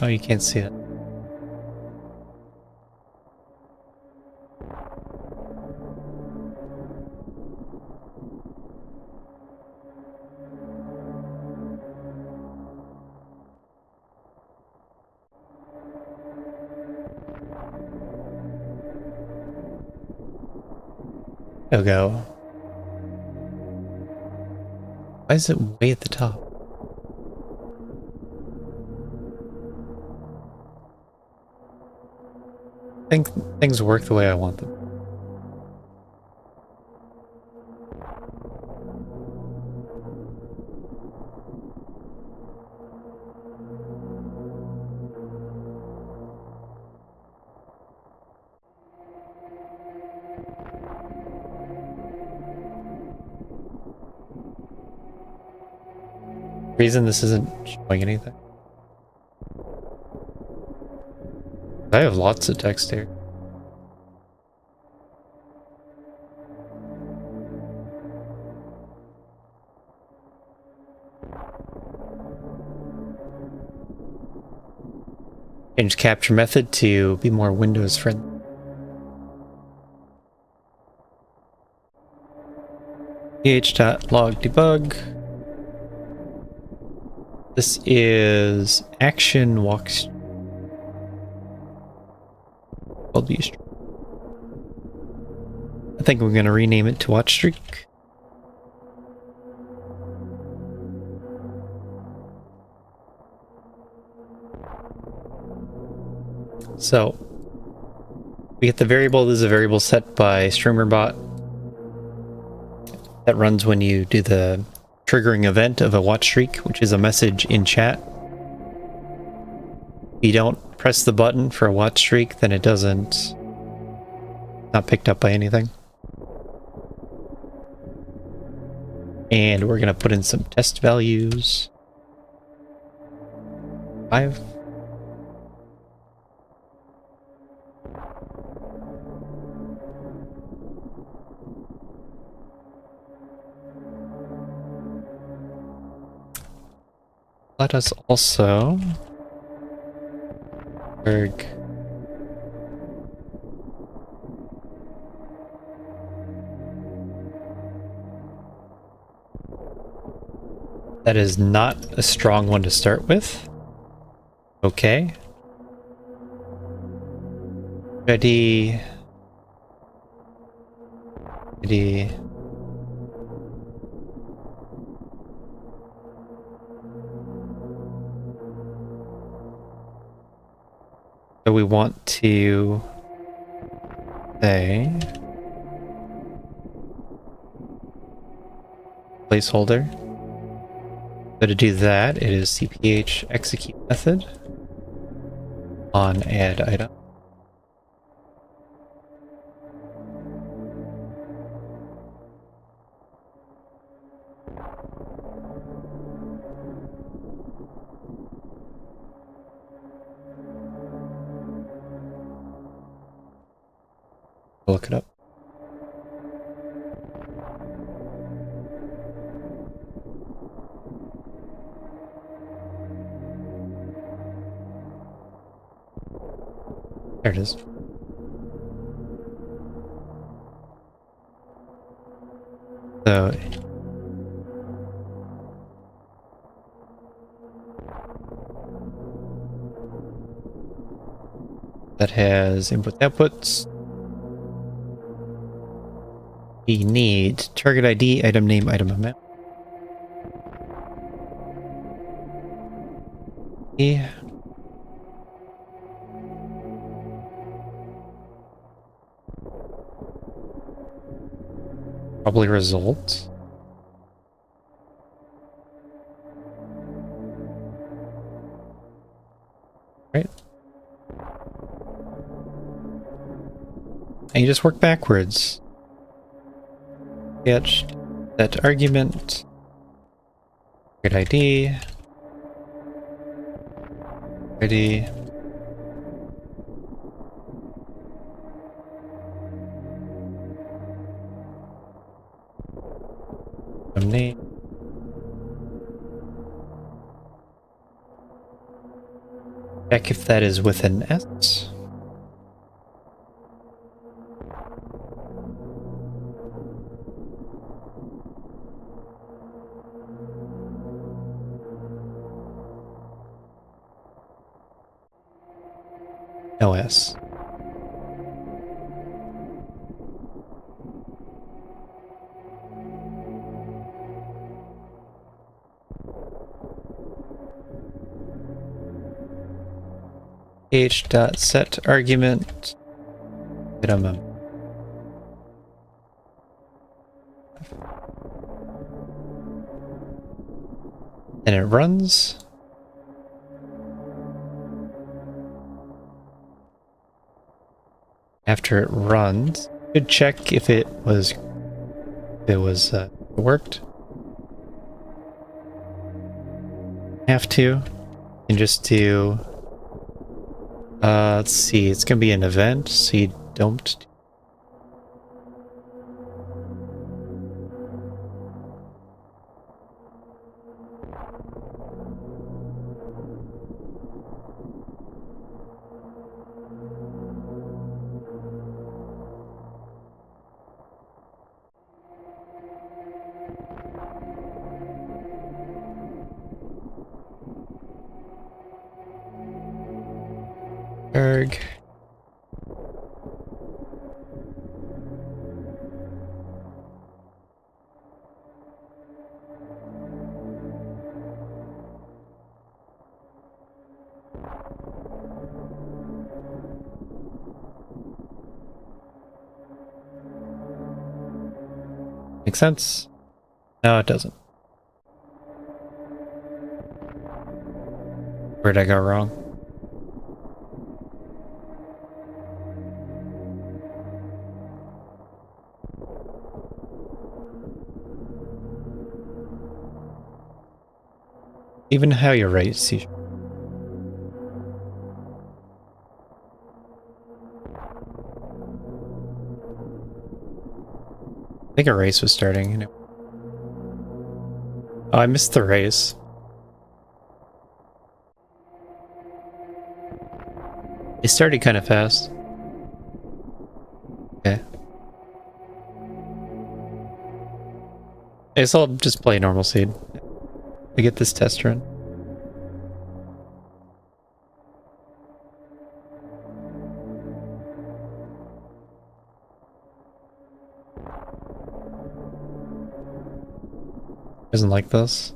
Speaker 1: oh, you can't see it. It'll go. Why is it way at the top? I think things work the way I want them. Reason this isn't showing anything. I I have lots of text here. Change capture method to be more Windows friendly. ph.log debug. This is action walks. I think we're going to rename it to watch streak. So we get the variable. This is a variable set by StreamerBot that runs when you do the triggering event of a watch streak, which is a message in chat. If you don't press the button for a watch streak, then it doesn't, not picked up by anything. And we're gonna put in some test values. 5. Let us also that is not a strong one to start with. Okay. Ready. So we want to say placeholder. So to do that, it is cph execute method on add item. Look it up. There it is. So that has input outputs. We need target ID, item name, item amount. Yeah. Probably results. Right. And you just work backwards. Get that argument. Target ID. Ready. Name. Check if that is with an S. No S. H.set argument minimum. And it runs. After it runs, you could check if it worked. Have to, and just do Let's see. It's gonna be an event, so you don't. Erg. Makes sense? No, it doesn't. Where'd I go wrong? Even how you rate C. I think a race was starting. Anyway. Oh, I missed the race. It started kind of fast. Okay. I guess I'll just play normal seed to get this test run. Doesn't like this.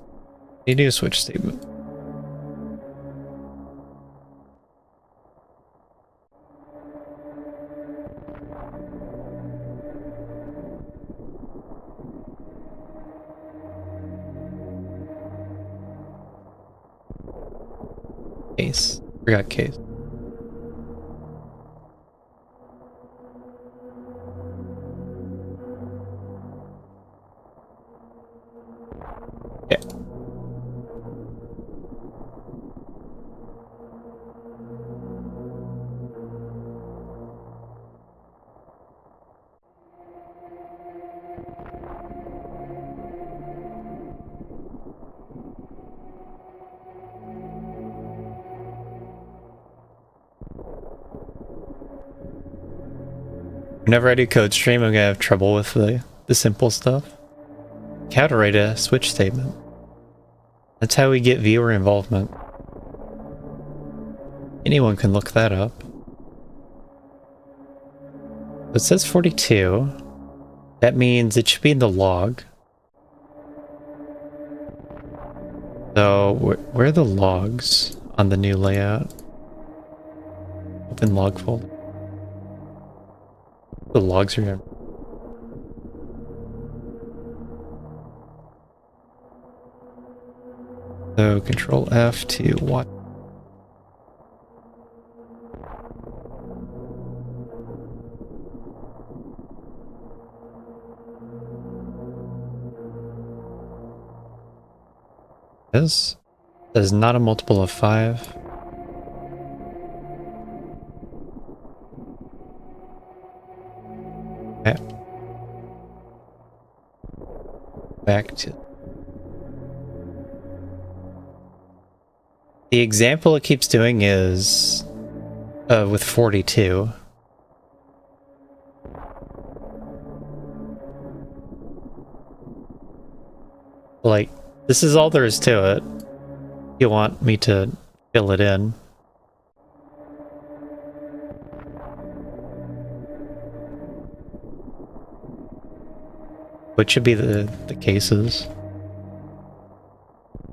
Speaker 1: You do a switch statement. Case. Forgot case. Yeah. Whenever I do code stream, I'm gonna have trouble with the simple stuff. How to write a switch statement. That's how we get viewer involvement. Anyone can look that up. It says 42. That means it should be in the log. So where are the logs on the new layout? Open log folder. The logs are here. So Control F to what? This is not a multiple of 5. Okay. Back to the example it keeps doing is with 42. Like, this is all there is to it. You want me to fill it in. What should be the cases?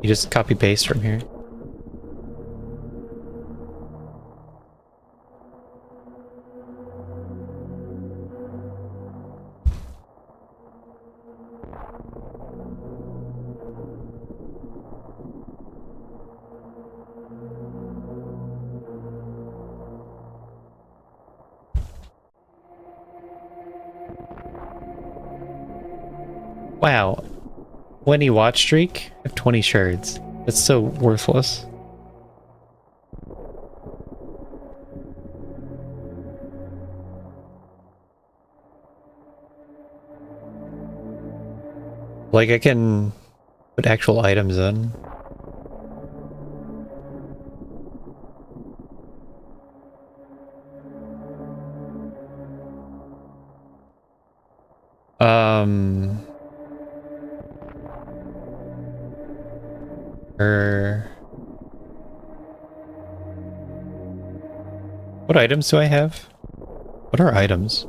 Speaker 1: You just copy paste from here. Wow, 20 watch streak? I have 20 shards. That's so worthless. Like, I can put actual items in. Er, what items do I have? What are items?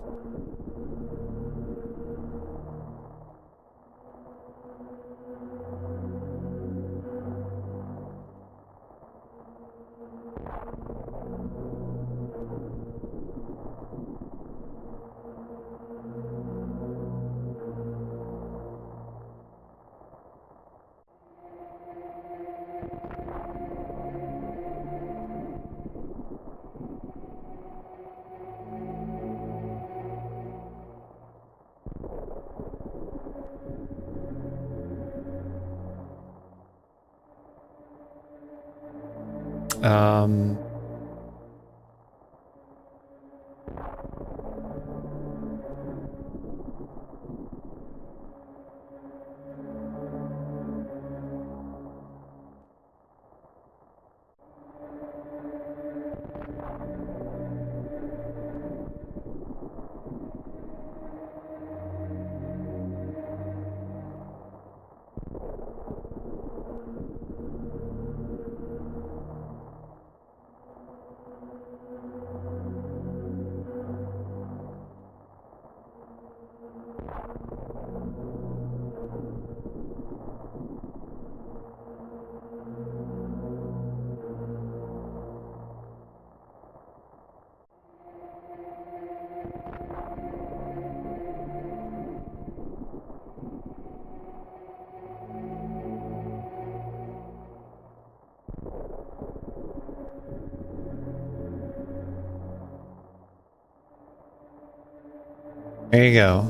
Speaker 1: There you go.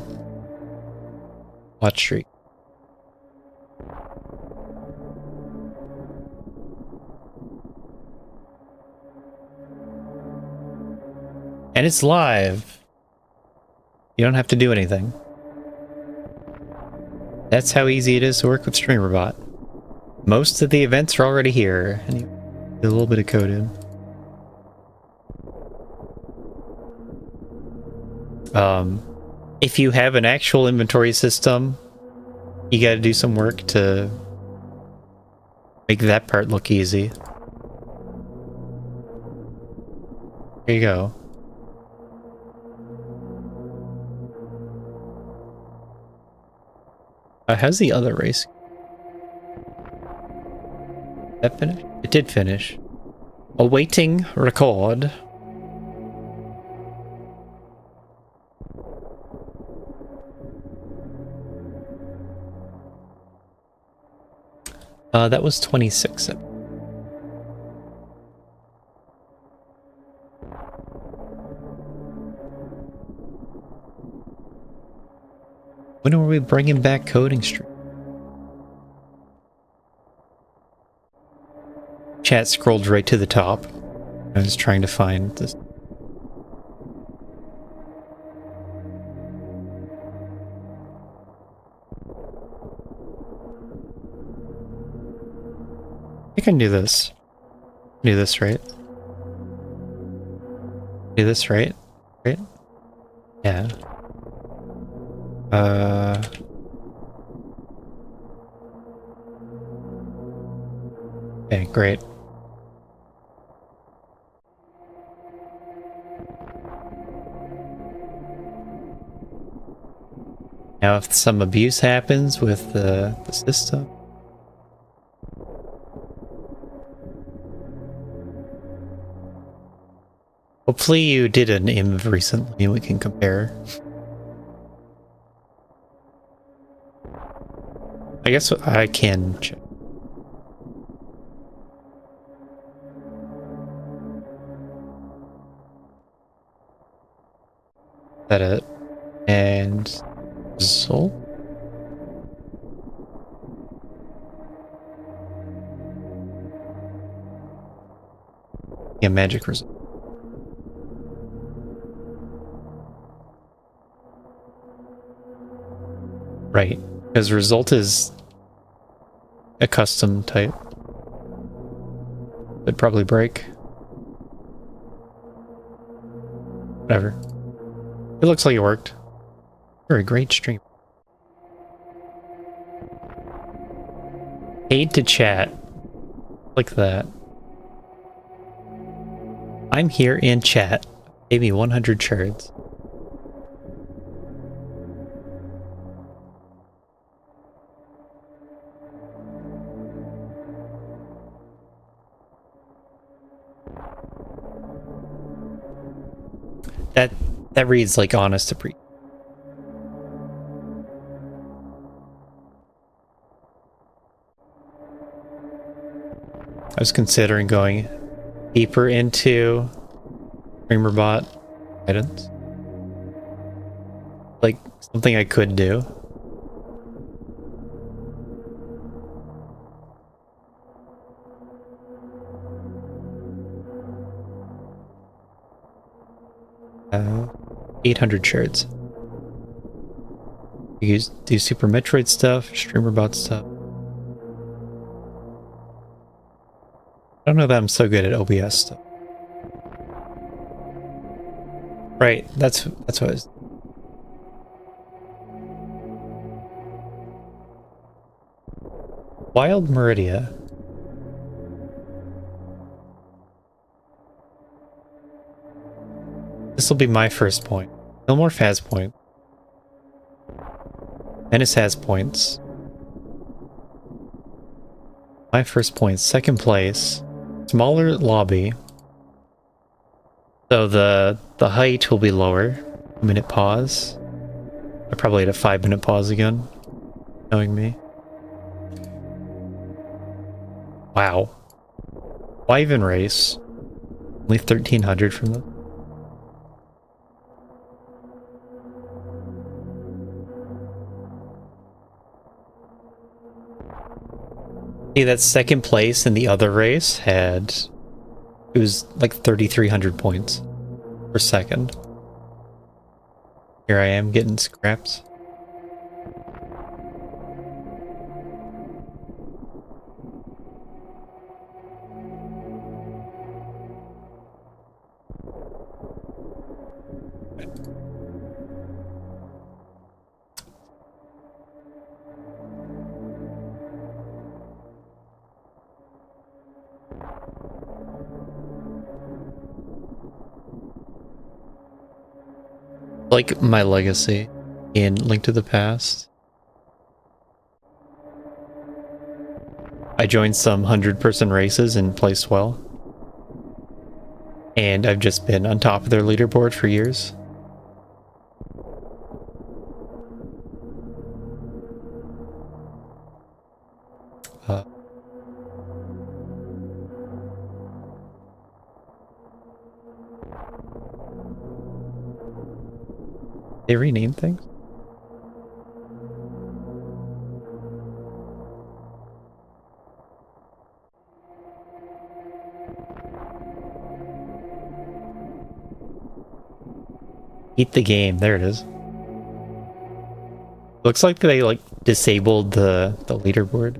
Speaker 1: Watch streak. And it's live. You don't have to do anything. That's how easy it is to work with StreamerBot. Most of the events are already here, and you do a little bit of code in. If you have an actual inventory system, you gotta do some work to make that part look easy. There you go. How's the other race? That finished? It did finish. Awaiting record. That was 26. When are we bringing back Coding Stream? Chat scrolled right to the top. I was trying to find this. I can do this. Do this right. Do this right. Right? Yeah. Okay, great. Now if some abuse happens with the system. Hopefully you did an IMV recently and we can compare. I guess I can check. Is that it? And result? Yeah, magic result. Right. Because result is a custom type. It'd probably break. Whatever. It looks like it worked. You're a great streamer. Paid to chat. Like that. I'm here in chat. Maybe 100 shards. That reads like honest to pre. I was considering going deeper into StreamerBot guidance. Like something I could do. Uh, 800 shards. You do Super Metroid stuff, StreamerBot stuff. I don't know that I'm so good at OBS stuff. Right, that's what I was. Wild Meridia. This will be my first point. Millmorph has point. Menace has points. My first point, second place. Smaller lobby. So the height will be lower. 1-minute pause. I probably had a 5-minute pause again. Knowing me. Wow. Why even race? Only 1,300 from them. See, that second place in the other race had... It was like 3,300 points per second. Here I am getting scraps. Like my legacy in Link to the Past. I joined some 100-person races and placed well. And I've just been on top of their leaderboard for years. They rename things? Eat the game. There it is. Looks like they like disabled the leaderboard.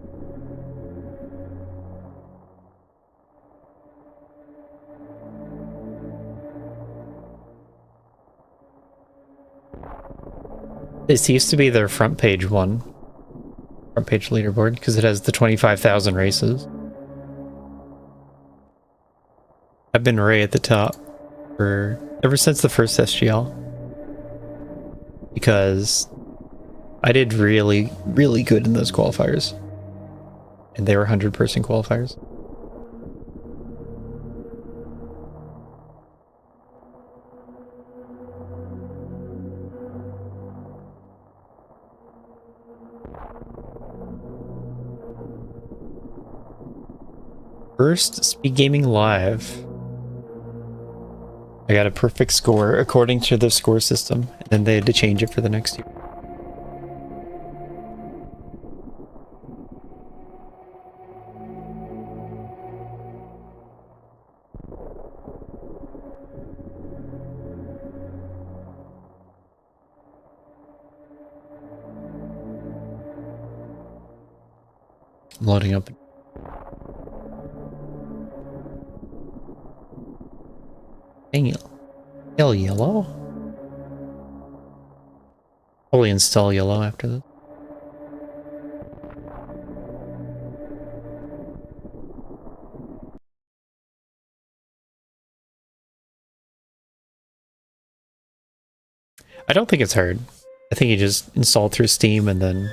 Speaker 1: This used to be their front page one. Front page leaderboard, because it has the 25,000 races. I've been right at the top for ever since the first SGL. Because I did really, really good in those qualifiers. And they were 100-person qualifiers. First Speed Gaming Live. I got a perfect score according to the score system, and then they had to change it for the next year. I'm loading up. Dang, pale yellow? Probably install yellow after this. I don't think it's hard. I think you just install through Steam and then...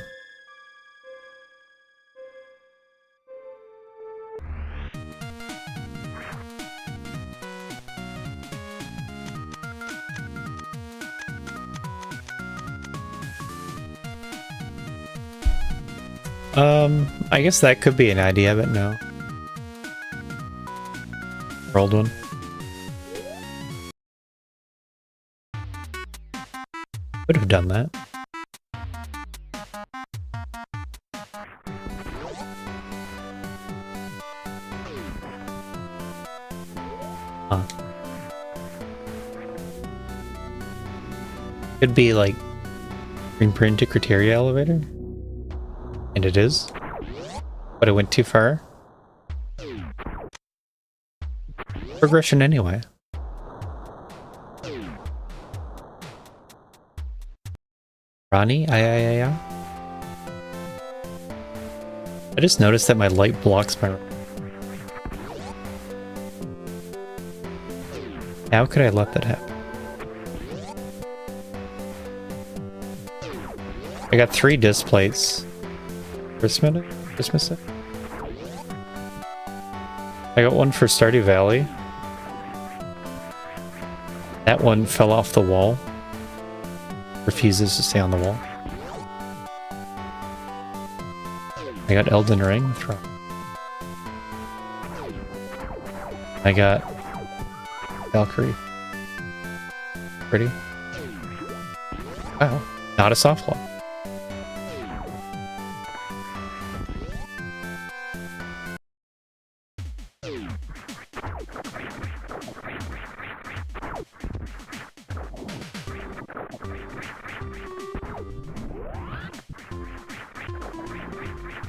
Speaker 1: I guess that could be an idea, but no. Rolled one. Would have done that. Huh. Could be like green print to criteria elevator. And it is. But it went too far. Progression anyway. Ronnie? I just noticed that my light blocks my... How could I let that happen? I got 3 disc plates. Christmas? I got one for Stardew Valley. That one fell off the wall. Refuses to stay on the wall. I got Elden Ring. I got Valkyrie. Pretty. Wow, not a soft lock.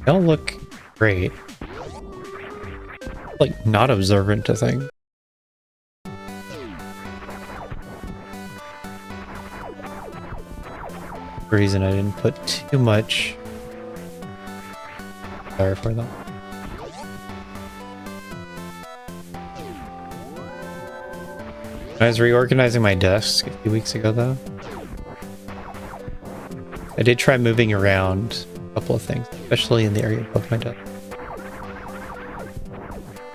Speaker 1: Don't look great. Like, not observant to things. Reason I didn't put too much there for them. I was reorganizing my desk a few weeks ago though. I did try moving around a couple of things, especially in the area above my desk.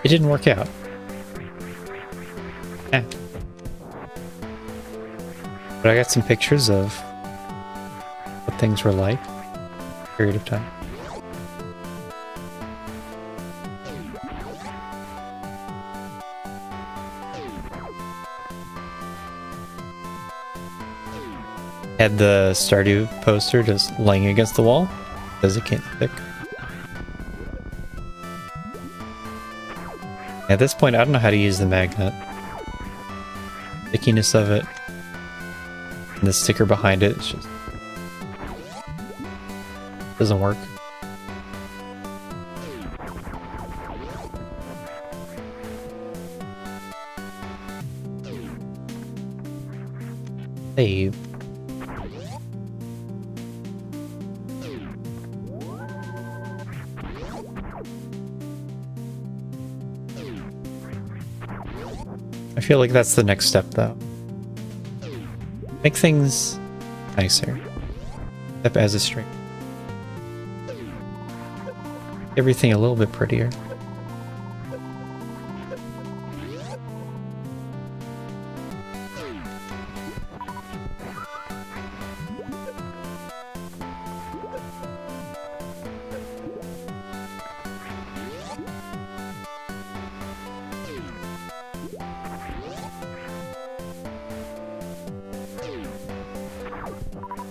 Speaker 1: It didn't work out. Eh. But I got some pictures of what things were like period of time. Had the Stardew poster just laying against the wall because it can't stick. At this point, I don't know how to use the magnet. Stickiness of it and the sticker behind it, it's just doesn't work. Save. I feel like that's the next step though. Make things nicer. Step as a string. Everything a little bit prettier.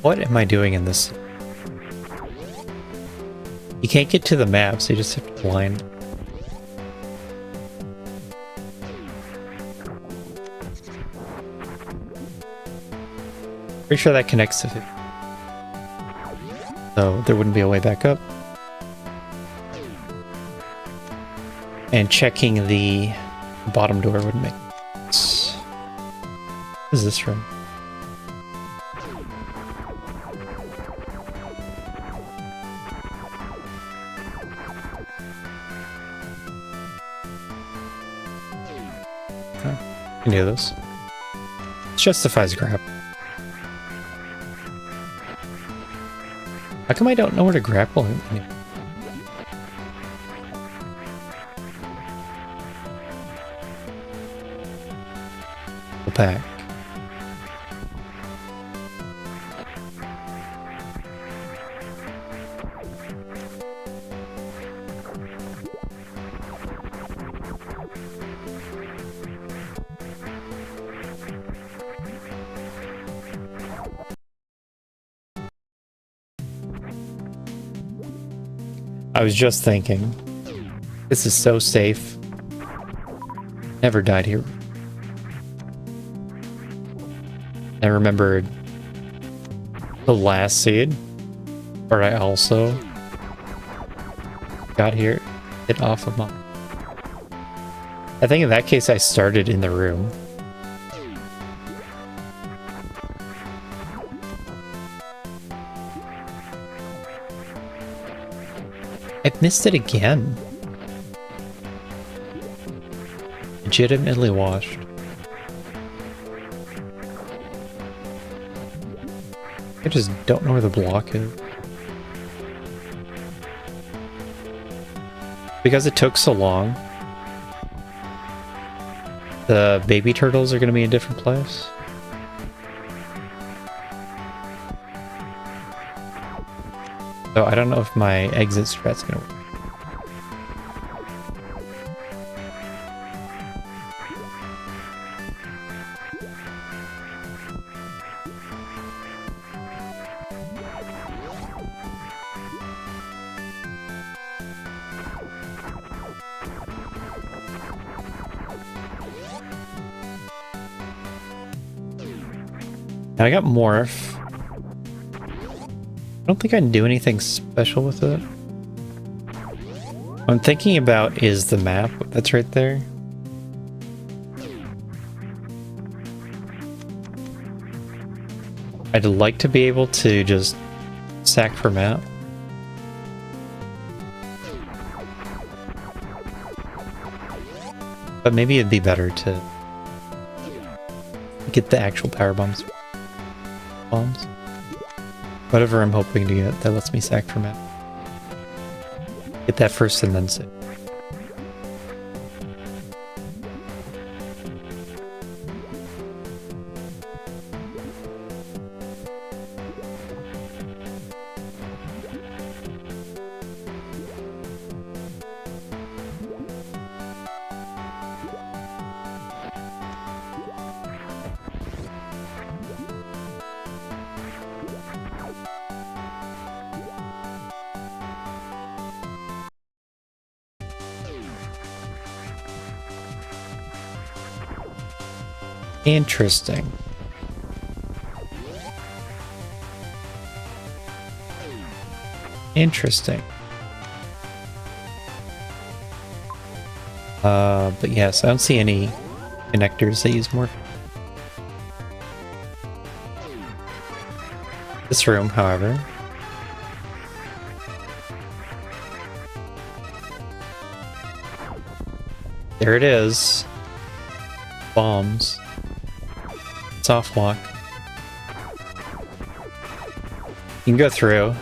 Speaker 1: What am I doing in this? You can't get to the map, so you just have to blind. Pretty sure that connects to it. So there wouldn't be a way back up. And checking the bottom door wouldn't make sense. What is this room? Oh, I can do this. It justifies grab. How come I don't know where to grapple him? Go back. I was just thinking, this is so safe. Never died here. I remembered the last seed, where I also got here, hit off of my... I think in that case I started in the room. I've missed it again. Legitimately washed. I just don't know where the block is. Because it took so long, the baby turtles are going to be in a different place. So I don't know if my exit strat's gonna work. And I got Morph. I don't think I can do anything special with it. What I'm thinking about is the map that's right there. I'd like to be able to just sack for map. But maybe it'd be better to get the actual power bombs. Whatever I'm hoping to get that lets me sack for map. Get that first and then save. Interesting. Interesting. But yes, I don't see any connectors that use more. This room, however. There it is. Bombs. Soft lock. You can go through.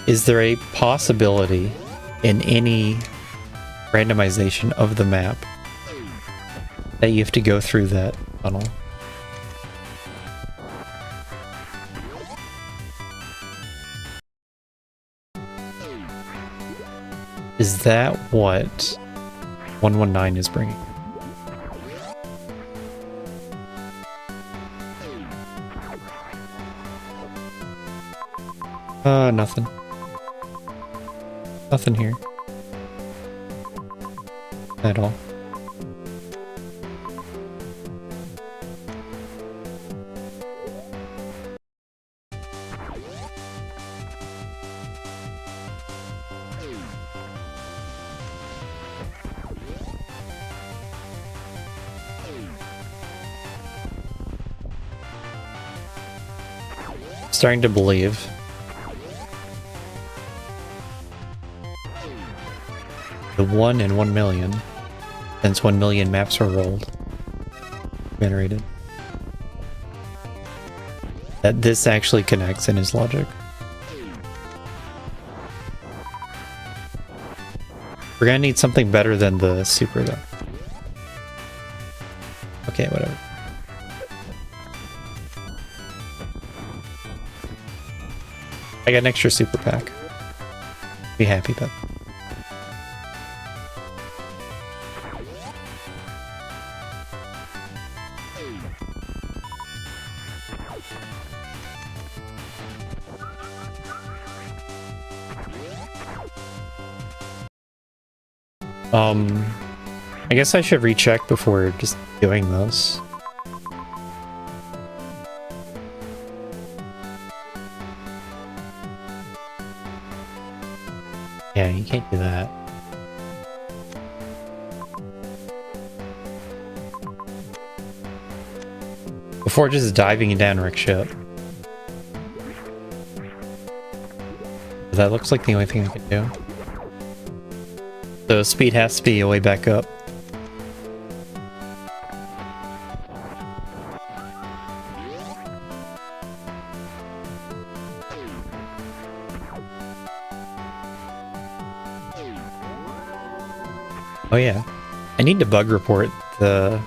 Speaker 1: Is there a possibility in any randomization of the map that you have to go through that tunnel? Is that what 119 is bringing? Nothing. Nothing here. At all. Starting to believe. The 1 in 1 million. Since 1 million maps were rolled. Generated. That this actually connects in his logic. We're gonna need something better than the super though. Okay, whatever. I got an extra super pack. Be happy about that. I guess I should recheck before just doing this. Yeah, you can't do that. Before just diving down Rick's ship. That looks like the only thing I can do. So speed has to be a way back up. Oh yeah, I need to bug report the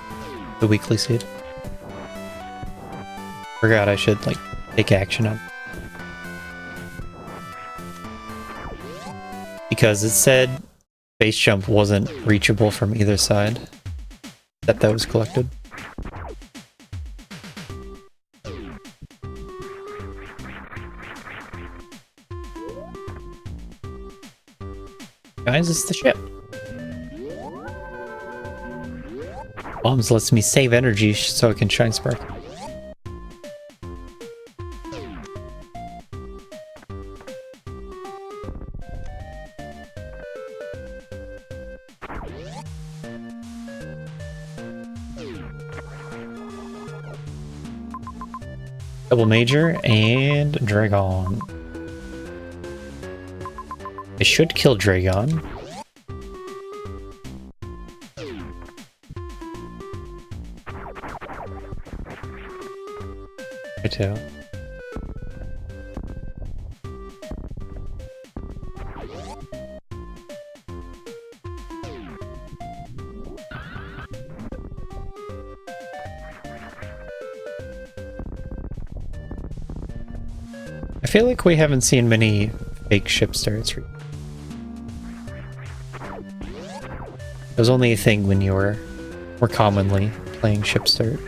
Speaker 1: weekly seed. Forgot I should like take action on. Because it said base jump wasn't reachable from either side that was collected. Guys, it's the ship. Bombs lets me save energy so I can shine spark. Double major and Dragon. I should kill Dragon. Me too. I feel like we haven't seen many fake ship starts. It was only a thing when you were more commonly playing ship start.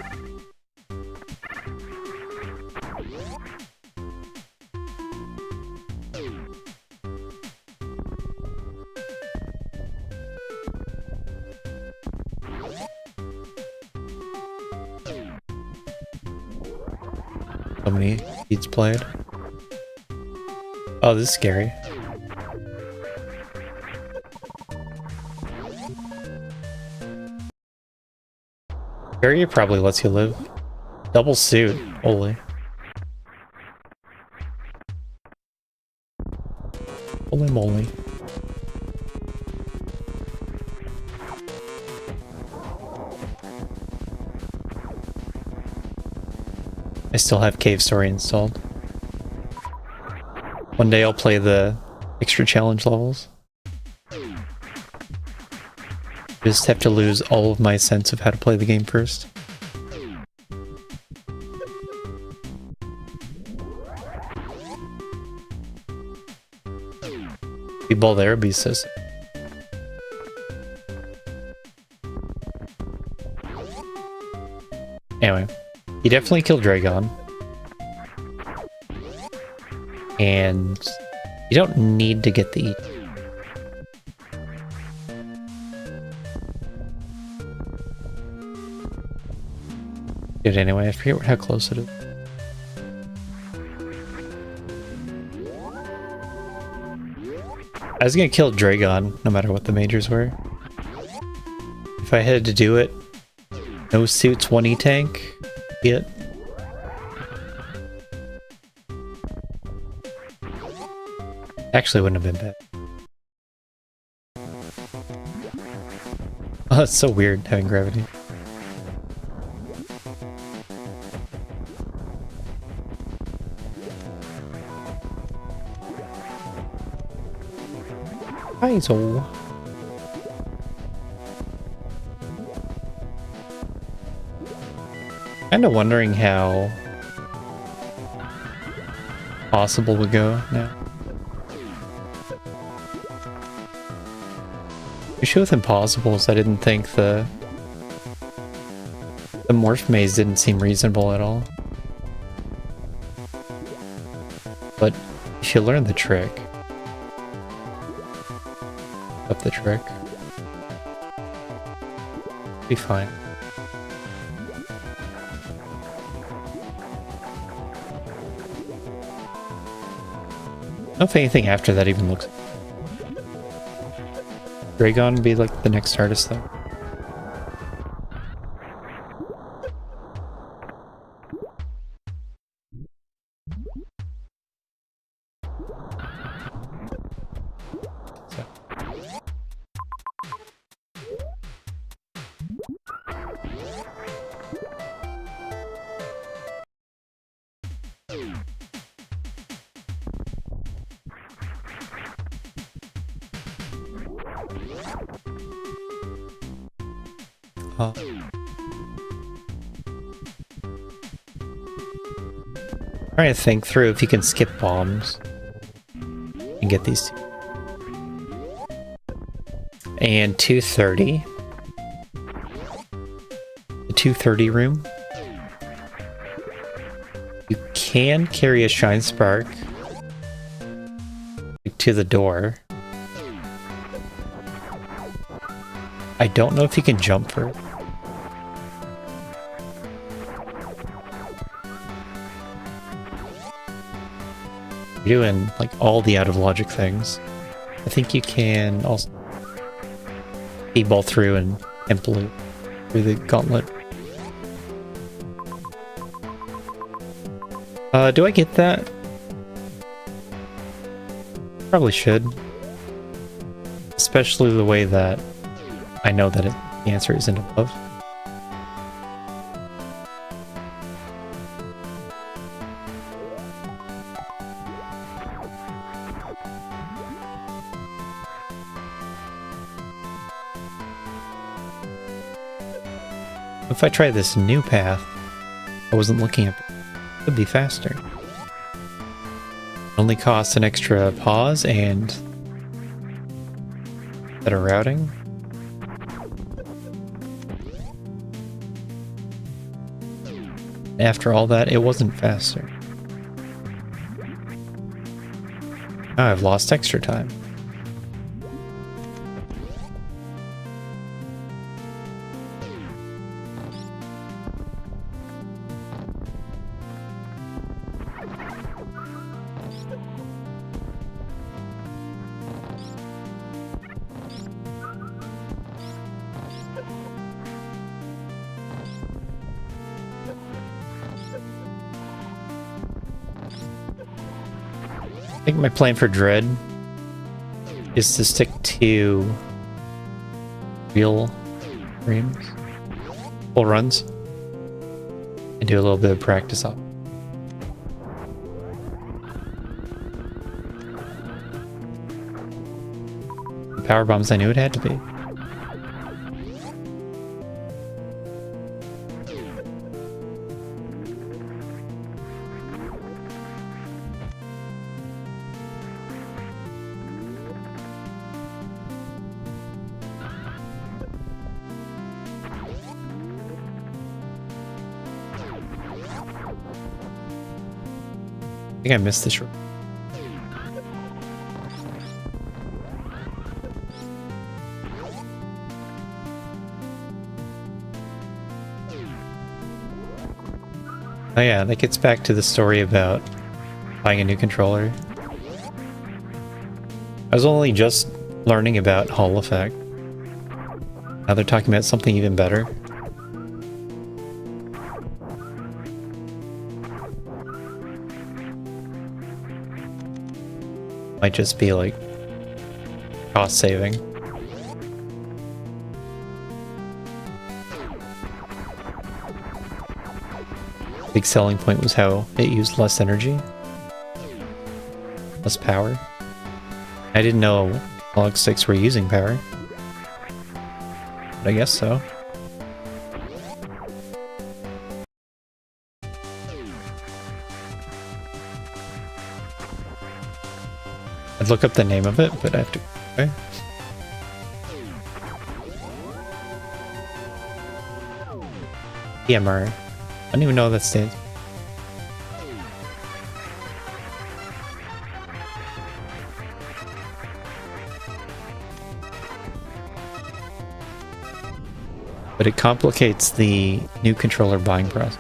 Speaker 1: So many beats played. Oh, this is scary. Barrier probably lets you live. Double suit, holy. Holy moly. I still have Cave Story installed. One day I'll play the extra challenge levels. Just have to lose all of my sense of how to play the game first. Ball there would be so sick. Anyway, he definitely killed Dragon. And you don't need to get the E. Dude, anyway, I forget how close it is. I was gonna kill Dragon, no matter what the majors were. If I had to do it, no suits, 1 E tank, be it. Actually, wouldn't have been bad. Oh, that's so weird having gravity. Paizo. Kinda wondering how possible would go now. The issue with impossible is I didn't think the morph maze didn't seem reasonable at all. But if you learn the trick, up the trick, be fine. I don't know if anything after that even looks. Dragon be like the next artist though. Oh. Trying to think through if you can skip bombs and get these two. And 230. The 230 room. You can carry a shine spark to the door. I don't know if you can jump for it. You're doing like all the out of logic things. I think you can also ball through and implement through the gauntlet. Do I get that? Probably should. Especially the way that I know that the answer isn't above. If I try this new path, I wasn't looking at it would be faster. It only costs an extra pause and better routing. After all that, it wasn't faster. Now I've lost extra time. I think my plan for Dread is to stick to real frames, full runs, and do a little bit of practice up. The power bombs I knew it had to be. I think I missed this room. Oh yeah, that gets back to the story about buying a new controller. I was only just learning about Hall Effect. Now they're talking about something even better. Might just be like cost saving. Big selling point was how it used less energy, less power. I didn't know log sticks were using power, but I guess so. I'd look up the name of it, but I have to. Okay. EMR. I don't even know what that stands. But it complicates the new controller buying process.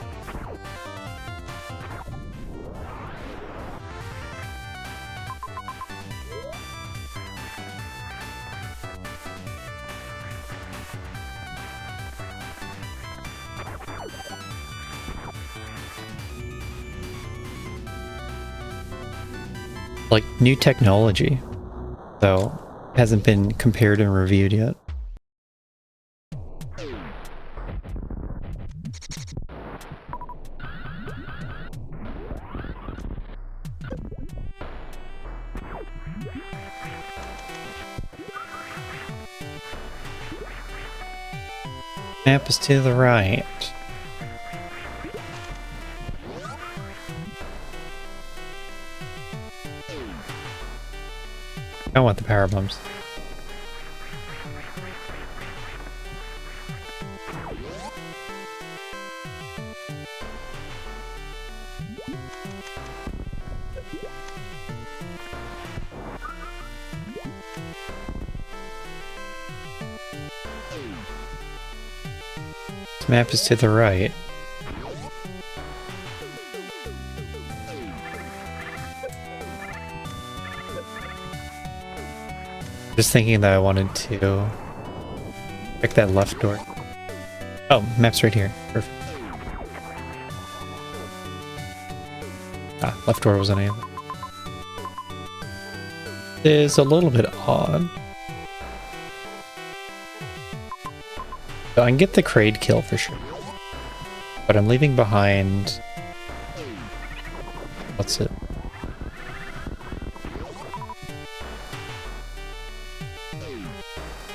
Speaker 1: Like new technology, though, hasn't been compared and reviewed yet. Map is to the right. I want the power bumps. This map is to the right. Just thinking that I wanted to check that left door. Oh, map's right here. Perfect. Ah, left door wasn't able. It is a little bit odd. So I can get the Kraid kill for sure. But I'm leaving behind... What's it?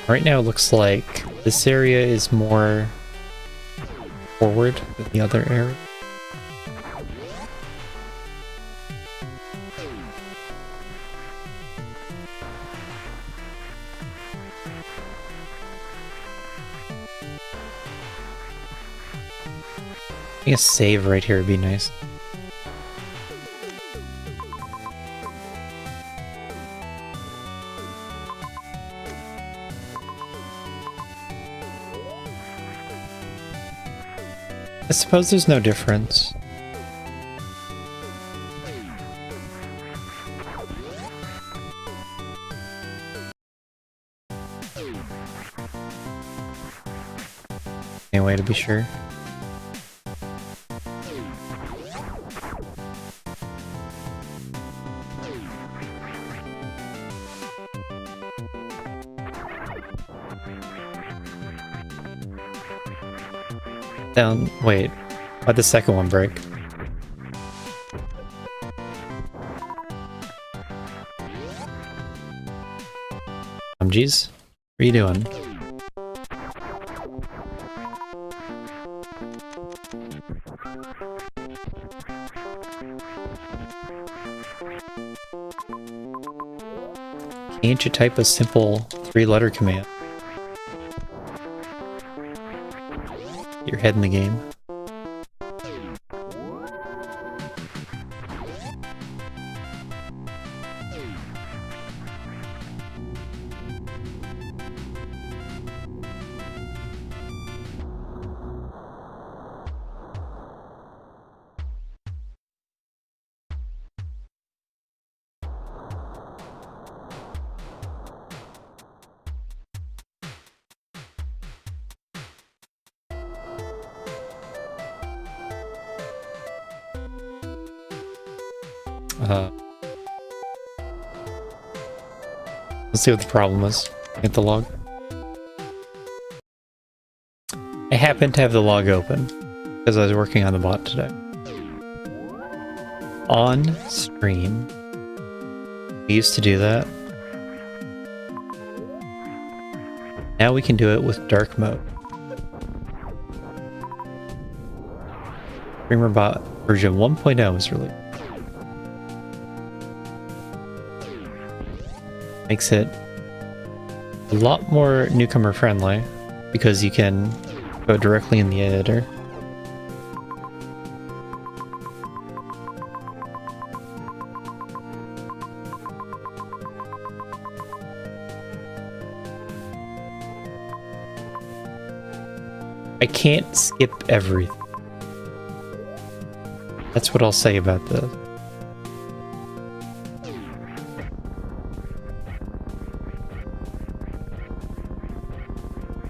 Speaker 1: Right now it looks like this area is more forward than the other area. I think a save right here would be nice. I suppose there's no difference. Anyway, to be sure. Down, wait, why'd the second one break? Geez, what are you doing? Can't you type a simple 3-letter command? Get your head in the game. Let's see what the problem is. Get the log. I happen to have the log open because I was working on the bot today. On stream, we used to do that. Now we can do it with dark mode. Streamer bot version 1.0 is released. Makes it a lot more newcomer friendly because you can go directly in the editor. I can't skip everything. That's what I'll say about this.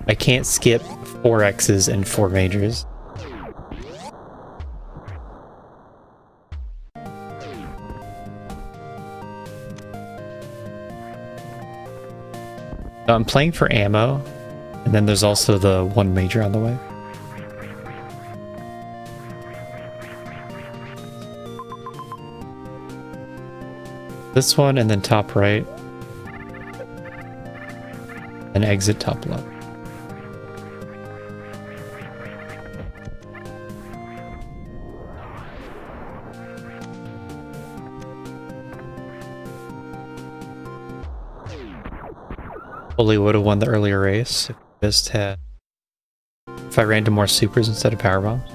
Speaker 1: I can't skip 4 X's and 4 majors. So I'm playing for ammo, and then there's also the 1 major on the way. This one, and then top right. And exit top left. Probably would have won the earlier race if I just had... if I ran to more supers instead of power bombs.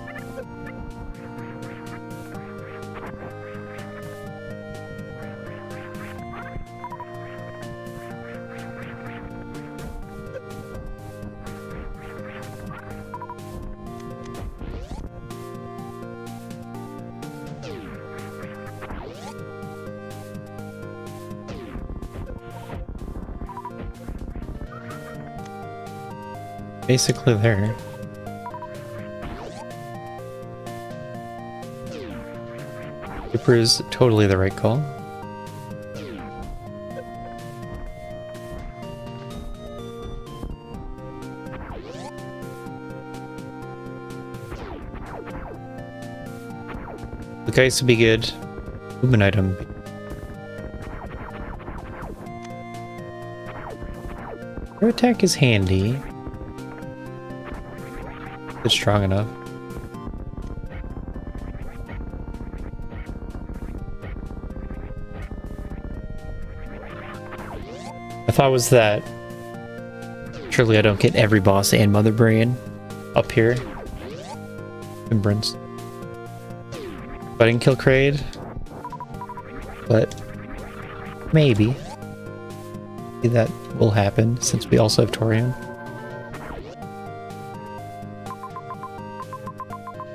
Speaker 1: Basically there. Super is totally the right call. The guys would be good. Movement item. Air attack is handy. It's strong enough. I thought it was that surely I don't get every boss and Mother Brain up here in Brimstone. But I didn't kill Kraid, but maybe that will happen since we also have Torium.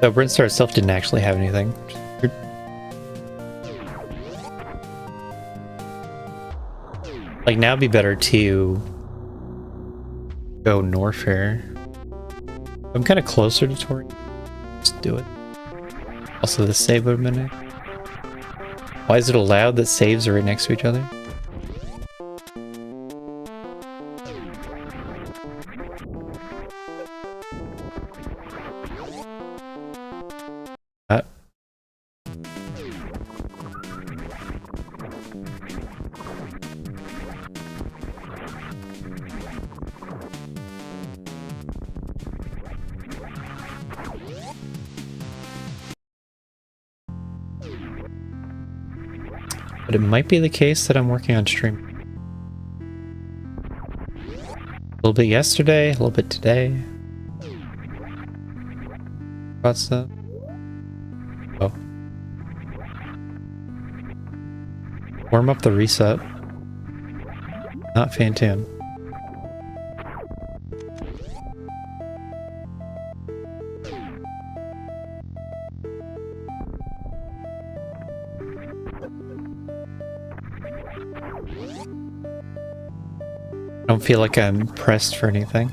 Speaker 1: So Brinstar itself didn't actually have anything. Like now it'd be better to go north here. I'm kind of closer to Torium. Just do it. Also the save would have been nice. Why is it allowed that saves are right next to each other? But it might be the case that I'm working on stream. A little bit yesterday, a little bit today. What's that? Oh. Warm up the reset. Not Phantom. I don't feel like I'm pressed for anything.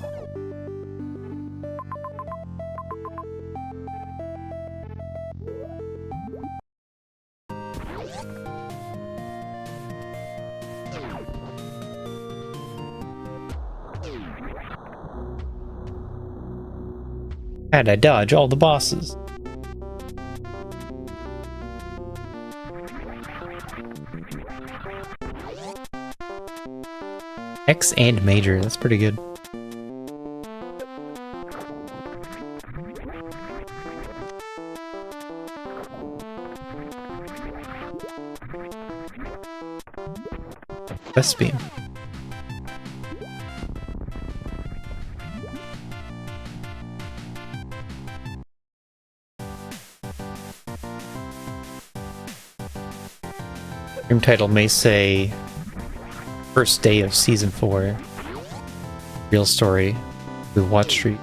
Speaker 1: How'd I dodge all the bosses? X and major, that's pretty good. Best beam. Room title may say first day of season 4. Real story with Watch Street.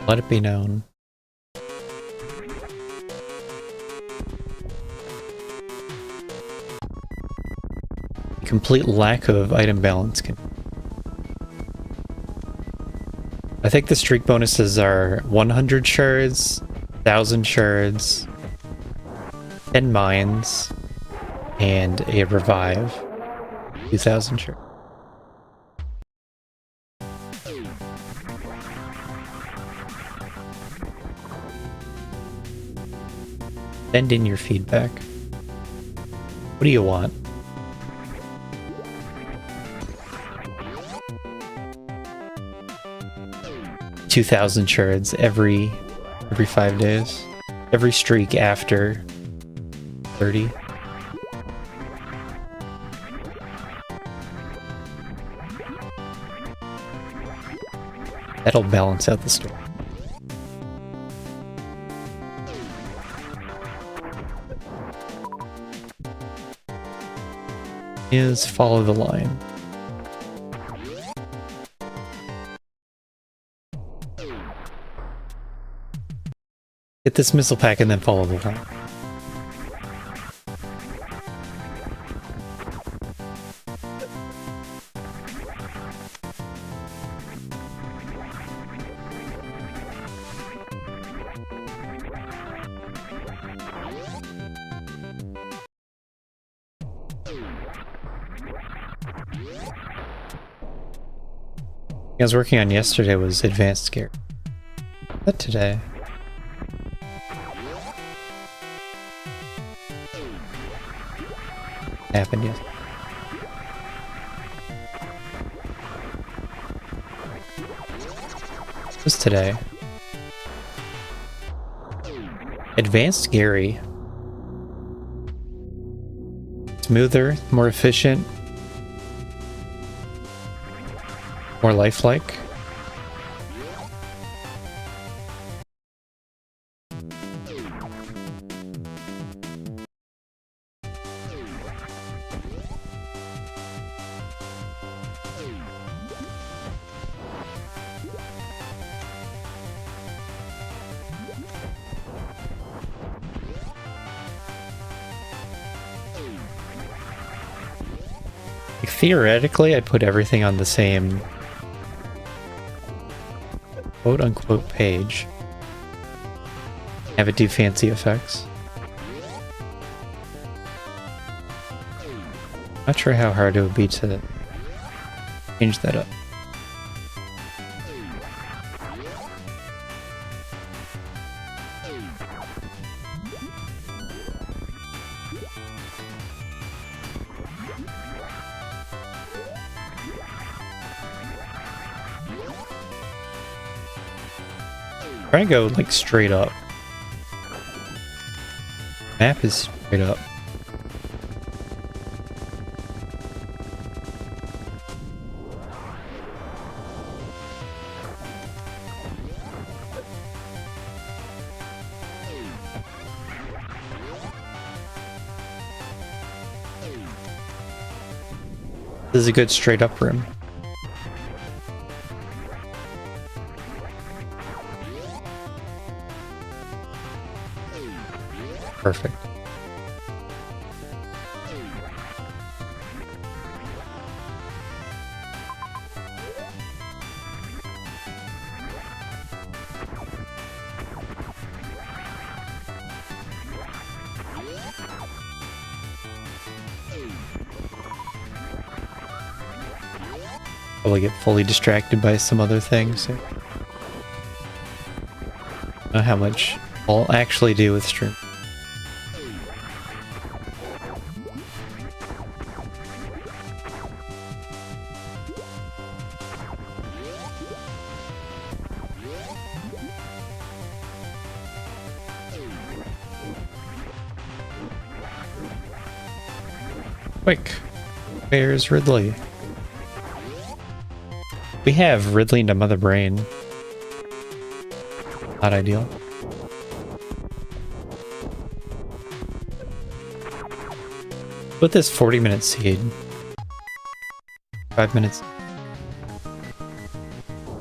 Speaker 1: Let it be known. Complete lack of item balance can... I think the streak bonuses are 100 shards, 1000 shards, 10 mines, and a revive. 2000 shards. Send in your feedback. What do you want? $2,000 shards every 5 days. Every streak after 30. That'll balance out the story. Is follow the line. Get this missile pack and then follow the line. I was working on yesterday was Advanced Scare. But today. Happened yesterday. Just today. Advanced Gary. Smoother, more efficient. More lifelike. Like, theoretically, I'd put everything on the same quote-unquote page. Have it do fancy effects. Not sure how hard it would be to change that up. Try to go like straight up. Map is straight up. This is a good straight up rim. Perfect. Probably get fully distracted by some other things. I don't know how much I'll actually do with stream. Quick, where's Ridley? We have Ridley into Mother Brain. Not ideal. Put this 40-minute seed. 5 minutes.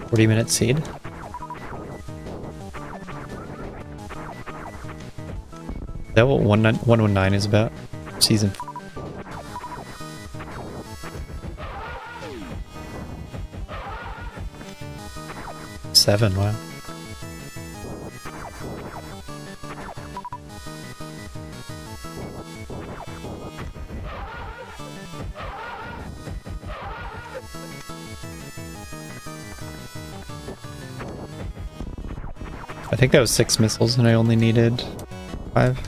Speaker 1: 40-minute seed. Is that what 119 is about? Season. Seven, wow. I think that was 6 missiles and I only needed 5.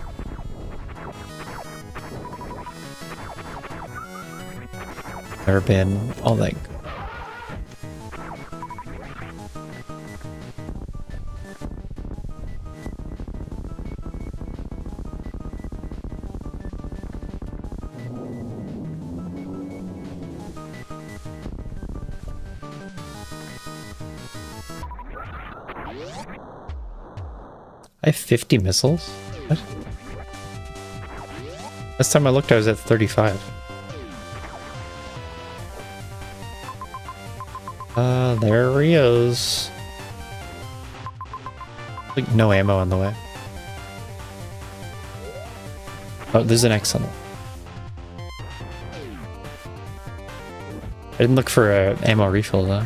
Speaker 1: Never been all that. I have 50 missiles? What? Last time I looked I was at 35. There he is. Like no ammo on the way. Oh, there's an X on it. I didn't look for a ammo refill though.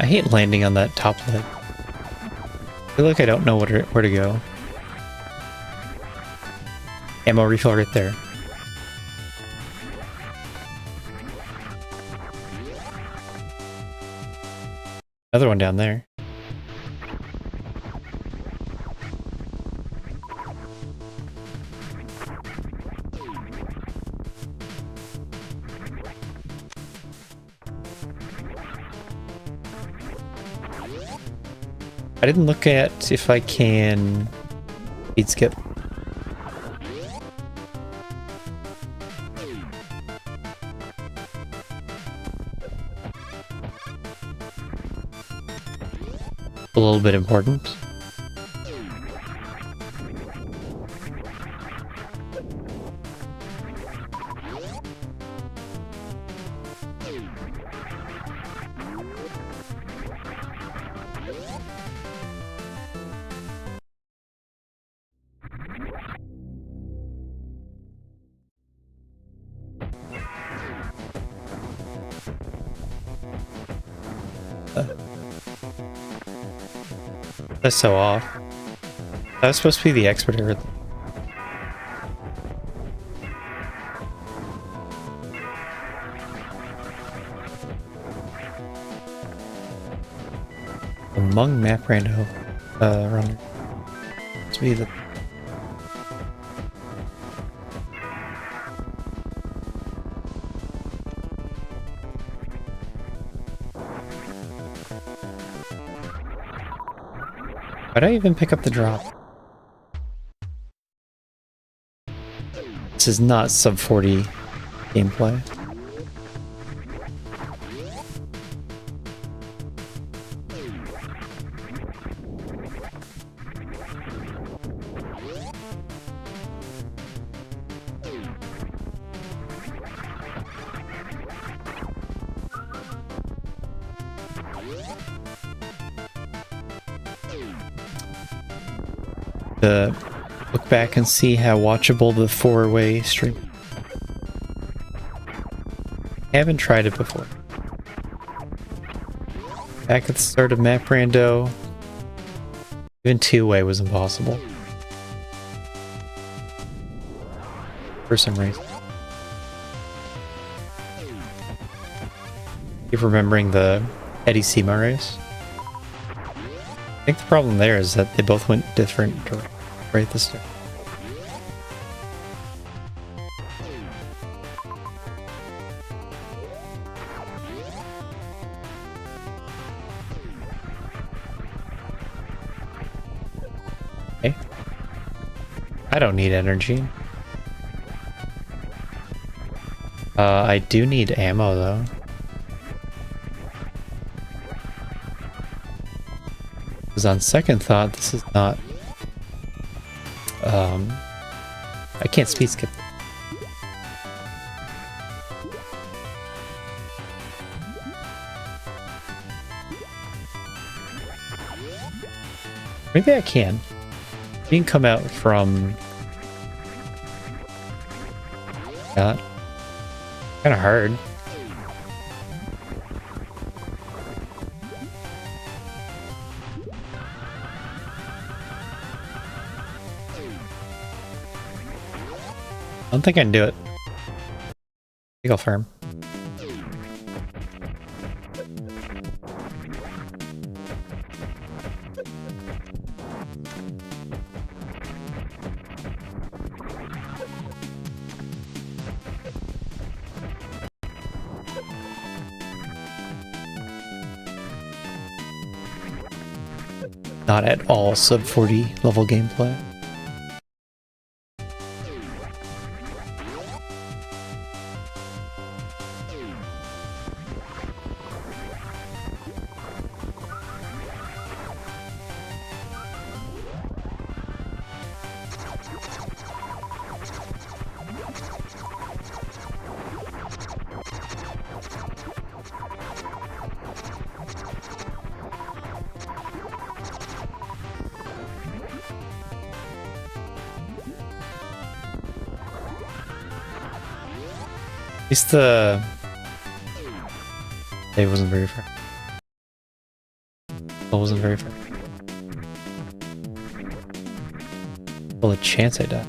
Speaker 1: I hate landing on that top lid. I feel like I don't know where to go. Ammo refill right there. Another one down there. I didn't look at if I can speed skip. A little bit important. That's so off. That was supposed to be the expert here. Among map rando runner. To be the why'd I even pick up the drop? This is not sub 40 gameplay. to look back and see how watchable the 4-way stream. I haven't tried it before. Back at the start of map Rando, even 2-way was impossible. For some reason. Keep remembering the Eddie Sema race. I think the problem there is that they both went different directions right at the start. Okay. I don't need energy. I do need ammo though. Because on second thought, this is not... I can't speed skip. Maybe I can. You can come out from... that. Kind of hard. I don't think I can do it. I think I'll farm. Not at all sub 40 level gameplay. At least the day wasn't very fair. It wasn't very fair. Well, a chance I died.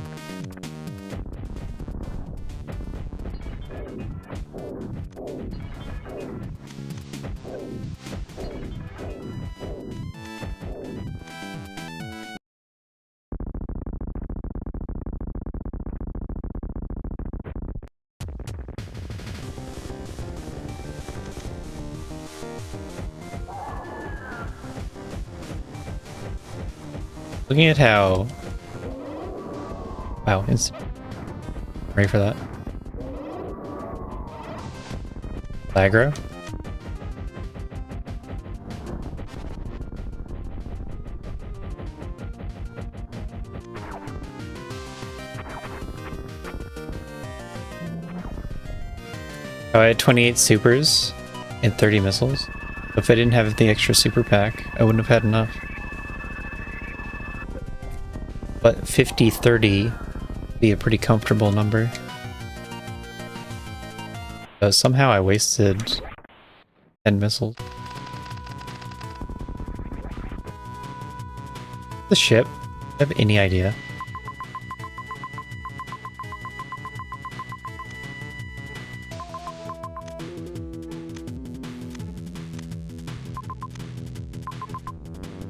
Speaker 1: Looking at how... Wow, instant. Ready for that? Aggro? Oh, I had 28 supers and 30 missiles. If I didn't have the extra super pack, I wouldn't have had enough. But 50-30 would be a pretty comfortable number. Somehow I wasted 10 missiles. The ship? Do I have any idea?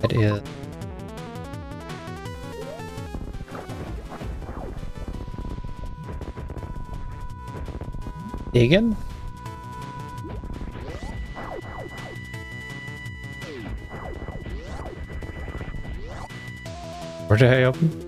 Speaker 1: That is... Again? Where did I open?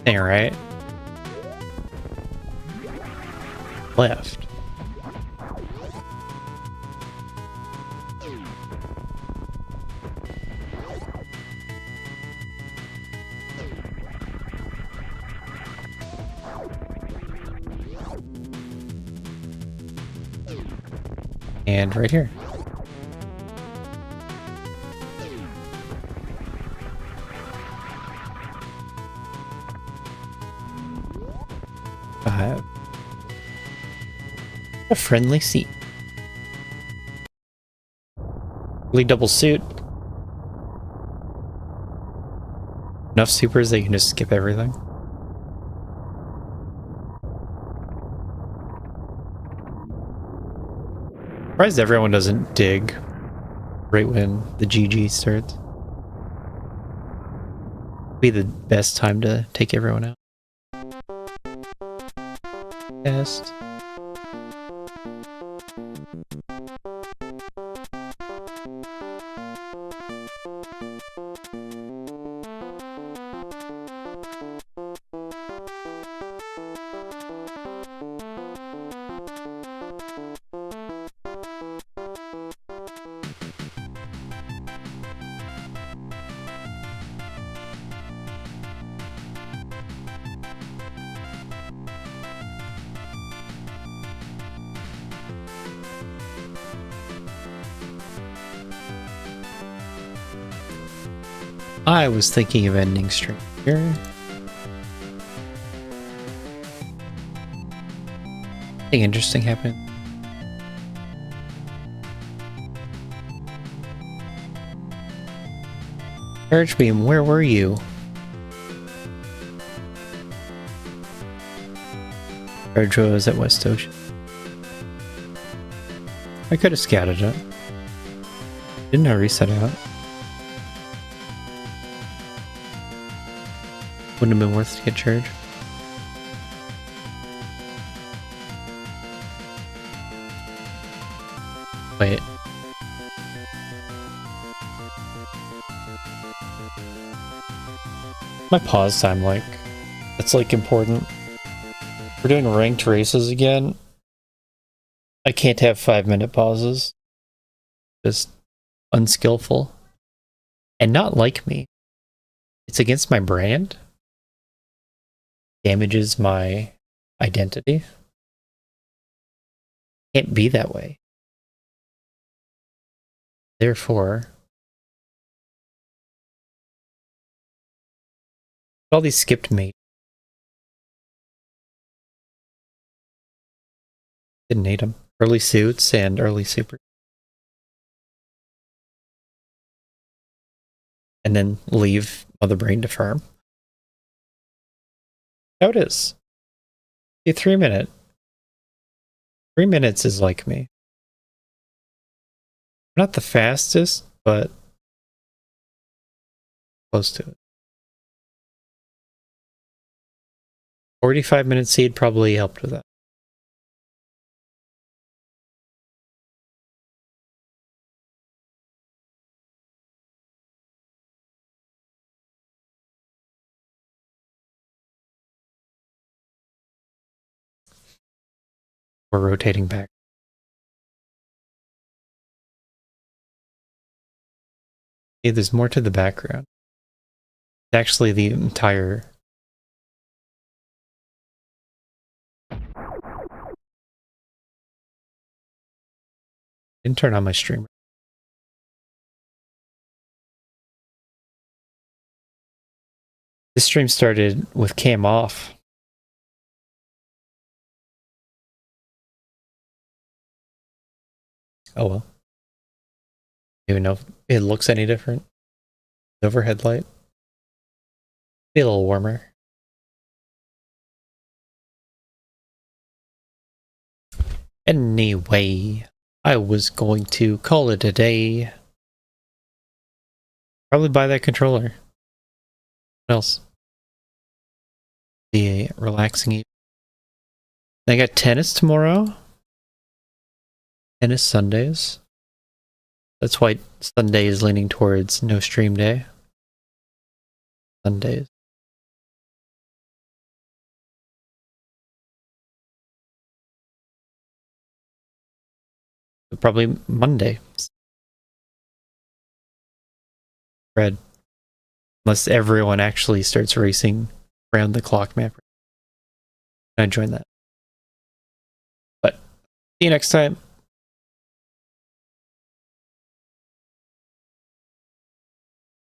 Speaker 1: Dang, right? left. And right here. I have a friendly seat. Really double suit. Enough supers that you can just skip everything. Surprised everyone doesn't dig right when the GG starts. Be the best time to take everyone out. Test. I was thinking of ending stream here. Something interesting happened. Carriage Beam, where were you? Carriage was at West Ocean. I could have scouted it. Didn't I reset out? Wouldn't have been worth to get charged. Wait. My pause time, like, that's like important. We're doing ranked races again. I can't have 5-minute pauses. Just unskillful. And not like me. It's against my brand. Damages my identity. Can't be that way. Therefore, all these skipped me. Didn't need them. Early suits and early super. And then leave Mother Brain to farm. How it is. A 3-minute. 3 minutes is like me. Not the fastest, but close to it. 45-minute seed probably helped with that. We're rotating back. Yeah, there's more to the background. It's actually the entire... Didn't turn on my streamer. This stream started with cam off. Oh well. Even know if it looks any different. Overhead light. Be a little warmer. Anyway, I was going to call it a day. Probably buy that controller. What else? Be a relaxing evening. I got tennis tomorrow. Tennis Sundays. That's why Sunday is leaning towards no stream day. Sundays. Probably Monday. Red. Unless everyone actually starts racing around the clock map. I join that. But see you next time.